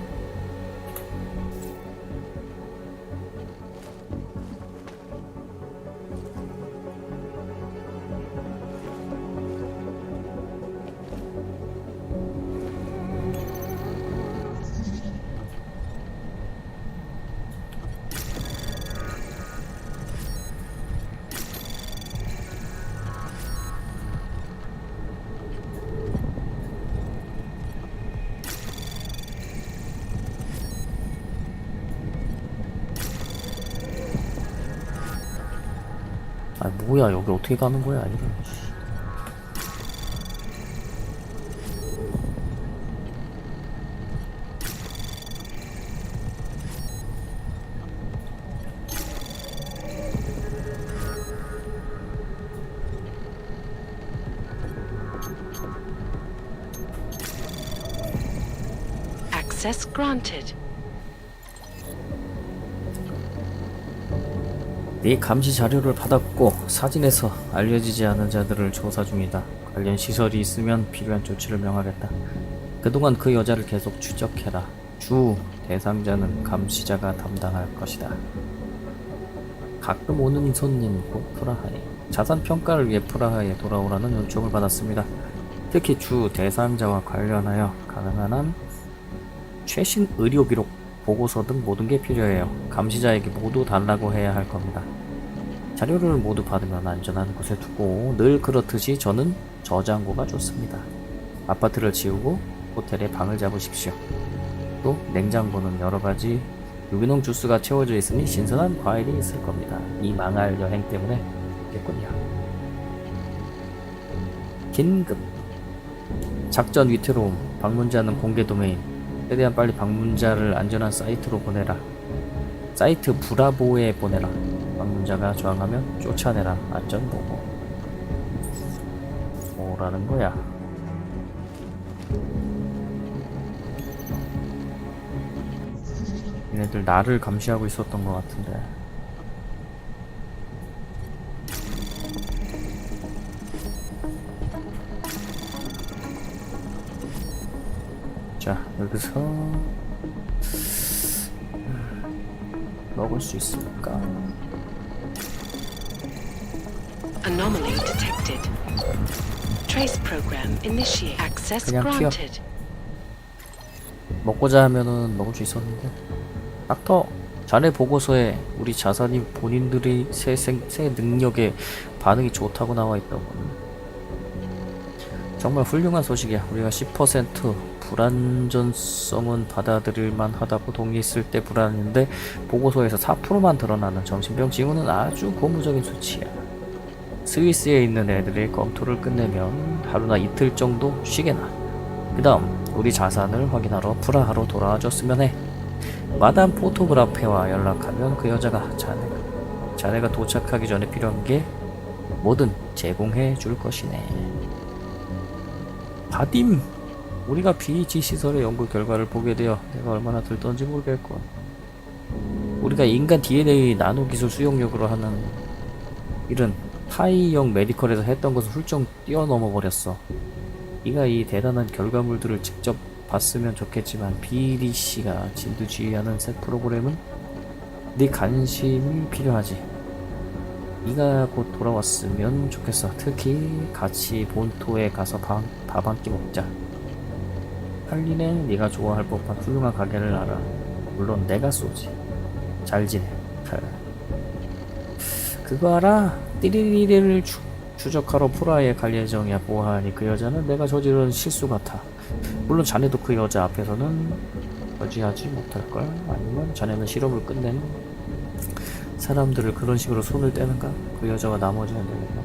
아 뭐야 여기 어떻게 가는 거야 이런.
Access granted.
네 감시 자료를 받았고 사진에서 알려지지 않은 자들을 조사 중이다. 관련 시설이 있으면 필요한 조치를 명하겠다. 그동안 그 여자를 계속 추적해라. 주 대상자는 감시자가 담당할 것이다. 가끔 오는 손님 곧 프라하에 자산 평가를 위해 프라하에 돌아오라는 요청을 받았습니다. 특히 주 대상자와 관련하여 가능한 한 최신 의료 기록, 보고서 등 모든 게 필요해요. 감시자에게 모두 달라고 해야 할 겁니다. 자료를 모두 받으면 안전한 곳에 두고 늘 그렇듯이 저는 저장고가 좋습니다. 아파트를 지우고 호텔에 방을 잡으십시오. 또 냉장고는 여러가지 유기농 주스가 채워져 있으니 신선한 과일이 있을 겁니다. 이 망할 여행 때문에 겠군요. 긴급 작전 위태로움. 방문자는 공개 도메인. 최대한 빨리 방문자를 안전한 사이트로 보내라. 사이트 브라보에 보내라. 방문자가 저항하면 쫓아내라. 안전 보고. 뭐라는 거야? 얘네들 나를 감시하고 있었던 것 같은데. 자, 여기서 먹을 수 있을까?
Anomaly detected. Trace program initiate. Access
그냥 튀어.
granted.
먹고자 하면은 먹을 수 있었는데. 닥터, 자네 보고서에 우리 자산이 본인들의 새 능력에 반응이 좋다고 나와 있다고. 정말 훌륭한 소식이야. 우리가 10% 불안전성은 받아들일만 하다고 동의했을 때 불안했는데 보고서에서 4%만 드러나는 정신병 징후는 아주 고무적인 수치야. 스위스에 있는 애들의 검토를 끝내면 하루나 이틀 정도 쉬게나. 그 다음 우리 자산을 확인하러 프라하로 돌아와줬으면 해. 마담 포토그라페와 연락하면 그 여자가 자네가 도착하기 전에 필요한 게 뭐든 제공해 줄 것이네. 바딤! 우리가 BH 시설의 연구 결과를 보게 되어 내가 얼마나 들떴는지 모르겠군. 우리가 인간 DNA 나노 기술 수용력으로 하는 일은 타이형 메디컬에서 했던 것을 훌쩍 뛰어넘어 버렸어. 네가 이 대단한 결과물들을 직접 봤으면 좋겠지만 BDC가 진두지휘하는 새 프로그램은 네 관심이 필요하지. 네가 곧 돌아왔으면 좋겠어. 특히 같이 본토에 가서 밥 한 끼 먹자. 할리는 네가 좋아할 법한 훌륭한 가게를 알아. 물론 내가 쏘지. 잘 지내. 그거 알아? 띠리리리를 추적하러 프라하에 갈 예정이야. 보아하니 그 여자는 내가 저지른 실수 같아. 물론 자네도 그 여자 앞에서는 저지하지 못할걸? 아니면 자네는 실험을 끝내는 사람들을 그런 식으로 손을 떼는가? 그 여자와 나머지는 되겠나?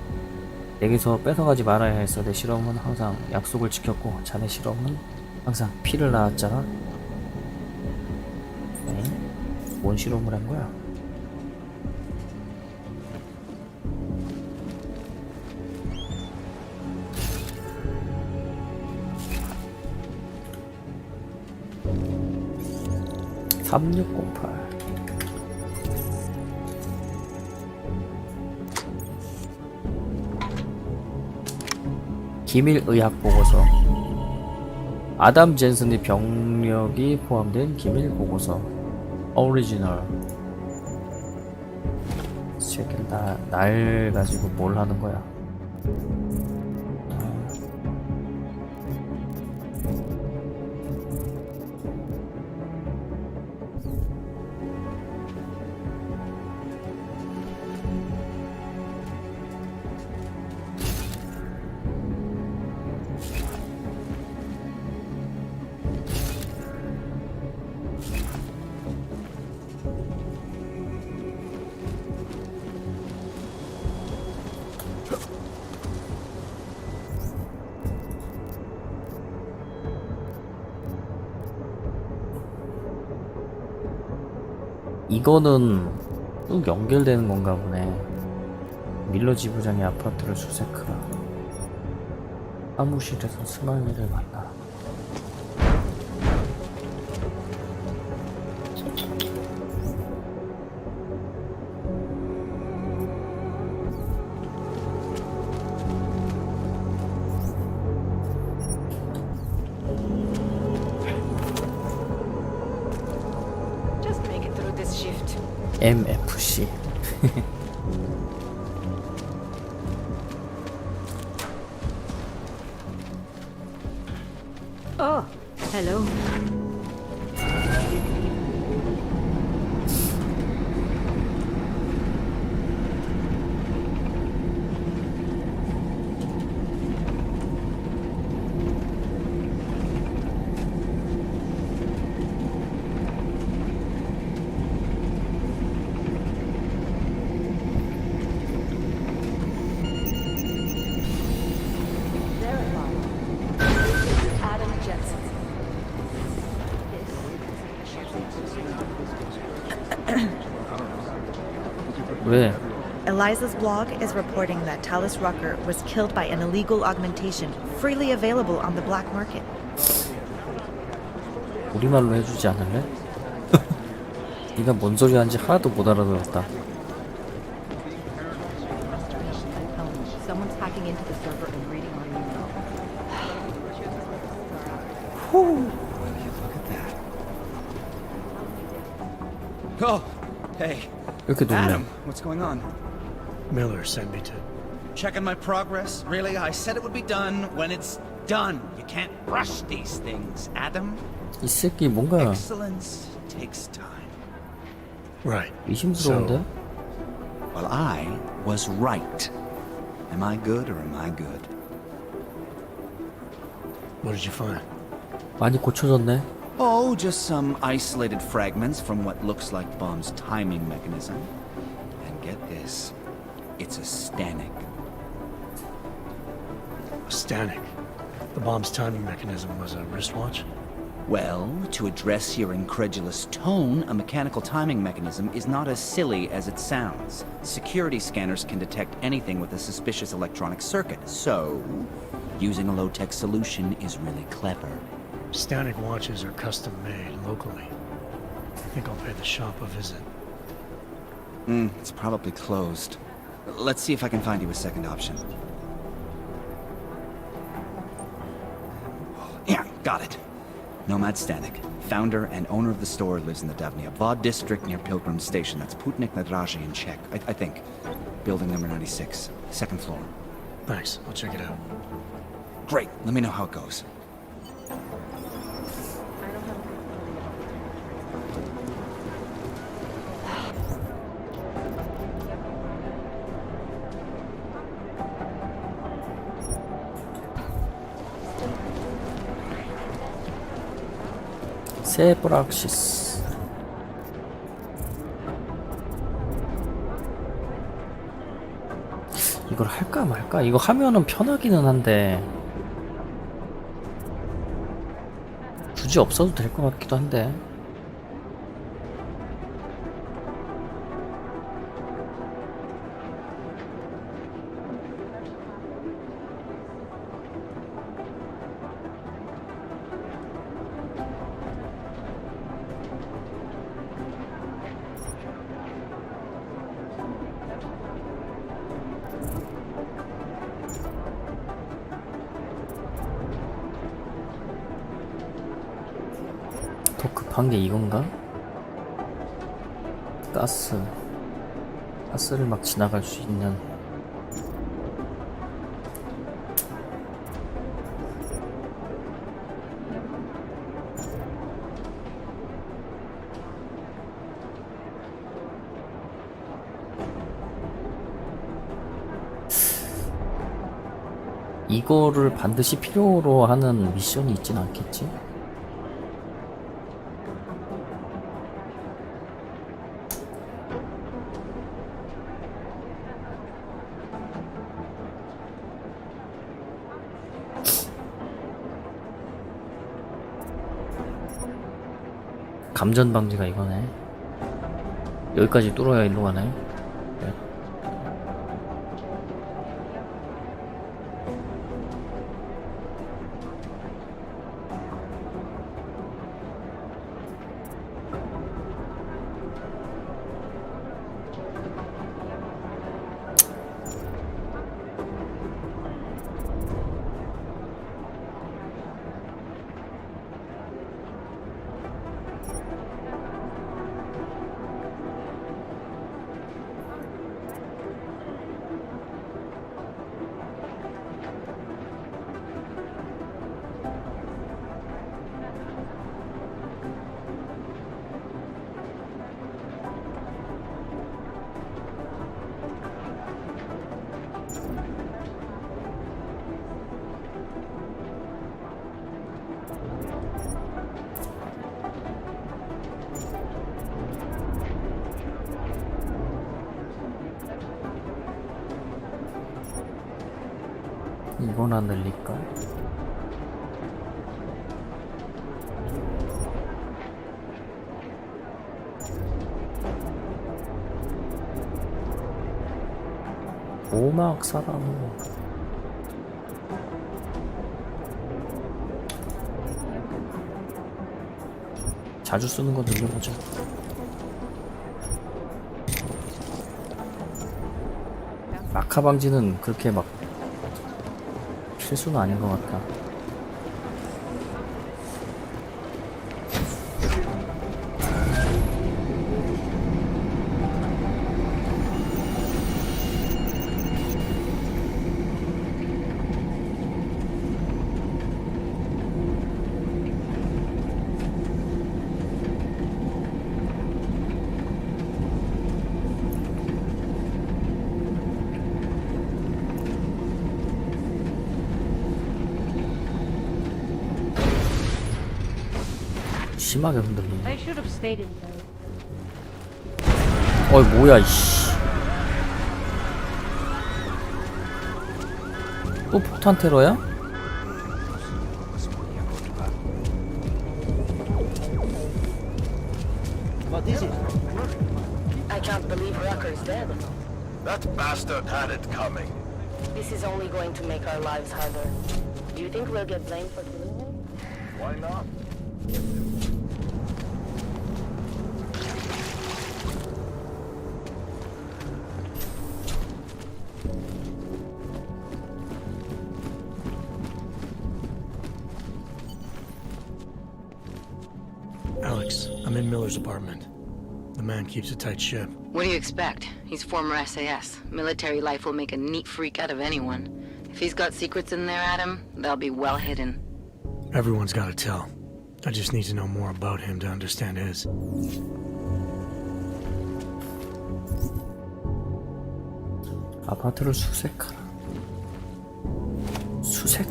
내게서 뺏어가지 말아야 했어. 내 실험은 항상 약속을 지켰고 자네 실험은 항상 피를 낳았잖아. 네? 뭔 실험을 한 거야? (3608) 기밀의학 보고서. 아담 젠슨의 병력이 포함된 기밀 보고서. 오리지널. 새끼들 날 가지고 뭘 하는 거야? 이거는 또 연결되는 건가 보네. 밀러 지부장의 아파트를 수색하라. 사무실에서 스마일리를 만나라.
Just make it through this shift.
MFC.
Oh, hello.
Adam Jensen.
왜?
Eliza's blog is reporting that Talis Rucker was killed by an illegal augmentation freely available on the black market.
우리말로 해주지 않을래? 네가 뭔 소리 하는지 하나도 못 알아들었다.
Someone's hacking into the server and reading our email.
Oh, hey.
이렇게 놀래.
Adam, what's going on?
Miller sent me to...
Checking my progress? Really? I said it would be done when it's done. You can't rush these things, Adam.
이 새끼 뭔가
Excellence takes time.
Right.
의심스러운데?
Well, I was right. Am I good or am I good?
What did you find?
많이 고쳐졌네.
Oh, just some isolated fragments from what looks like the bomb's timing mechanism. And get this, it's a Stanek.
A Stanek. The bomb's timing mechanism was a wristwatch?
Well, to address your incredulous tone, a mechanical timing mechanism is not as silly as it sounds. Security scanners can detect anything with a suspicious electronic circuit, so using a low-tech solution is really clever.
Stanek watches are custom made locally. I think I'll pay the shop a visit.
It's probably closed. Let's see if I can find you a second option. Yeah, got it. Nomad Stanek, founder and owner of the store, lives in the Davnia Vod district near Pilgrim Station. That's Putnik Nadraji in Czech, I think. Building number 96, second floor.
Thanks, I'll check it out.
Great, let me know how it goes.
세브락시스. 이걸 할까 말까? 이거 하면은 편하기는 한데 굳이 없어도 될 것 같기도 한데. 급한 게 이건가? 가스를 막 지나갈 수 있는. 이거를 반드시 필요로 하는 미션이 있진 않겠지? 감전 방지가 이거네. 여기까지 뚫어야 일로 가네. 네. 이거나 늘릴까? 오막 사람. 자주 쓰는 거 늘려보자. 마카 방지는 그렇게 막 필수는 아닌 것 같다. 심하게 흔들리네.
I should have stayed in there.
어이 뭐야 이씨. 또 폭탄 테러야?
What is it?
I can't believe Rucker's dead.
That bastard had it coming.
This is only going to make our lives harder. Do you think we'll get blamed for killing him?
Why not?
Alex, I'm in Miller's apartment. The man keeps a tight ship.
What do you expect? He's former SAS. Military life will make a neat freak out of anyone. If he's got secrets in there, Adam, they'll be well hidden.
Everyone's got to tell. I just need to know more about him to understand his.
아파트를 수색하라. 수색?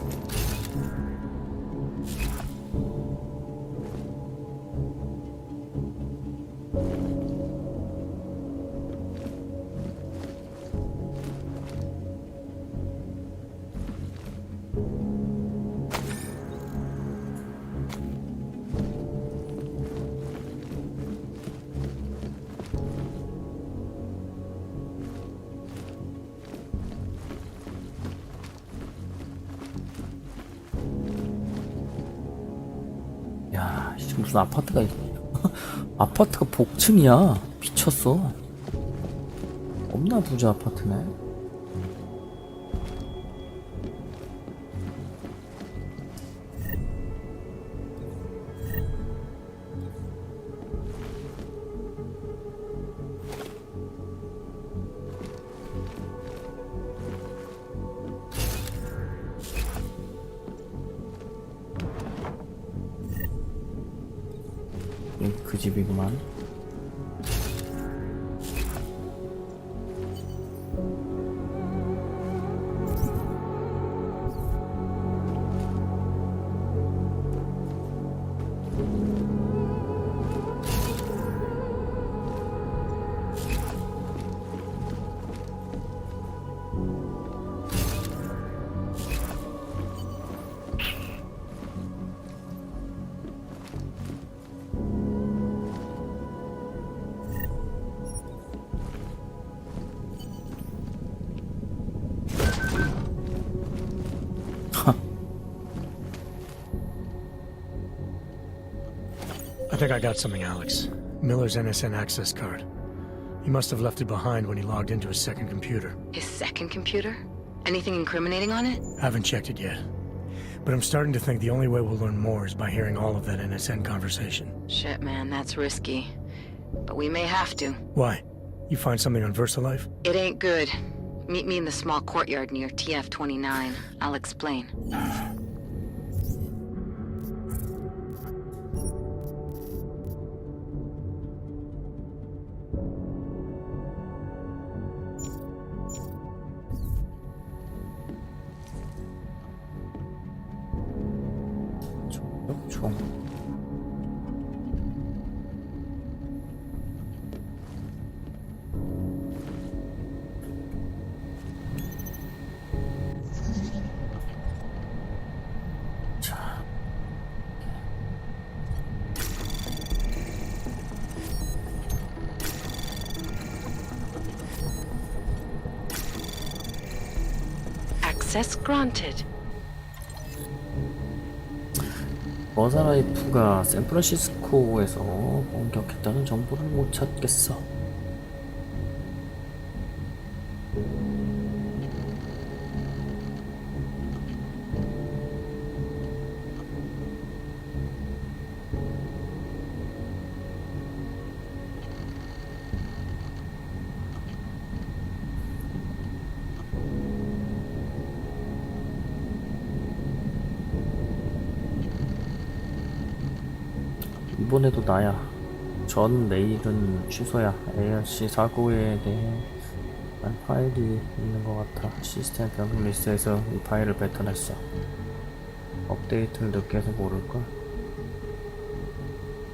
야, 무슨 아파트가 아파트가 복층이야. 미쳤어. 겁나 부자 아파트네. 그 집이구만.
I think I got something, Alex. Miller's NSN access card. He must have left it behind when he logged into his second computer.
His second computer? Anything incriminating on it?
Haven't checked it yet. But I'm starting to think the only way we'll learn more is by hearing all of that NSN conversation.
Shit, man, that's risky. But we may have to.
Why? You find something on VersaLife?
It ain't good. Meet me in the small courtyard near TF-29. I'll explain.
총. 자.
Access granted.
버사라이프가 샌프란시스코에서 공격했다는 정보를 못 찾겠어. 이번에도 나야. 전 내일은 취소야. ARC 사고에 대해 파일이 있는 것 같아. 시스템 변경 리스트에서 이 파일을 뱉어냈어. 업데이트를 늦게 해서 모를걸?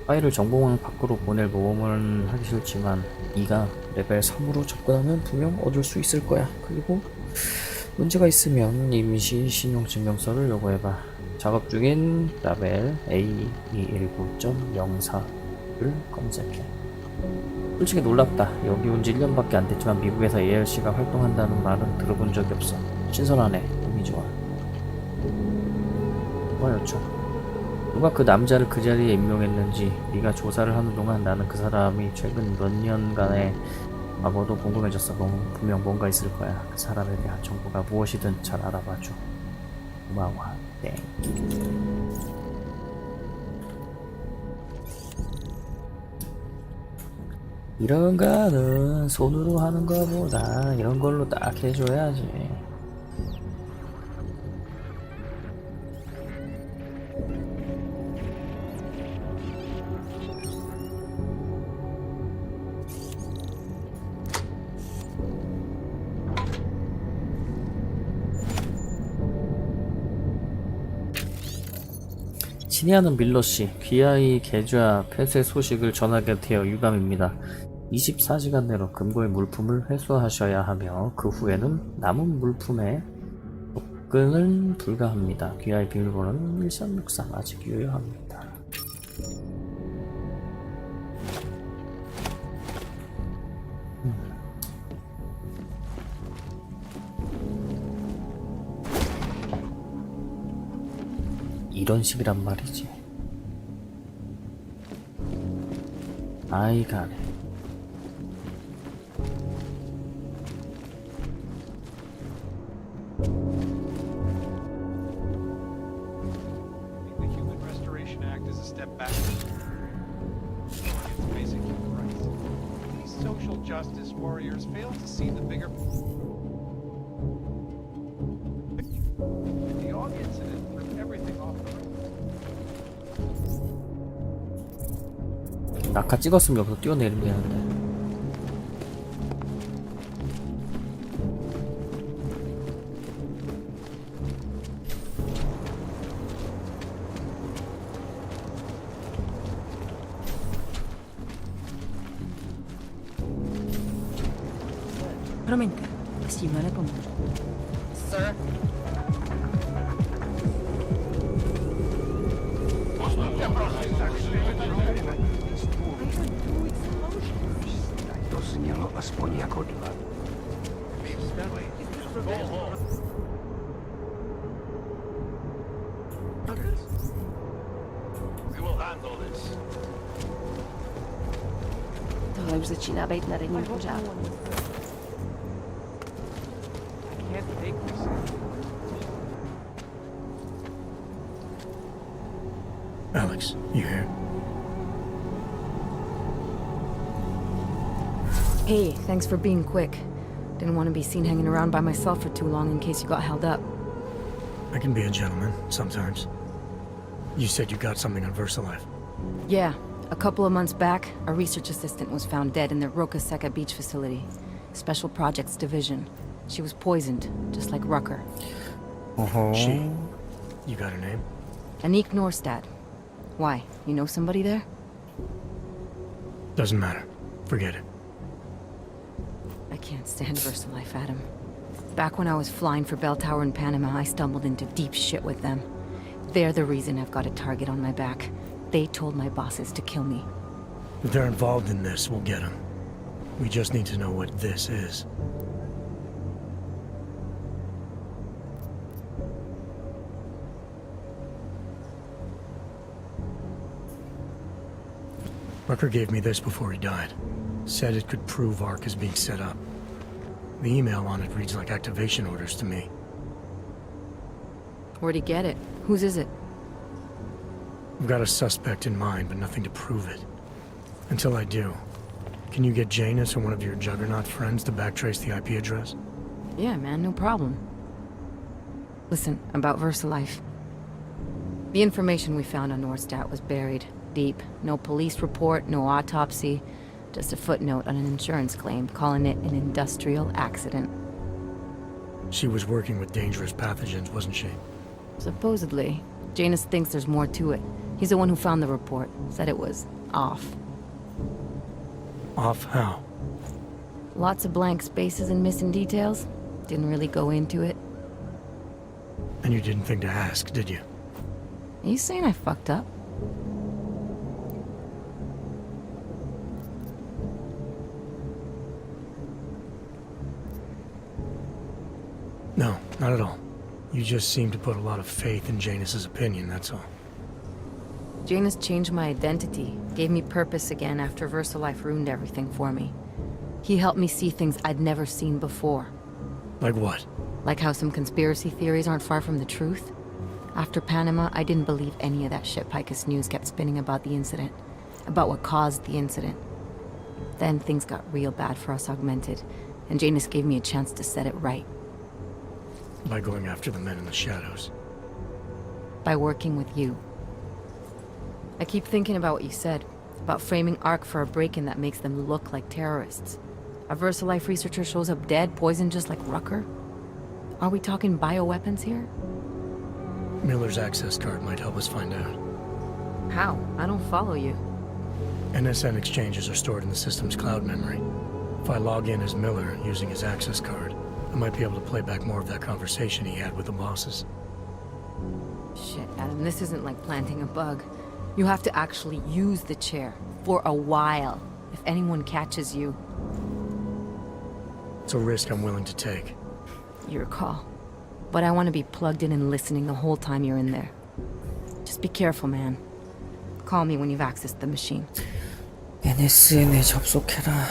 파일을 정보망 밖으로 보낼 모험은 하기 싫지만 네가 레벨 3으로 접근하면 분명 얻을 수 있을 거야. 그리고 문제가 있으면 임시 신용증명서를 요구해봐. 작업 중인 라벨 A219.04를 검색해. 솔직히 놀랍다. 여기 온 지 1년밖에 안 됐지만 미국에서 ARC가 활동한다는 말은 들어본 적이 없어. 신선하네. 의미 좋아. 좋아요죠. 누가 그 남자를 그 자리에 임명했는지 네가 조사를 하는 동안 나는 그 사람이 최근 몇 년간의 과거도 궁금해졌어. 분명 뭔가 있을 거야. 그 사람에 대한 정보가 무엇이든 잘 알아봐줘. 고마워. 네. 이런 거는 손으로 하는 거보다 이런 걸로 딱 해줘야지. 친애하는 밀러씨, 귀하의 계좌 폐쇄 소식을 전하게 되어 유감입니다. 24시간 내로 금고의 물품을 회수하셔야 하며 그 후에는 남은 물품에 접근은 불가합니다. 귀하의 비밀번호는 1363 아직 유효합니다. 이런 식이란 말이지. 아이가네.
The Human Restoration Act is a step back against basic human rights. These social justice warriors fail to see the bigger. The audience in it everything off the
낙하 찍었으면 여기서 뛰어내리면 되는데.
Promiňte, s tímhle nepomůžu. Sir?
To znělo aspoň jako dva.
Tohle už začíná být na denním pořádku.
Alex, you here?
Hey, thanks for being quick. Didn't want to be seen hanging around by myself for too long in case you got held up.
I can be a gentleman, sometimes. You said you got something on VersaLife.
Yeah, a couple of months back, a research assistant was found dead in the Roca Seca beach facility. Special Projects Division. She was poisoned, just like Rucker.
She? You got her name?
Anik Norstad. Why? You know somebody there?
Doesn't matter. Forget it.
I can't stand VersaLife, Adam. Back when I was flying for Bell Tower in Panama, I stumbled into deep shit with them. They're the reason I've got a target on my back. They told my bosses to kill me.
If they're involved in this, we'll get them. We just need to know what this is. Rucker gave me this before he died. Said it could prove ARC is being set up. The email on it reads like activation orders to me.
Where'd he get it? Whose is it?
I've got a suspect in mind, but nothing to prove it. Until I do, can you get Janus or one of your Juggernaut friends to backtrace the IP address?
Yeah, man, no problem. Listen, about VersaLife. The information we found on Norstad was buried deep. No police report, no autopsy. Just a footnote on an insurance claim, calling it an industrial accident.
She was working with dangerous pathogens, wasn't she?
Supposedly. Janus thinks there's more to it. He's the one who found the report. Said it was off.
Off how?
Lots of blank spaces and missing details. Didn't really go into it.
And you didn't think to ask, did you?
Are you saying I fucked up?
No, not at all. You just seem to put a lot of faith in Janus's opinion, that's all.
Janus changed my identity, gave me purpose again after VersaLife ruined everything for me. He helped me see things I'd never seen before.
Like what?
Like how some conspiracy theories aren't far from the truth. After Panama, I didn't believe any of that shit Picus News kept spinning about the incident. About what caused the incident. Then things got real bad for us Augmented, and Janus gave me a chance to set it right.
By going after the men in the shadows.
By working with you. I keep thinking about what you said, about framing ARC for a break-in that makes them look like terrorists. A VersaLife researcher shows up dead, poisoned just like Rucker? Are we talking bioweapons here?
Miller's access card might help us find out.
How? I don't follow you.
NSN exchanges are stored in the system's cloud memory. If I log in as Miller using his access card, I might be able to play back more of that conversation he had with the bosses.
Shit, Adam, this isn't like planting a bug. You have to actually use the chair. For a while. If anyone catches you.
It's a risk I'm willing to take.
Your call. But I want to be plugged in and listening the whole time you're in there. Just be careful, man. Call me when you've accessed the machine.
NSN에 접속해라.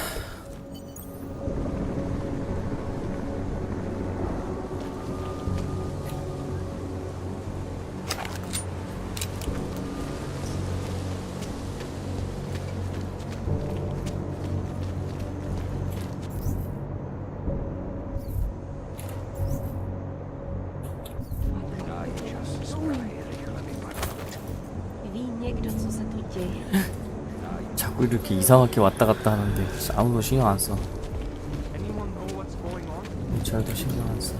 왜 이렇게 이상하게 왔다 갔다 하는데 아무도 신경 안 써. 경찰도 신경 안 써.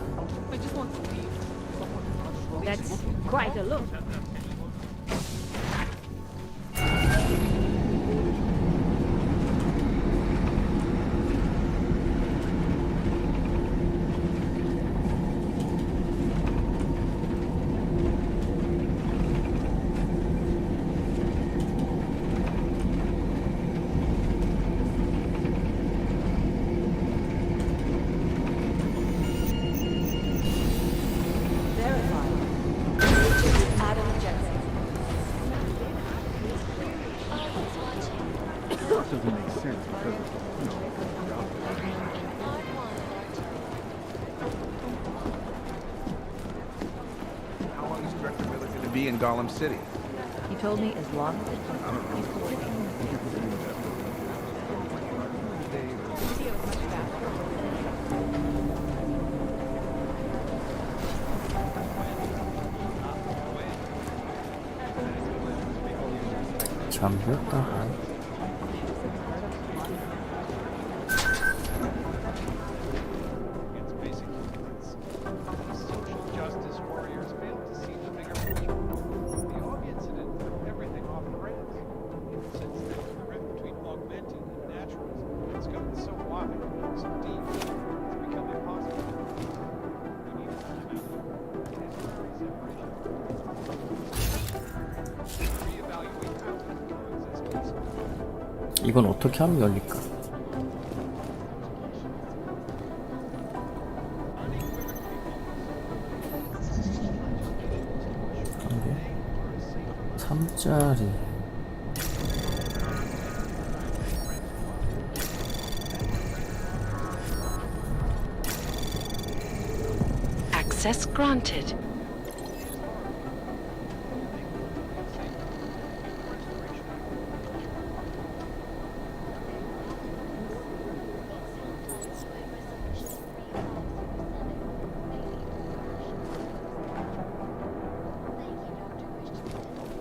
That's quite a look.
Doesn't make sense because,
How long is Director Miller going to be in Gollum City?
He told me as long as it
잠겼다.
It's basic humans. These social justice warriors fail to see the bigger picture. The Og incident threw everything off the rails. Since then, the rift between augmented and naturalism has gotten so wide, so deep, it's become impossible. We need to time out temporary separation. Reevaluate how we can coexist peacefully.
이건 어떻게 하면 열릴까? 한 개? 3짜리.
Access granted.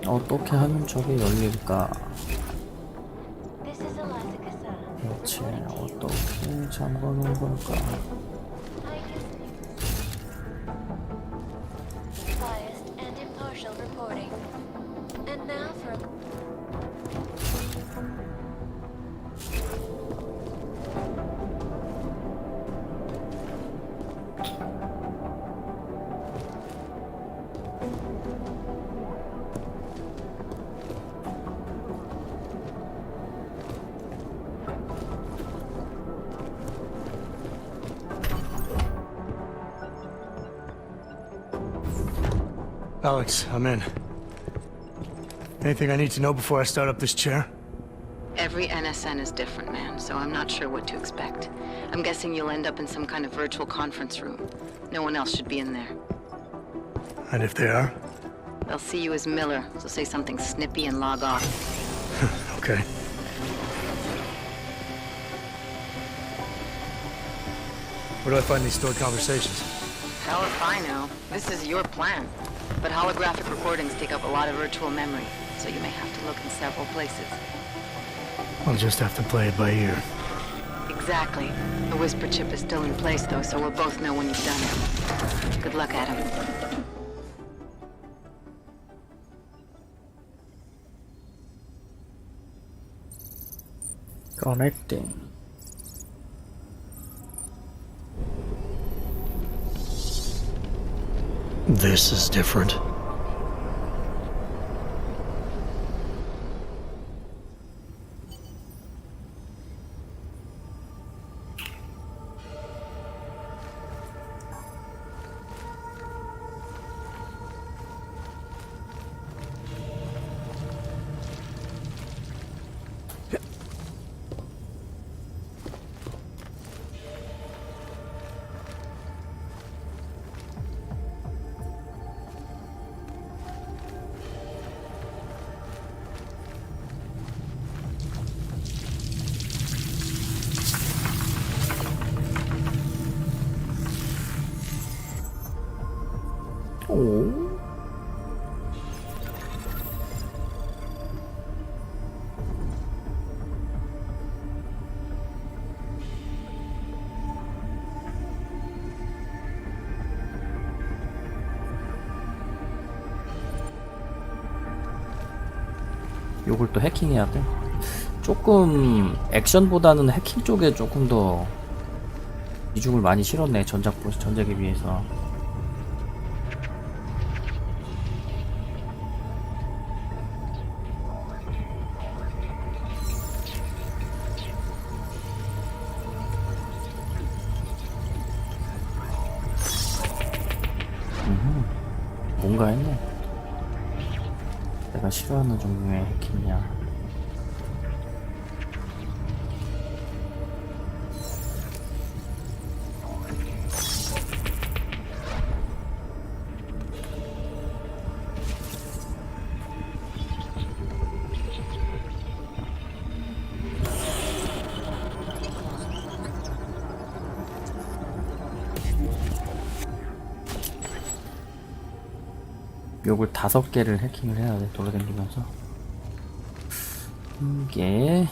어떻게 하면 저게 열릴까? 대체 어떻게 잠궈놓은 걸까?
Biased and impartial reporting. And now for
Alex, I'm in. Anything I need to know before I start up this chair?
Every NSN is different, man, so I'm not sure what to expect. I'm guessing you'll end up in some kind of virtual conference room. No one else should be in there.
And if they are?
They'll see you as Miller, so say something snippy and log off.
Okay. Where do I find these stored conversations?
Hell if I know. This is your plan. But holographic recordings take up a lot of virtual memory, so you may have to look in several places.
I'll just have to play it by ear.
Exactly. The whisper chip is still in place, though, so we'll both know when you've done it. Good luck, Adam.
Connecting.
This is different.
오. 요걸 또 해킹해야 돼. 조금 액션보다는 해킹 쪽에 조금 더 비중을 많이 실었네. 전작에 비해서. 뭔가 했네. 내가 싫어하는 종류의 해킹이야. 요걸 5개를 해킹을 해야 돼. 돌아다니면서. 이게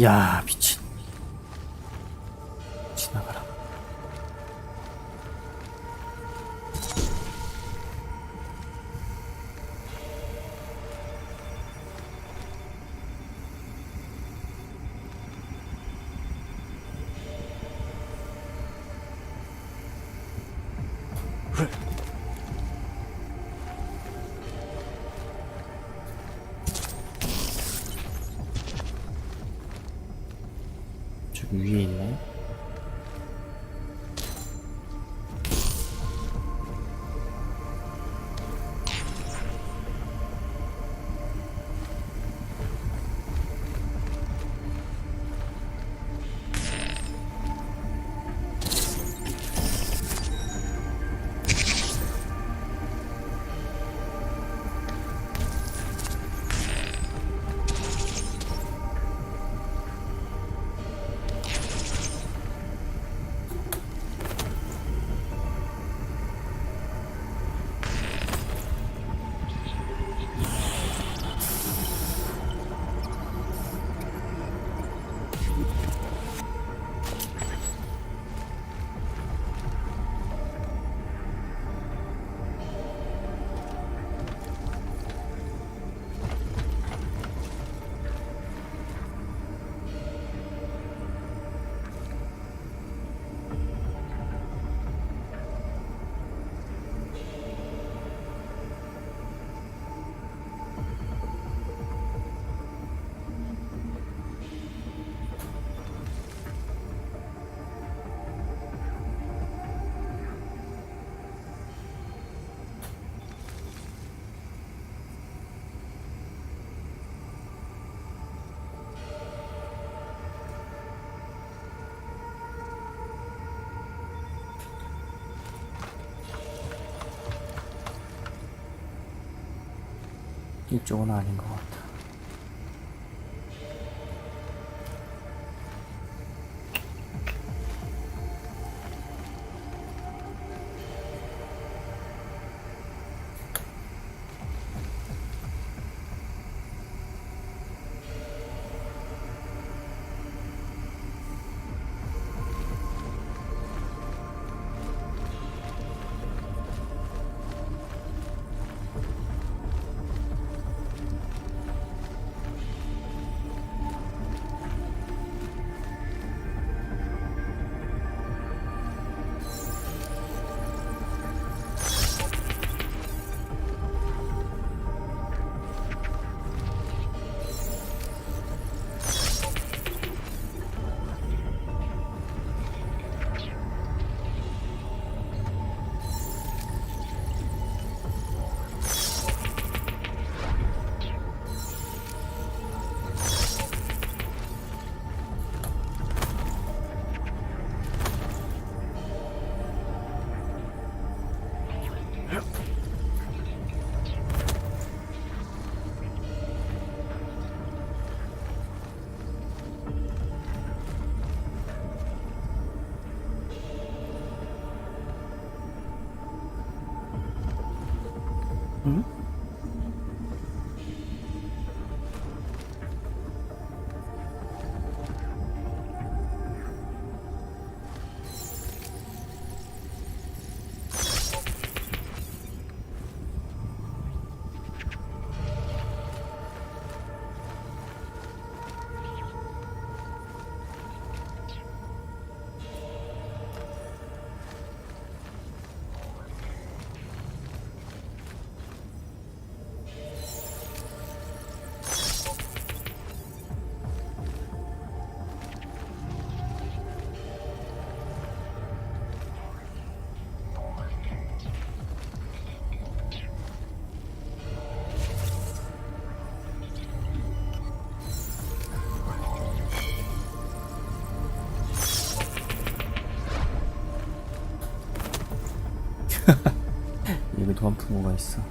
야, 미친. 지나가라. 저기 위에 있네. 이쪽은 아닌 것 같아. 응? 여기도 환풍구가 있어.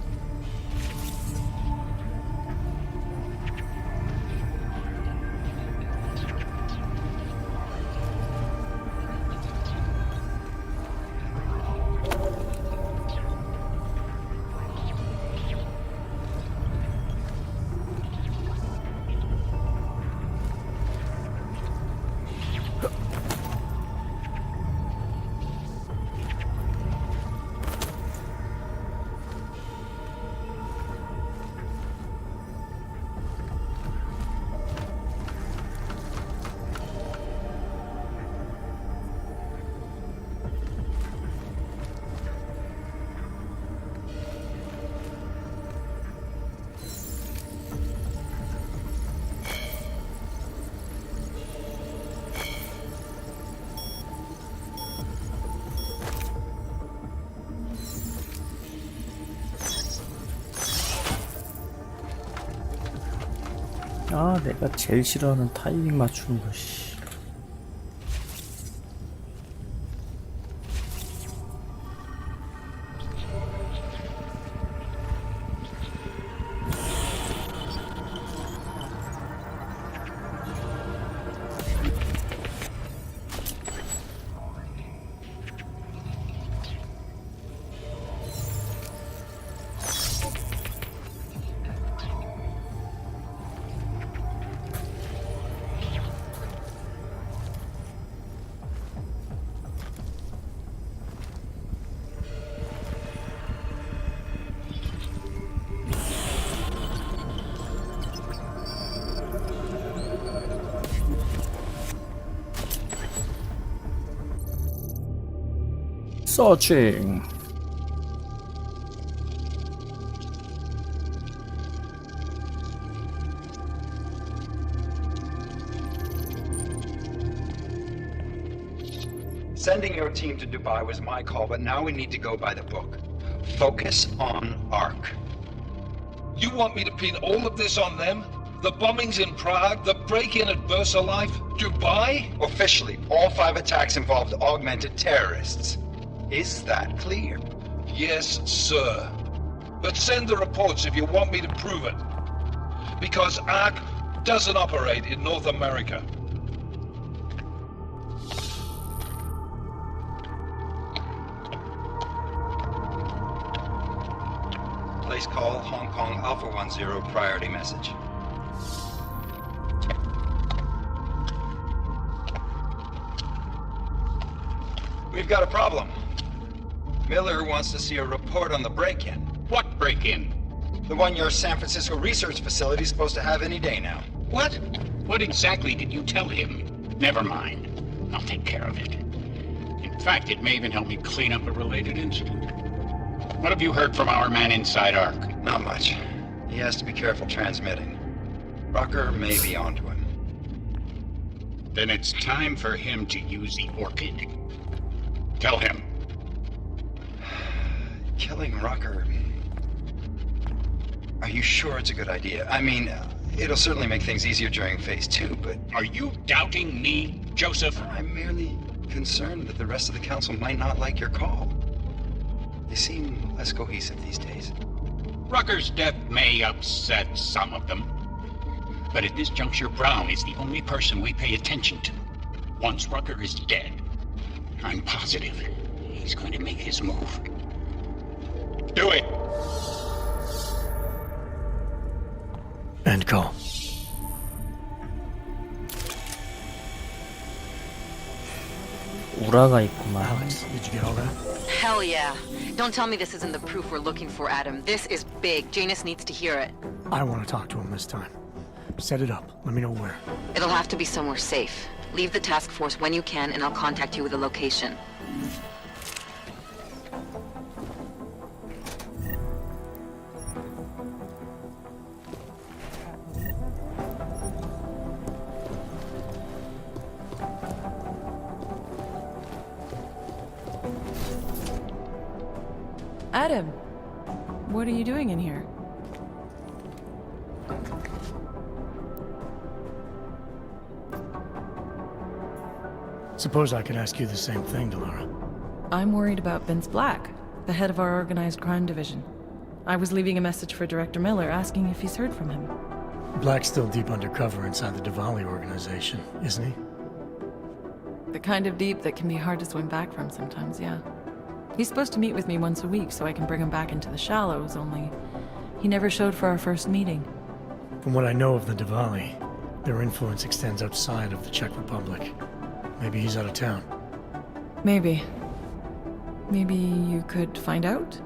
아, 내가 제일 싫어하는 타이밍 맞추는 거, 씨. 서칭.
Sending your team to Dubai was my call, but now we need to go by the book. Focus on ARC.
You want me to pin all of this on them? The bombings in Prague, the break-in at VersaLife, Dubai?
Officially, all 5 attacks involved augmented terrorists. Is that clear?
Yes, sir. But send the reports if you want me to prove it. Because ARC doesn't operate in North America.
Place call, Hong Kong Alpha 10, priority message. We've got a problem. Miller wants to see a report on the break-in.
What break-in?
The one your San Francisco research facility is supposed to have any day now.
What? What exactly did you tell him? Never mind. I'll take care of it. In fact, it may even help me clean up a related incident. What have you heard from our man inside ARC?
Not much. He has to be careful transmitting. Rucker may be onto him.
Then it's time for him to use the Orchid. Tell him.
Killing Rucker... Are you sure it's a good idea? I mean, it'll certainly make things easier during Phase 2, but...
Are you doubting me, Joseph?
I'm merely concerned that the rest of the council might not like your call. They seem less cohesive these days.
Rucker's death may upset some of them. But at this juncture, Brown is the only person we pay attention to. Once Rucker is dead, I'm positive he's going to make his move. Do it!
End call.
우라가 있구만.
Alex, did you get all that?
Hell yeah. Don't tell me this isn't the proof we're looking for, Adam. This is big. Janus needs to hear it.
I want to talk to him this time. Set it up. Let me know where.
It'll have to be somewhere safe. Leave the task force when you can, and I'll contact you with a location.
Adam, what are you doing in here?
Suppose I could ask you the same thing, Delora.
I'm worried about Vince Black, the head of our organized crime division. I was leaving a message for Director Miller asking if he's heard from him.
Black's still deep undercover inside the Diwali organization, isn't he?
The kind of deep that can be hard to swim back from sometimes, yeah. He's supposed to meet with me once a week so I can bring him back into the shallows, only he never showed for our first meeting.
From what I know of the Diwali, their influence extends outside of the Czech Republic. Maybe he's out of town.
Maybe. Maybe you could find out?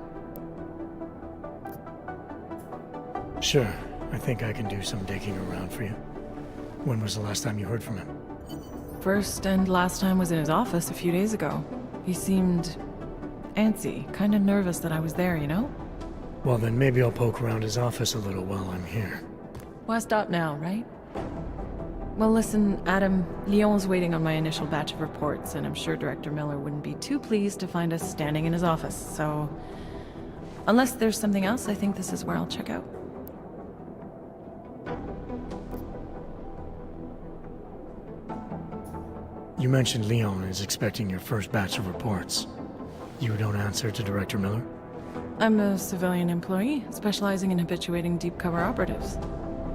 Sure. I think I can do some digging around for you. When was the last time you heard from him?
First and last time was in his office a few days ago. He seemed antsy, kind of nervous that I was there, you know?
Well, then maybe I'll poke around his office a little while I'm here.
Why stop now, right? Well, listen, Adam, Lyon's waiting on my initial batch of reports, and I'm sure Director Miller wouldn't be too pleased to find us standing in his office, so... Unless there's something else, I think this is where I'll check out.
You mentioned Lyon is expecting your first batch of reports. You don't answer to Director Miller?
I'm a civilian employee, specializing in habituating deep cover operatives.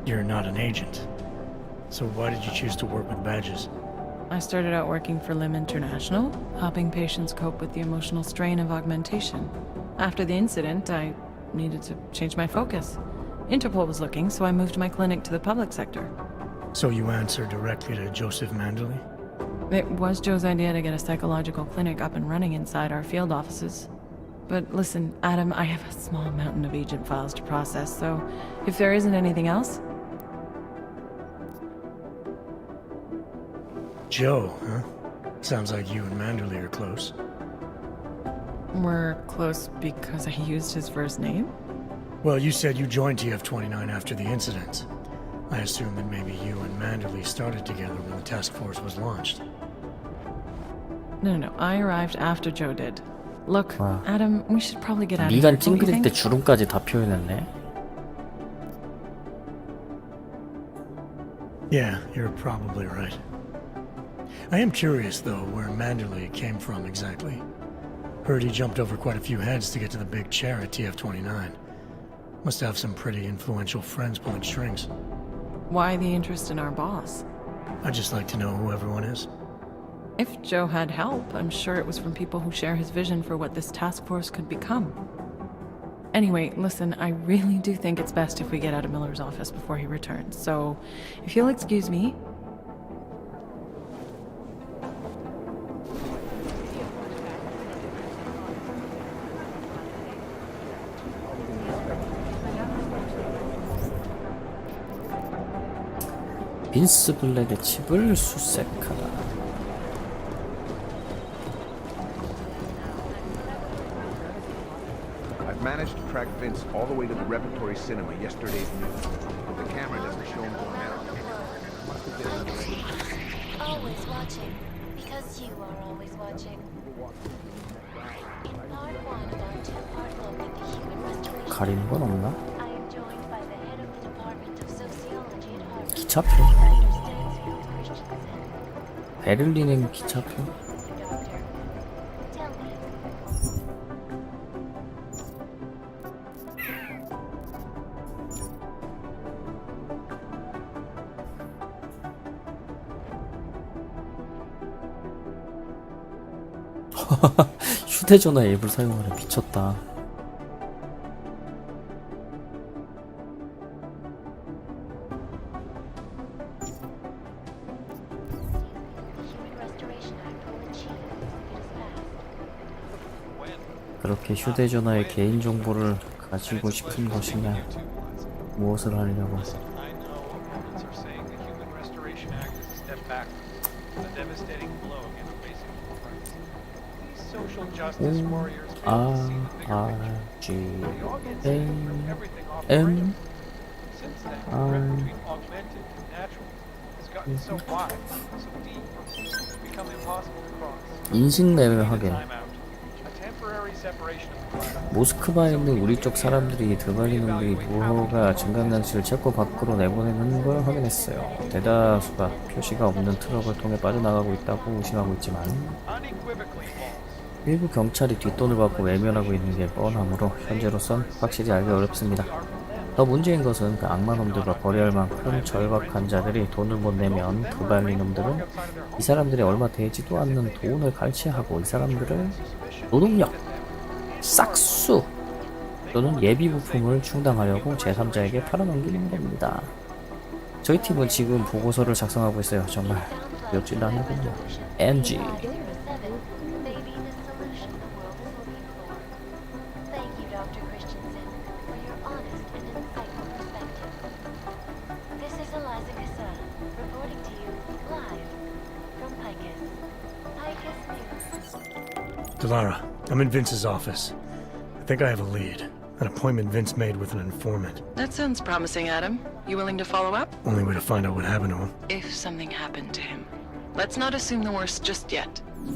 You're not an agent. So why did you choose to work with badges?
I started out working for LIM International, helping patients cope with the emotional strain of augmentation. After the incident, I needed to change my focus. Interpol was looking, so I moved my clinic to the public sector.
So you answer directly to Joseph Manderley?
It was Joe's idea to get a psychological clinic up and running inside our field offices. But listen, Adam, I have a small mountain of agent files to process, so if there isn't anything else...
Joe, huh? Sounds like you and Manderley are close.
We're close because I used his first name?
Well, you said you joined TF-29 after the incident. I assume that maybe you and Manderley started together when the task force was launched.
No, I arrived after Joe did. Look, Adam, we should probably get out of here.
미간 찡그릴 때 주름까지 다 표현했네.
Yeah, you're probably right. I am curious, though, where Manderley came from exactly. Heard he jumped over quite a few heads to get to the big chair at TF-29. Must have some pretty influential friends pulling strings.
Why the interest in our boss?
I'd just like to know who everyone is.
If Joe had help, I'm sure it was from people who share his vision for what this task force could become. Anyway, listen, I really do think it's best if we get out of Miller's office before he returns, so if you'll excuse me.
빈스 블랙의 칩을 수색하다.
I've managed to track Vince all the way to the Repertory Cinema yesterday's news. The camera doesn't show him going out. Must have been
Always watching, because you are always watching. In part 1 of our 2-part look at the human restoration,
가리는 건 없나?
I am joined by the head of the Department of Sociology at Harvard.
기차표? 베를린행 기차표?
Tell me,
휴대전화 앱을 사용하려 미쳤다. 그렇게 휴대전화의 개인정보를 가지고 싶은 것이냐? 무엇을 하려고?
I know opponents are saying the Human Restoration Act is a step back, a devastating blow against basic human rights. These social justice warriors fail to see the bigger picture. The audience from everything off the rails. Since then, the rift between augmented and natural has gotten so wide, so deep, it's become impossible to cross.
인식맵을 확인.
Time out. A temporary separation of the class.
모스크바에 있는 우리 쪽 사람들이 드바리 놈들이 무허가 증강장치를 체코 밖으로 내보내는 걸 확인했어요. 대다수가 표시가 없는 트럭을 통해 빠져나가고 있다고 의심하고 있지만 일부 경찰이 뒷돈을 받고 외면하고 있는 게 뻔하므로 현재로선 확실히 알기 어렵습니다. 더 문제인 것은 그 악마놈들과 거래할 만큼 절박한 자들이 돈을 못 내면 드바리 놈들은 이 사람들이 얼마 되지도 않는 돈을 갈취하고 이 사람들을 노동력, 싹수 또는 예비 부품을 충당하려고 제3자에게 팔아넘기는 겁니다. 저희 팀은 지금 보고서를 작성하고 있어요. 정말 몇 않는군요. NG.
maybe the solution the world is looking for. Thank you, Dr. Christensen, for your honest and insightful perspective. This is Eliza Cassan, reporting to you live from Picus. Picus News.
Delara, I'm in Vince's office. I think I have a lead. An appointment Vince made with an informant.
That sounds promising, Adam. You willing to follow up?
Only way to find out what happened to him.
If something happened to him. Let's not assume the worst just yet.
A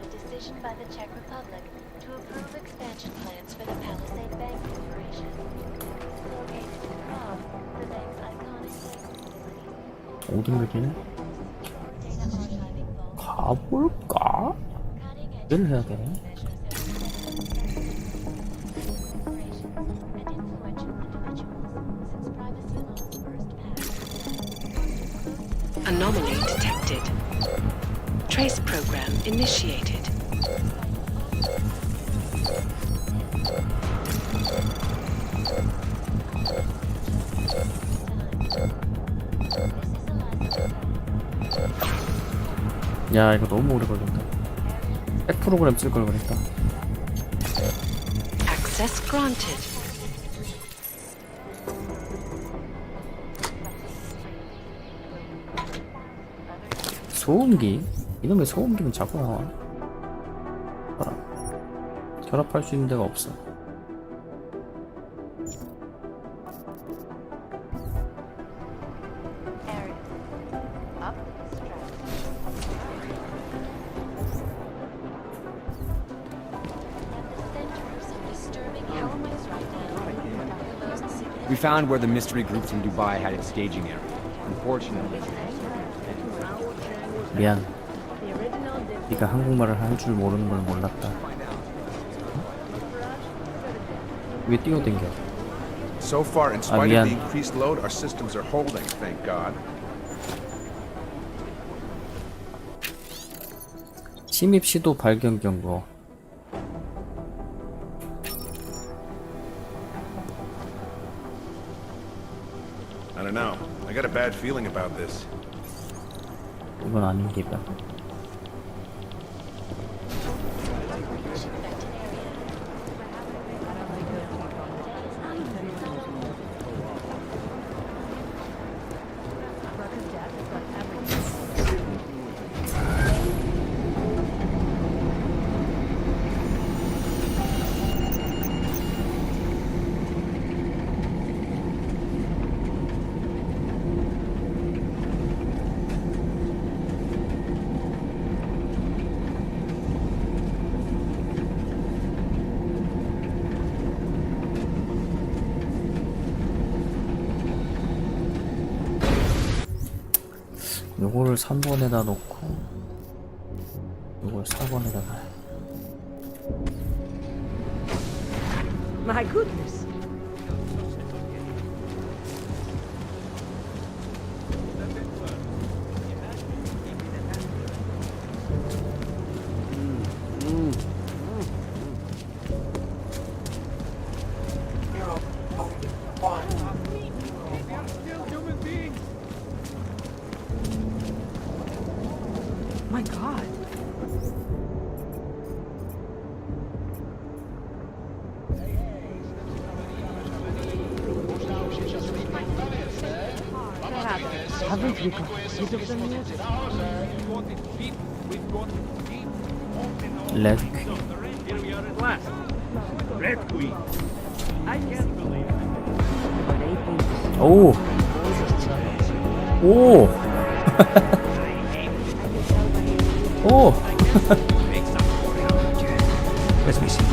decision by the Czech Republic to approve expansion plans for the Palisade Bank Corporation. Located in Prague, the bank's iconic bank facility.
오등급이네? 가볼까? 뭘 해야 돼?
Anomaly detected. Trace program initiated.
야, 이거 너무 오래 걸린다. 백 프로그램 쓸 걸 그랬다.
Access granted.
소음기? 이놈의 소음기는 자꾸 나와. 봐라. 결합할 수 있는 데가 없어.
We found where the mystery group from Dubai had its staging area. Unfortunately.
미안. 네가 한국말을 할 줄 모르는 걸 몰랐다. 왜 뛰어댕겨?
So far, in spite of
미안.
the increased load, our systems are holding, thank God.
침입 시도 발견 경고.
I don't know. I got a bad feeling about this.
이건 아닌 기다. 요거를 3번에다 놓고 요걸 4번에다 놔요.
My goodness. My God.
Haven't we got rid of them yet?
렛
Red Queen. I can't believe it.
오! 오! 오!
Let me see.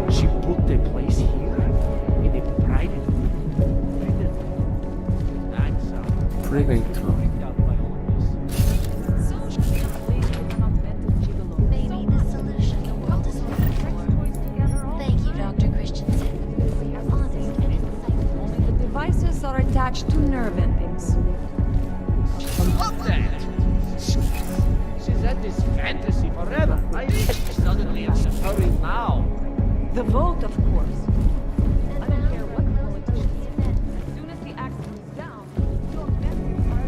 She put the place here in a private
프리게이트.
Maybe the solution the world is looking for. Thank you, Dr. Christensen. You're honest and insightful.
The devices are attached to nerve endings.
Stop that! She's had this fantasy forever. Suddenly it's a hurry now.
The vote, of course. I don't care what politicians say. As soon as the axe is down, your memories are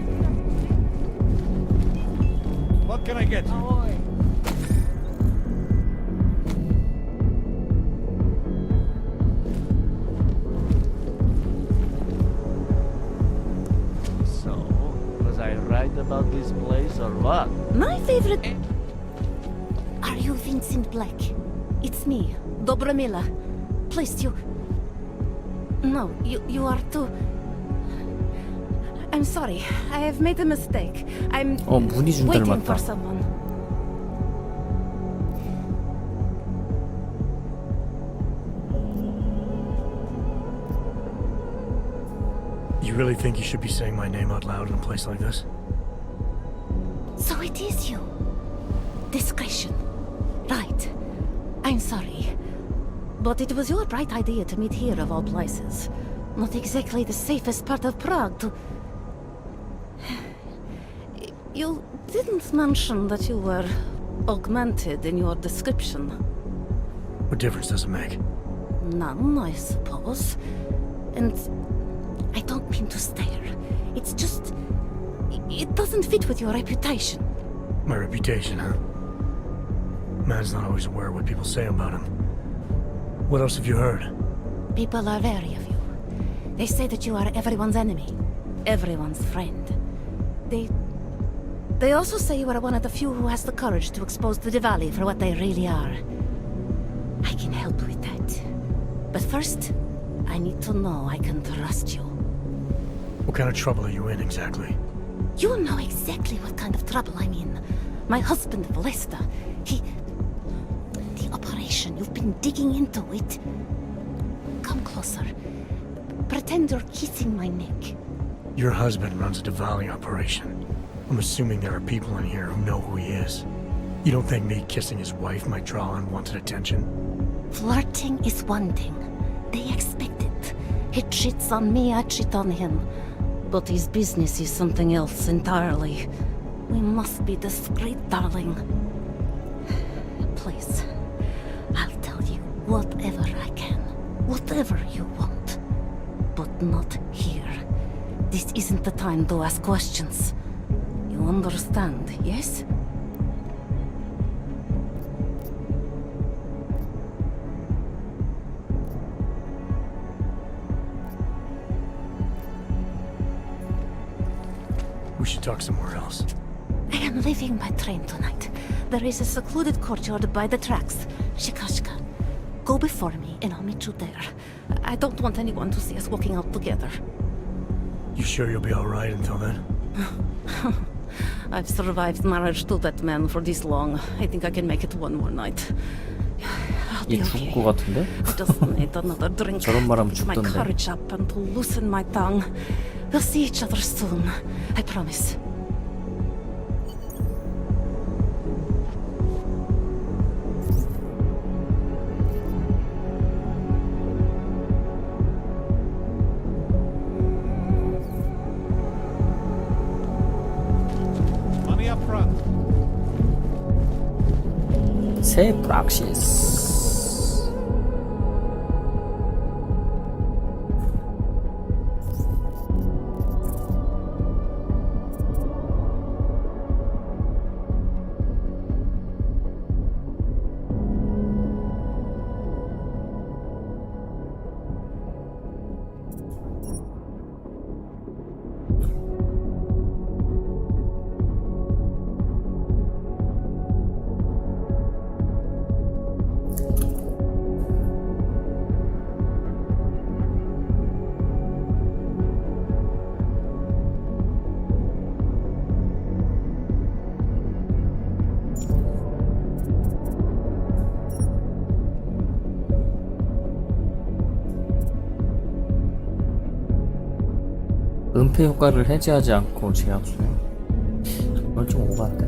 What can I get you?
So, was I right about this place or what?
My favorite... Are you Vincent Black? It's me, Dobromila. Please, you... No, you are too... I'm sorry. I have made a mistake. I'm
문희 준
waiting
닮았다.
for someone.
You really think you should be saying my name out loud in a place like this?
So it is you. Discretion. Right. I'm sorry. But it was your bright idea to meet here of all places. Not exactly the safest part of Prague to... You didn't mention that you were augmented in your description.
What difference does it make?
None, I suppose. And I don't mean to stare. It's just... It doesn't fit with your reputation.
My reputation, huh? Man's not always aware of what people say about him. What else have you heard?
People are wary of you. They say that you are everyone's enemy. Everyone's friend. They also say you are one of the few who has the courage to expose the Diwali for what they really are. I can help with that. But first, I need to know I can trust you.
What kind of trouble are you in exactly?
You know exactly what kind of trouble I'm in. My husband, Lester, The operation, you've been digging into it. Come closer. Pretend you're kissing my neck.
Your husband runs a Diwali operation. I'm assuming there are people in here who know who he is. You don't think me kissing his wife might draw unwanted attention?
Flirting is one thing. They expect it. He cheats on me, I cheat on him. But his business is something else entirely. We must be discreet, darling. Please, I'll tell you whatever I can. Whatever you want. But not here. This isn't the time to ask questions. You understand, yes?
We should talk somewhere else.
I am leaving by train tonight. There is a secluded courtyard by the tracks. Shikashka. Go before me and I'll meet you there. I don't want anyone to see us walking out together.
You sure you'll be alright until then?
I've survived marriage to that man for this long. I think I can make it one more night. I'll be
얘 죽을
okay.
것 같은데?
I just need another drink.
저런 말하면
Get my
죽던데.
courage up and to loosen my tongue. We'll see each other soon. I promise.
Money up front.
새 프락시스. 은폐 효과를 해제하지 않고 제약 수행. 이건 좀 오버한데.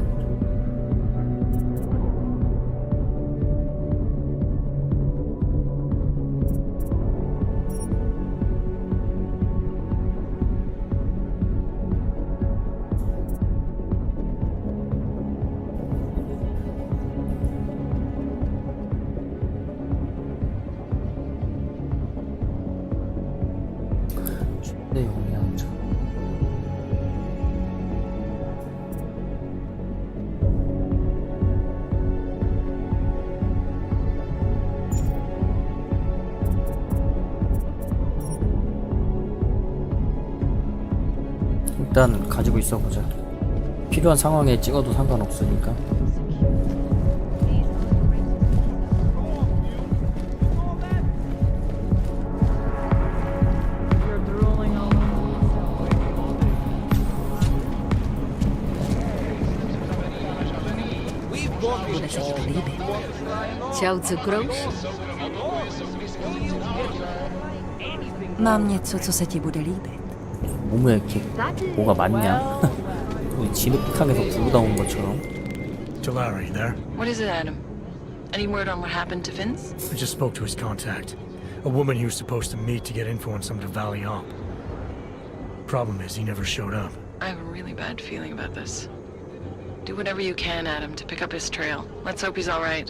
최대 용량차. 일단 가지고 있어 보자. 필요한 상황에 찍어도 상관없으니까.
Chciał cukroš? Mám něco, co se ti bude líbit.
몸에 이렇게 뭐가 많냐? 우리 진흙탕에서 구르다 온 것처럼.
Jalari, there?
What is it, Adam? Any word on what happened to Vince?
I just spoke to his contact. A woman he was supposed to meet to get info on some of the Valley Op. Problem is, he never showed up.
I have a really bad feeling about this. Do whatever you can, Adam, to pick up his trail. Let's hope he's all right.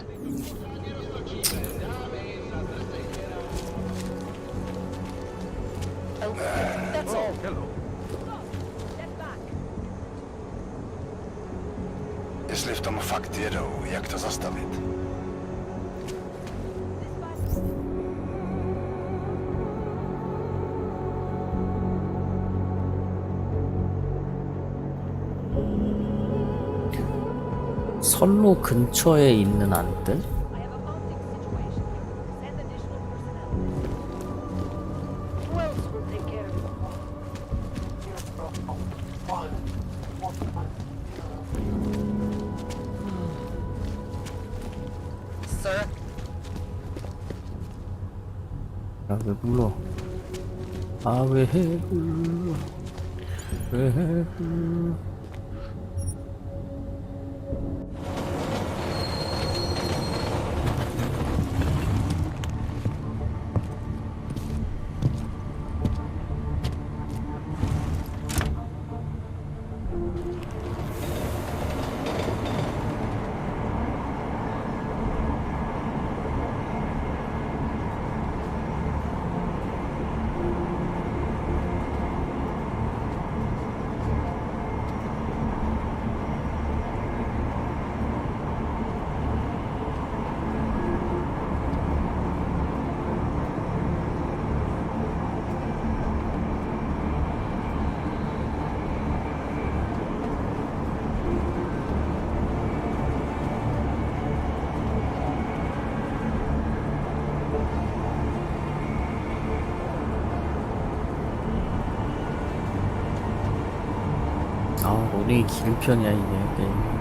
That's all.
Hello.
Jeśli w tom fakt jedą, jak to zastawić?
선로 근처에 있는 안들?
Sir?
야, 왜 불러? 아, 왜 불러? 왜 불러? 아, 로딩이 긴 편이야, 이게, 게임.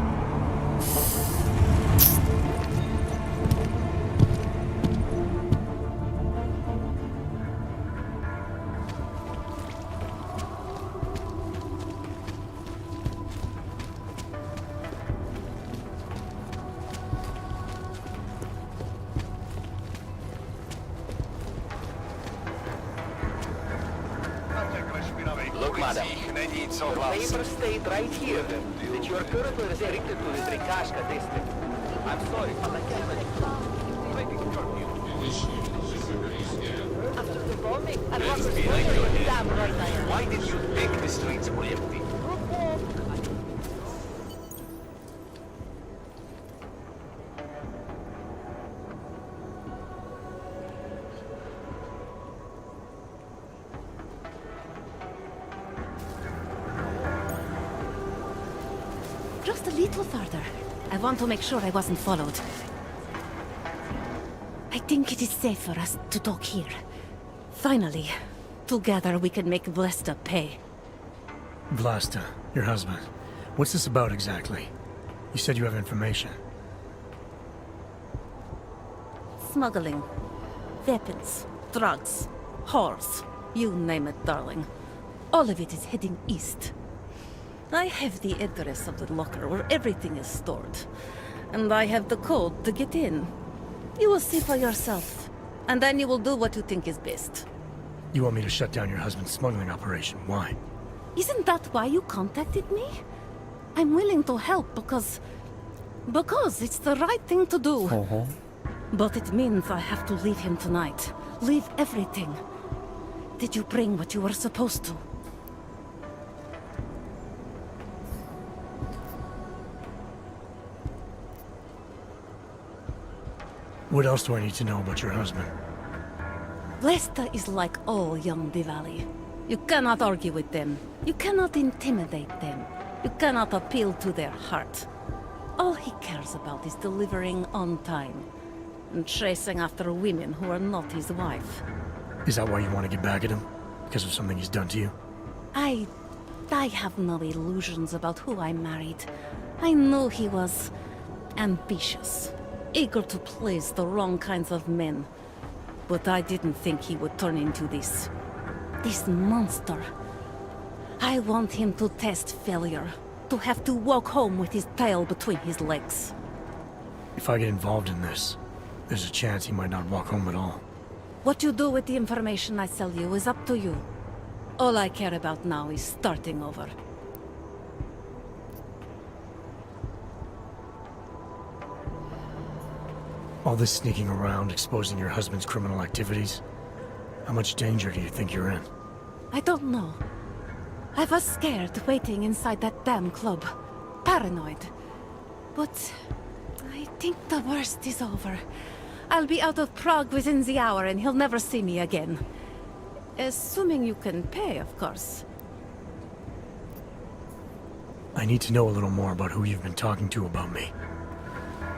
Look, madam, the paper state right here that you are currently restricted to the Trikashka district. I'm sorry, but I can't let you go. After the bombing, I was damn right I am. Why did you think the streets were empty?
Just a little further. I want to make sure I wasn't followed. I think it is safe for us to talk here. Finally, together we can make Vlasta pay.
Vlasta, your husband. What's this about exactly? You said you have information.
Smuggling. Weapons. Drugs. Whores. You name it, darling. All of it is heading east. I have the address of the locker where everything is stored. And I have the code to get in. You will see for yourself. And then you will do what you think is best.
You want me to shut down your husband's smuggling operation. Why?
Isn't that why you contacted me? I'm willing to help because it's the right thing to do. But it means I have to leave him tonight. Leave everything. Did you bring what you were supposed to?
What else do I need to know about your husband?
Lesta is like all young Diwali. You cannot argue with them. You cannot intimidate them. You cannot appeal to their heart. All he cares about is delivering on time. And chasing after women who are not his wife.
Is that why you want to get back at him? Because of something he's done to you?
I have no illusions about who I married. I knew he was ambitious. Eager to please the wrong kinds of men. But I didn't think he would turn into this monster. I want him to test failure. To have to walk home with his tail between his legs.
If I get involved in this, there's a chance he might not walk home at all.
What you do with the information I sell you is up to you. All I care about now is starting over.
All this sneaking around, exposing your husband's criminal activities. How much danger do you think you're in?
I don't know. I was scared waiting inside that damn club. Paranoid. But I think the worst is over. I'll be out of Prague within the hour and he'll never see me again. Assuming you can pay, of course.
I need to know a little more about who you've been talking to about me.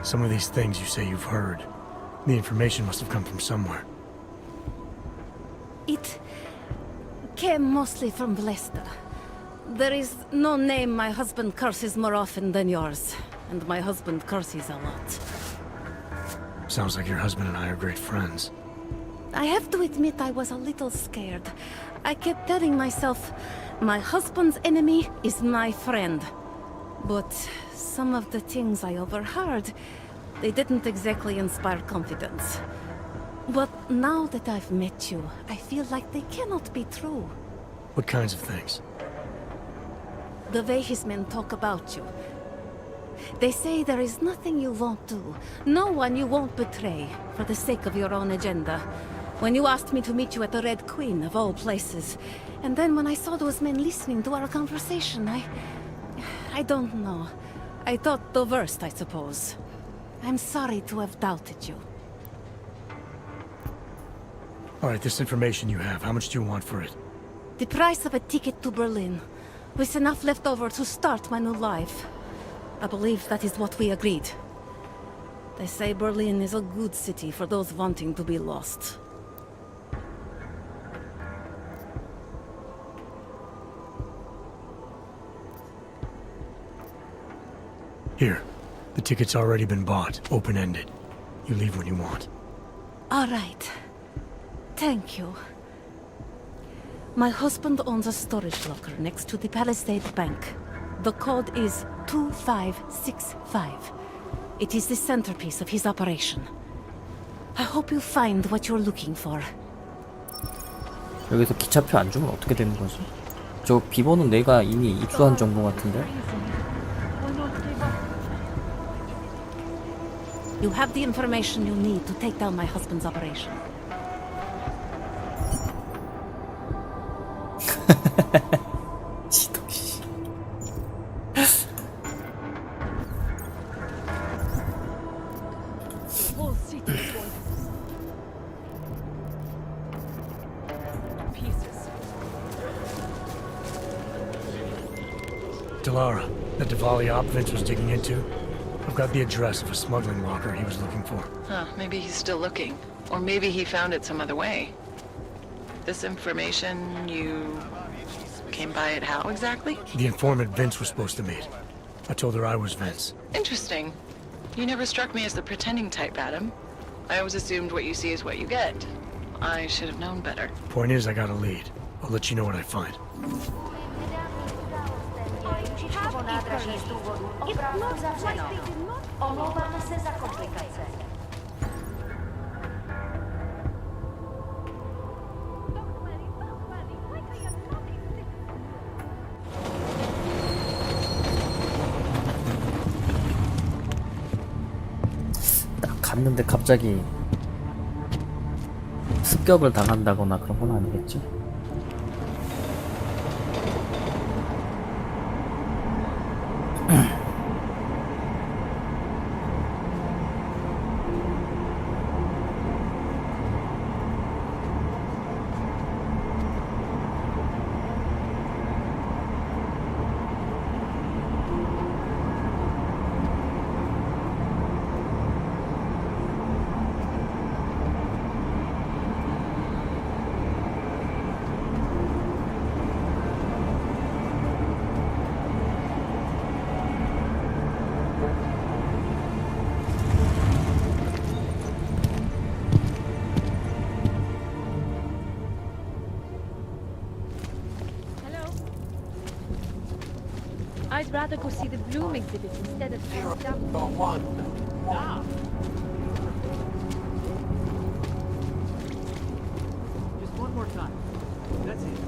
Some of these things you say you've heard. The information must have come from somewhere.
It came mostly from Vlasta. There is no name my husband curses more often than yours. And my husband curses a lot.
Sounds like your husband and I are great friends.
I have to admit I was a little scared. I kept telling myself, my husband's enemy is my friend. But some of the things I overheard, they didn't exactly inspire confidence. But now that I've met you, I feel like they cannot be true.
What kinds of things?
The way his men talk about you. They say there is nothing you won't do, no one you won't betray, for the sake of your own agenda. When you asked me to meet you at the Red Queen, of all places, and then when I saw those men listening to our conversation, I don't know. I thought the worst, I suppose. I'm sorry to have doubted you.
Alright, this information you have, how much do you want for it?
The price of a ticket to Berlin, with enough left over to start my new life. I believe that is what we agreed. They say Berlin is a good city for those wanting to be lost.
Here, the ticket's already been bought, open-ended. You leave when you want.
All right. Thank you. My husband owns a storage locker next to the Palisade Bank. The code is 2565. It is the centerpiece of his operation. I hope you find what you're looking for.
여기서 기차표 안 주면 어떻게 되는 거지? 저 비번은 내가 이미 입수한 정보 같은데?
You have the information you need to take down my husband's operation.
지도씨.
Delara, that Diwali op Vince was digging into? I've got the address of a smuggling locker he was looking for.
Huh, maybe he's still looking. Or maybe he found it some other way. This information, you came by it how exactly?
The informant Vince was supposed to meet. I told her I was Vince.
Interesting. You never struck me as the pretending type, Adam. I always assumed what you see is what you get. I should have known better.
Point is, I got a lead. I'll let you know what I find.
Omlouvám se za komplikace.
딱 갔는데 갑자기 습격을 당한다거나 그런 건 아니겠지?
I'd rather go see the Bloom exhibit instead of the one.
Just one more time. That's it.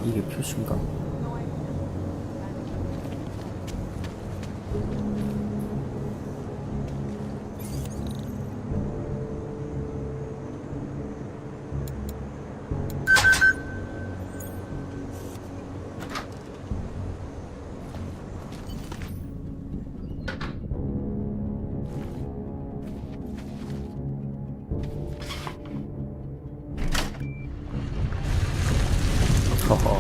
이게 표시인가? 허허.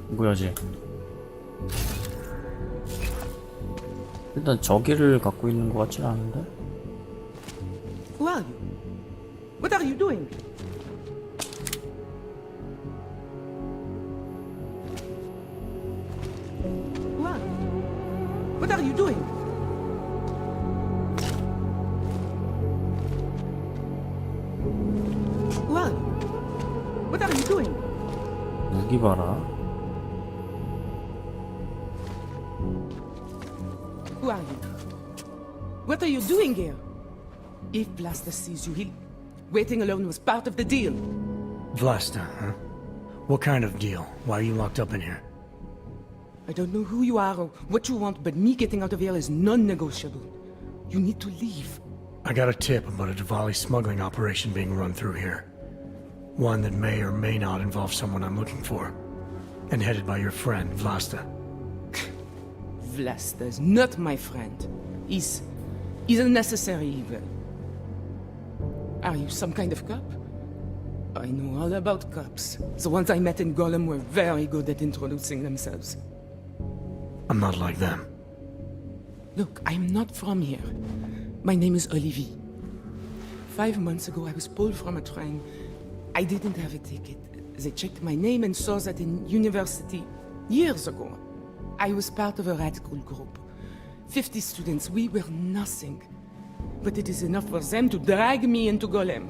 뭐야지? 일단 저기를 갖고 있는 것 같진 않은데?
Who are you? What are you doing?
여기 봐라.
Who are you? What are you doing here? If Blaster sees you, waiting alone was part of the deal.
Vlasta, huh? What kind of deal? Why are you locked up in here?
I don't know who you are or what you want, but me getting out of here is non-negotiable. You need to leave.
I got a tip about a Diwali smuggling operation being run through here. One that may or may not involve someone I'm looking for. And headed by your friend, Vlasta.
Vlasta is not my friend. He's a necessary evil. Are you some kind of cop? I know all about cops. The ones I met in Golem were very good at introducing themselves.
I'm not like them.
Look, I'm not from here. My name is Olivier. 5 months ago, I was pulled from a train. I didn't have a ticket. They checked my name and saw that in university years ago. I was part of a radical group. 50 students, we were nothing. But it is enough for them to drag me into Golem.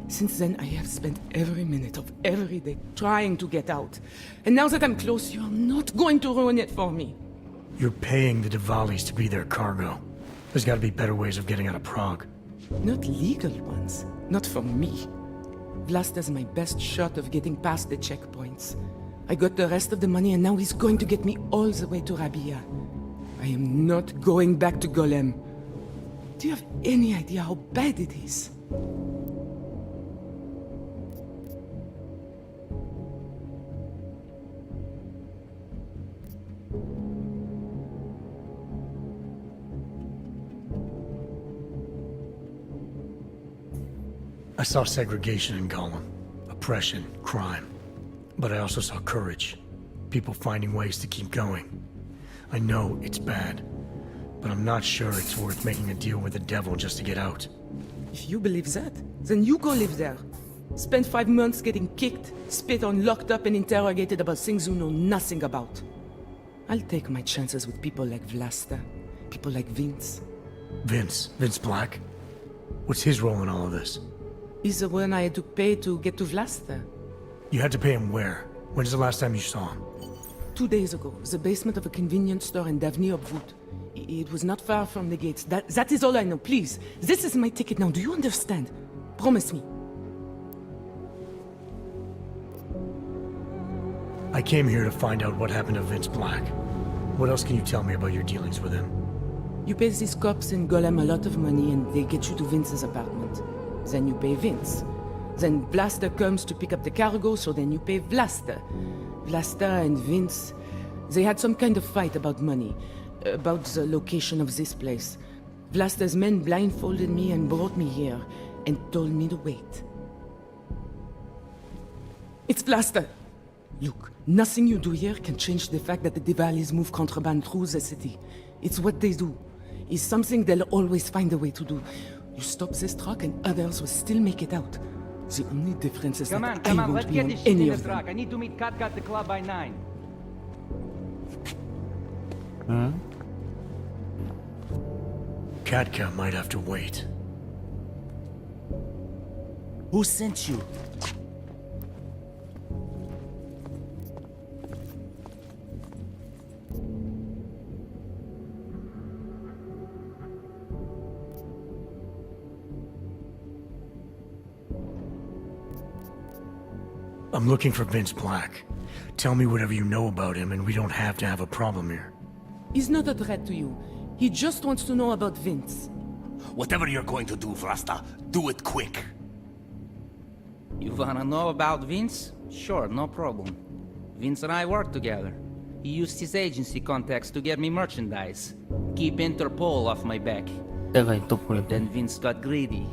Since then, I have spent every minute of every day trying to get out. And now that I'm close, you're not going to ruin it for me.
You're paying the Diwalis to be their cargo. There's gotta be better ways of getting out of Prague.
Not legal ones. Not for me. Vlasta's my best shot of getting past the checkpoints. I got the rest of the money and now he's going to get me all the way to Rabia. I am not going back to Golem. Do you have any idea how bad it is?
I saw segregation in Gollum, oppression, crime. But I also saw courage, people finding ways to keep going. I know it's bad, but I'm not sure it's worth making a deal with the devil just to get out.
If you believe that, then you go live there. Spend 5 months getting kicked, spit on, locked up and interrogated about things you know nothing about. I'll take my chances with people like Vlasta, people like Vince.
Vince Black? What's his role in all of this?
He's the one I had to pay to get to Vlasta.
You had to pay him where? When's the last time you saw him?
2 days ago, the basement of a convenience store in Davni Obwood. It was not far from the gates. That is all I know, please. This is my ticket now, do you understand? Promise me.
I came here to find out what happened to Vince Black. What else can you tell me about your dealings with him?
You pay these cops in Golem a lot of money and they get you to Vince's apartment. Then you pay Vince. Then Blaster comes to pick up the cargo, so then you pay Vlasta. Vlasta and Vince, they had some kind of fight about money, about the location of this place. Vlasta's men blindfolded me and brought me here, and told me to wait. It's Vlasta! Look, nothing you do here can change the fact that the Diwalis move contraband through the city. It's what they do. It's something they'll always find a way to do. You stop this truck and others will still make it out. The only difference is
Come
that
on,
I
let's
won't be
get
on
this shit
any
in the
of them.
truck. I need to meet Cat at the club by 9.
Huh? Katka might have to wait.
Who sent you?
I'm looking for Vince Black. Tell me whatever you know about him and we don't have to have a problem here.
He's not a threat to you. He just wants to know about Vince.
Whatever you're going to do, Vlasta, do it quick.
You wanna know about Vince? Sure, no problem. Vince and I work together. He used his agency contacts to get me merchandise. Keep Interpol off my back. But then Vince got greedy.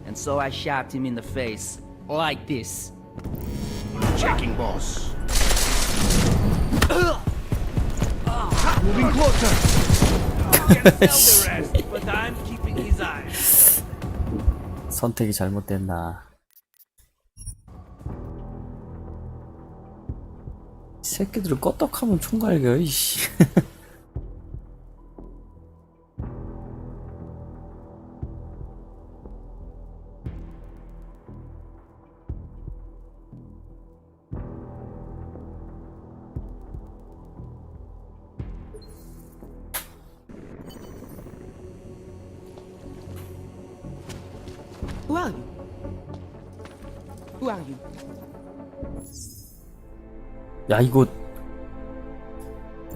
And so I shot him in the face. Like this.
Checking, boss.
Moving closer!
But I'm keeping his eyes.
선택이 잘못됐나. 이 새끼들을 껐떡하면 총갈겨 이씨.
Who are you? Who are you?
야, 이거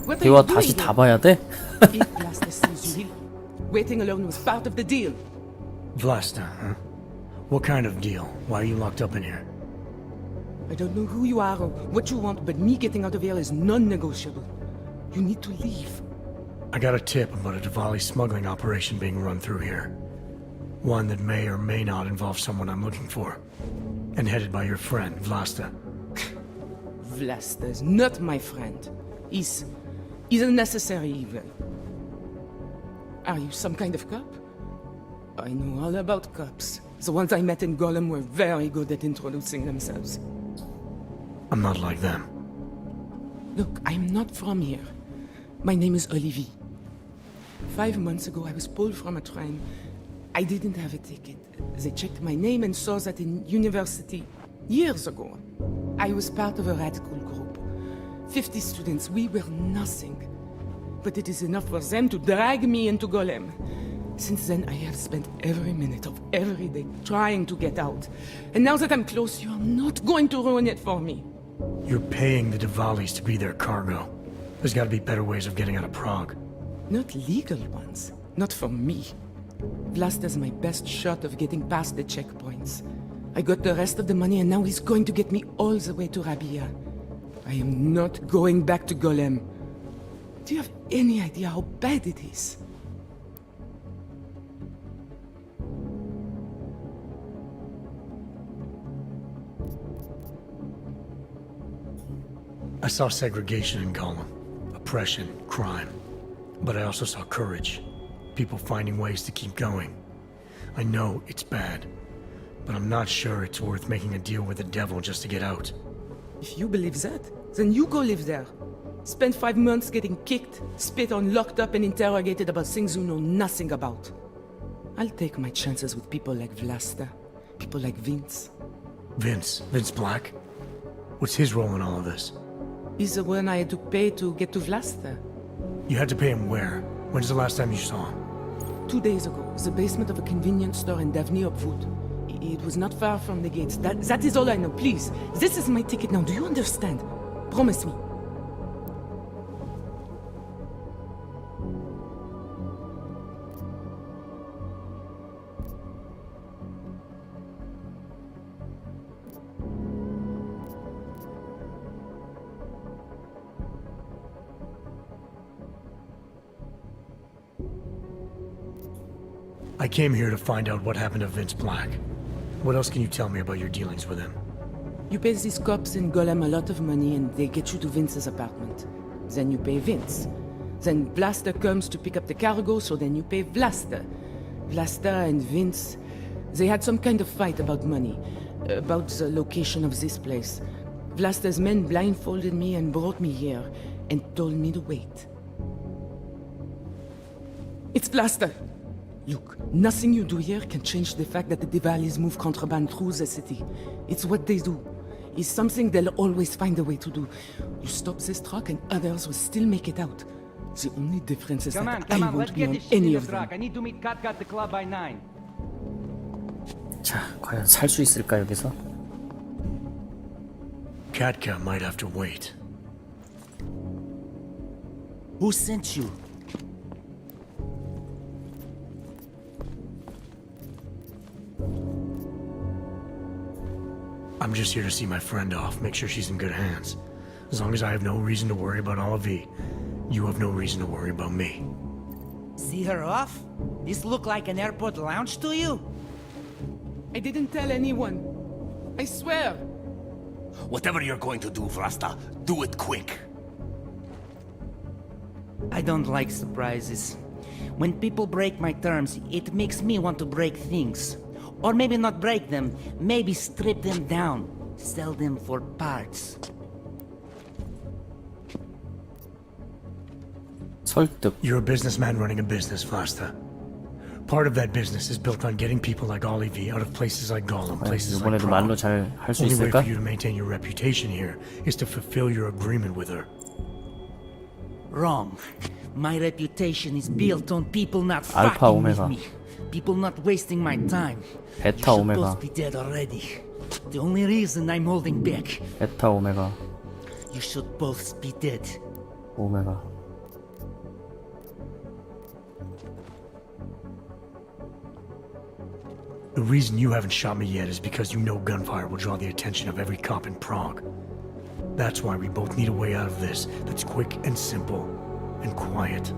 What are
대화
you doing
다시
here?
다 봐야 돼?
If Blaster sees you here, waiting alone was part of the deal.
Vlasta, huh? What kind of deal? Why are you locked up in here?
I don't know who you are or what you want, but me getting out of here is non-negotiable. You need to leave.
I got a tip about a Diwali smuggling operation being run through here. One that may or may not involve someone I'm looking for. And headed by your friend, Vlasta.
Vlasta is not my friend. He's a necessary evil. Are you some kind of cop? I know all about cops. The ones I met in Golem were very good at introducing themselves.
I'm not like them.
Look, I'm not from here. My name is Olivier. 5 months ago, I was pulled from a train. I didn't have a ticket. They checked my name and saw that in university years ago. I was part of a radical group. 50 students, we were nothing. But it is enough for them to drag me into Golem. Since then, I have spent every minute of every day trying to get out. And now that I'm close, you are not going to ruin it for me.
You're paying the Diwalis to be their cargo. There's gotta be better ways of getting out of Prague.
Not legal ones. Not for me. Vlasta's my best shot of getting past the checkpoints. I got the rest of the money and now he's going to get me all the way to Rabia. I am not going back to Golem. Do you have any idea how bad it is?
I saw segregation in Gollum. Oppression, crime. But I also saw courage. People finding ways to keep going. I know it's bad. But I'm not sure it's worth making a deal with the devil just to get out.
If you believe that, then you go live there. Spend 5 months getting kicked, spit on, locked up and interrogated about things you know nothing about. I'll take my chances with people like Vlasta. People like Vince.
Vince Black? What's his role in all of this?
He's the one I had to pay to get to Vlasta.
You had to pay him where? When's the last time you saw him?
2 days ago, the basement of a convenience store in Davni Upwood. It was not far from the gates. That is all I know. Please, this is my ticket now. Do you understand? Promise me.
I came here to find out what happened to Vince Black. What else can you tell me about your dealings with him?
You pay these cops in Golem a lot of money and they get you to Vince's apartment. Then you pay Vince. Then Vlasta comes to pick up the cargo, so then you pay Vlasta. Vlasta and Vince, they had some kind of fight about money, about the location of this place. Vlasta's men blindfolded me and brought me here, and told me to wait. It's Vlasta! Look, nothing you do here can change the fact that the Diwalis move contraband through the city. It's what they do. It's something they'll always find a way to do. You stop this truck and others will still make it out. The only difference is that I
let's
won't be
get
on
this shit in
any
the
of them.
truck. I need to meet Kat at the club by 9.
자, 과연 살 수 있을까 여기서?
Katka might have to wait.
Who sent you?
I'm just here to see my friend off, make sure she's in good hands. As long as I have no reason to worry about Olivier, you have no reason to worry about me.
See her off? This look like an airport lounge to you?
I didn't tell anyone. I swear.
Whatever you're going to do, Vrasta, do it quick.
I don't like surprises. When people break my terms, it makes me want to break things. Or maybe not break them, maybe strip them down. Sell them for parts.
설득.
You're a businessman running a business, Vlasta. Part of that business is built on getting people like Olivier out of places like Gollum, places like
이번에도
Prague.
말로 잘 할 수
Only way
있을까?
for you to maintain your reputation here is to fulfill your agreement with her.
Wrong. My reputation is built on people not
알파
fucking with
오메가.
me. People not wasting my time.
베타
You
오메가.
supposed to be dead already. The only reason I'm holding back.
베타 오메가.
You should both be dead.
오메가.
The reason you haven't shot me yet is because you know gunfire will draw the attention of every cop in Prague. That's why we both need a way out of this that's quick and simple and quiet.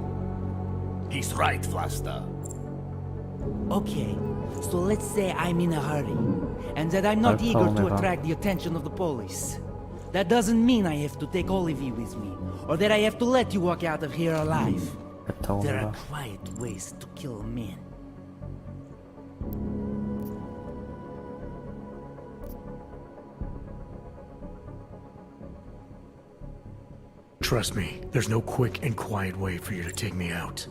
He's right, Vlasta.
Okay, so let's say I'm in a hurry, and that I'm not
Alpha
eager to
Omega.
attract the attention of the police. That doesn't mean I have to take Olivia with me, or that I have to let you walk out of here alive.
베타
There
오메가.
are quiet ways to kill a man.
Trust me, there's no quick and quiet way for you to take me out.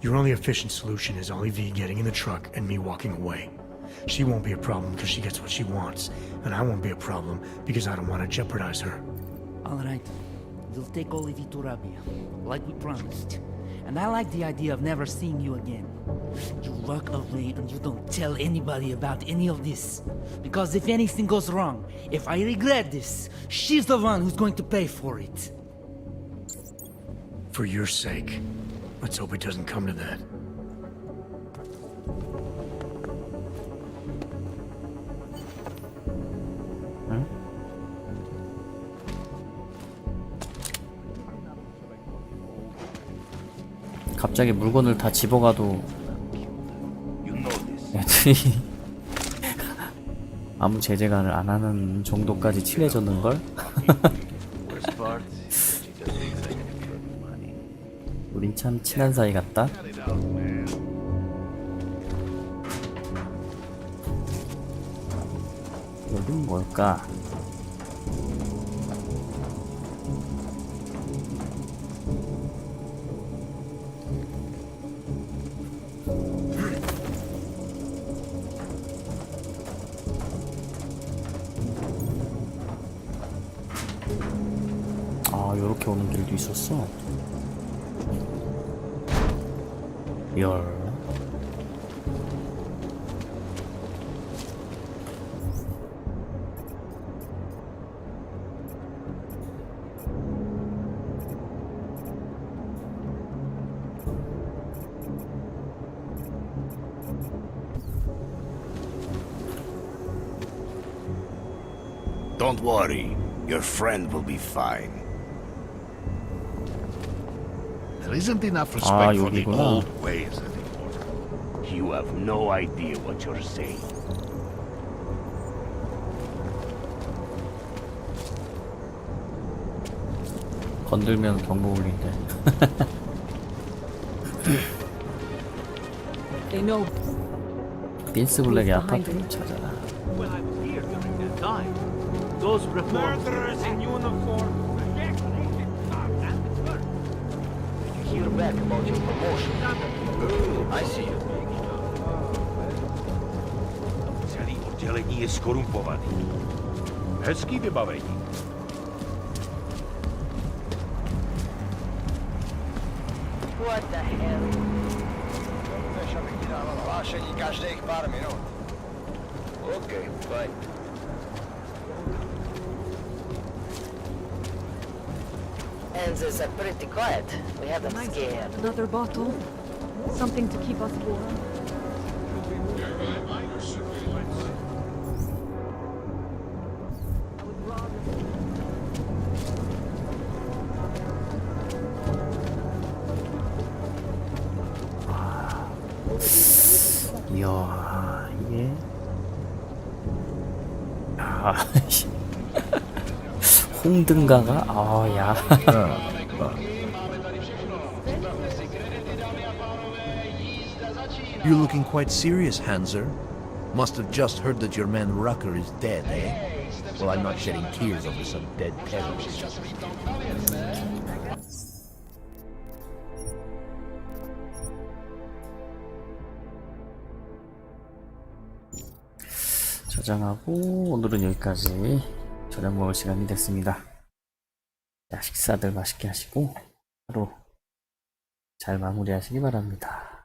Your only efficient solution is Ollie V getting in the truck and me walking away. She won't be a problem because she gets what she wants, and I won't be a problem because I don't want to jeopardize her.
Alright, we'll take Olivia to Rabia, like we promised. And I like the idea of never seeing you again. You walk away and you don't tell anybody about any of this. Because if anything goes wrong, if I regret this, she's the one who's going to pay for it.
For your sake. Let's hope it doesn't come to that.
응? 갑자기 물건을 다 집어가도 애들이 아무 제재를 안 하는 정도까지 친해졌는걸? 우린 참 친한 사이 같다. 여긴 뭘까? 아, 요렇게 오는 길도 있었어. 열.
Don't worry, your friend will be fine.
There isn't enough respect for the
여기구나.
old ways anymore.
You have no idea what you're saying.
건들면 경고 울린대.
They know.
빈스 블랙의 아파트를 찾아라.
When I was here during that time, those reports... Murderers in uniform!
Hear back about your promotion. I see you.
Celý oddělení je skorumpovaný. Hezký vybavení.
What the hell? Hlášení každých pár minut. Okay, fine. And it's pretty quiet. We have them scared.
Another bottle. Something to keep us warm.
이야, 이게. 아, 씨. 홍등가가? 아, 야.
You're looking quite serious, Hanser. Must have just heard that your man Rucker is dead, eh? Well, I'm not shedding tears over some dead terrorist.
저장하고 오늘은 여기까지 저녁 먹을 시간이 됐습니다. 자, 식사들 맛있게 하시고 하루 잘 마무리하시기 바랍니다.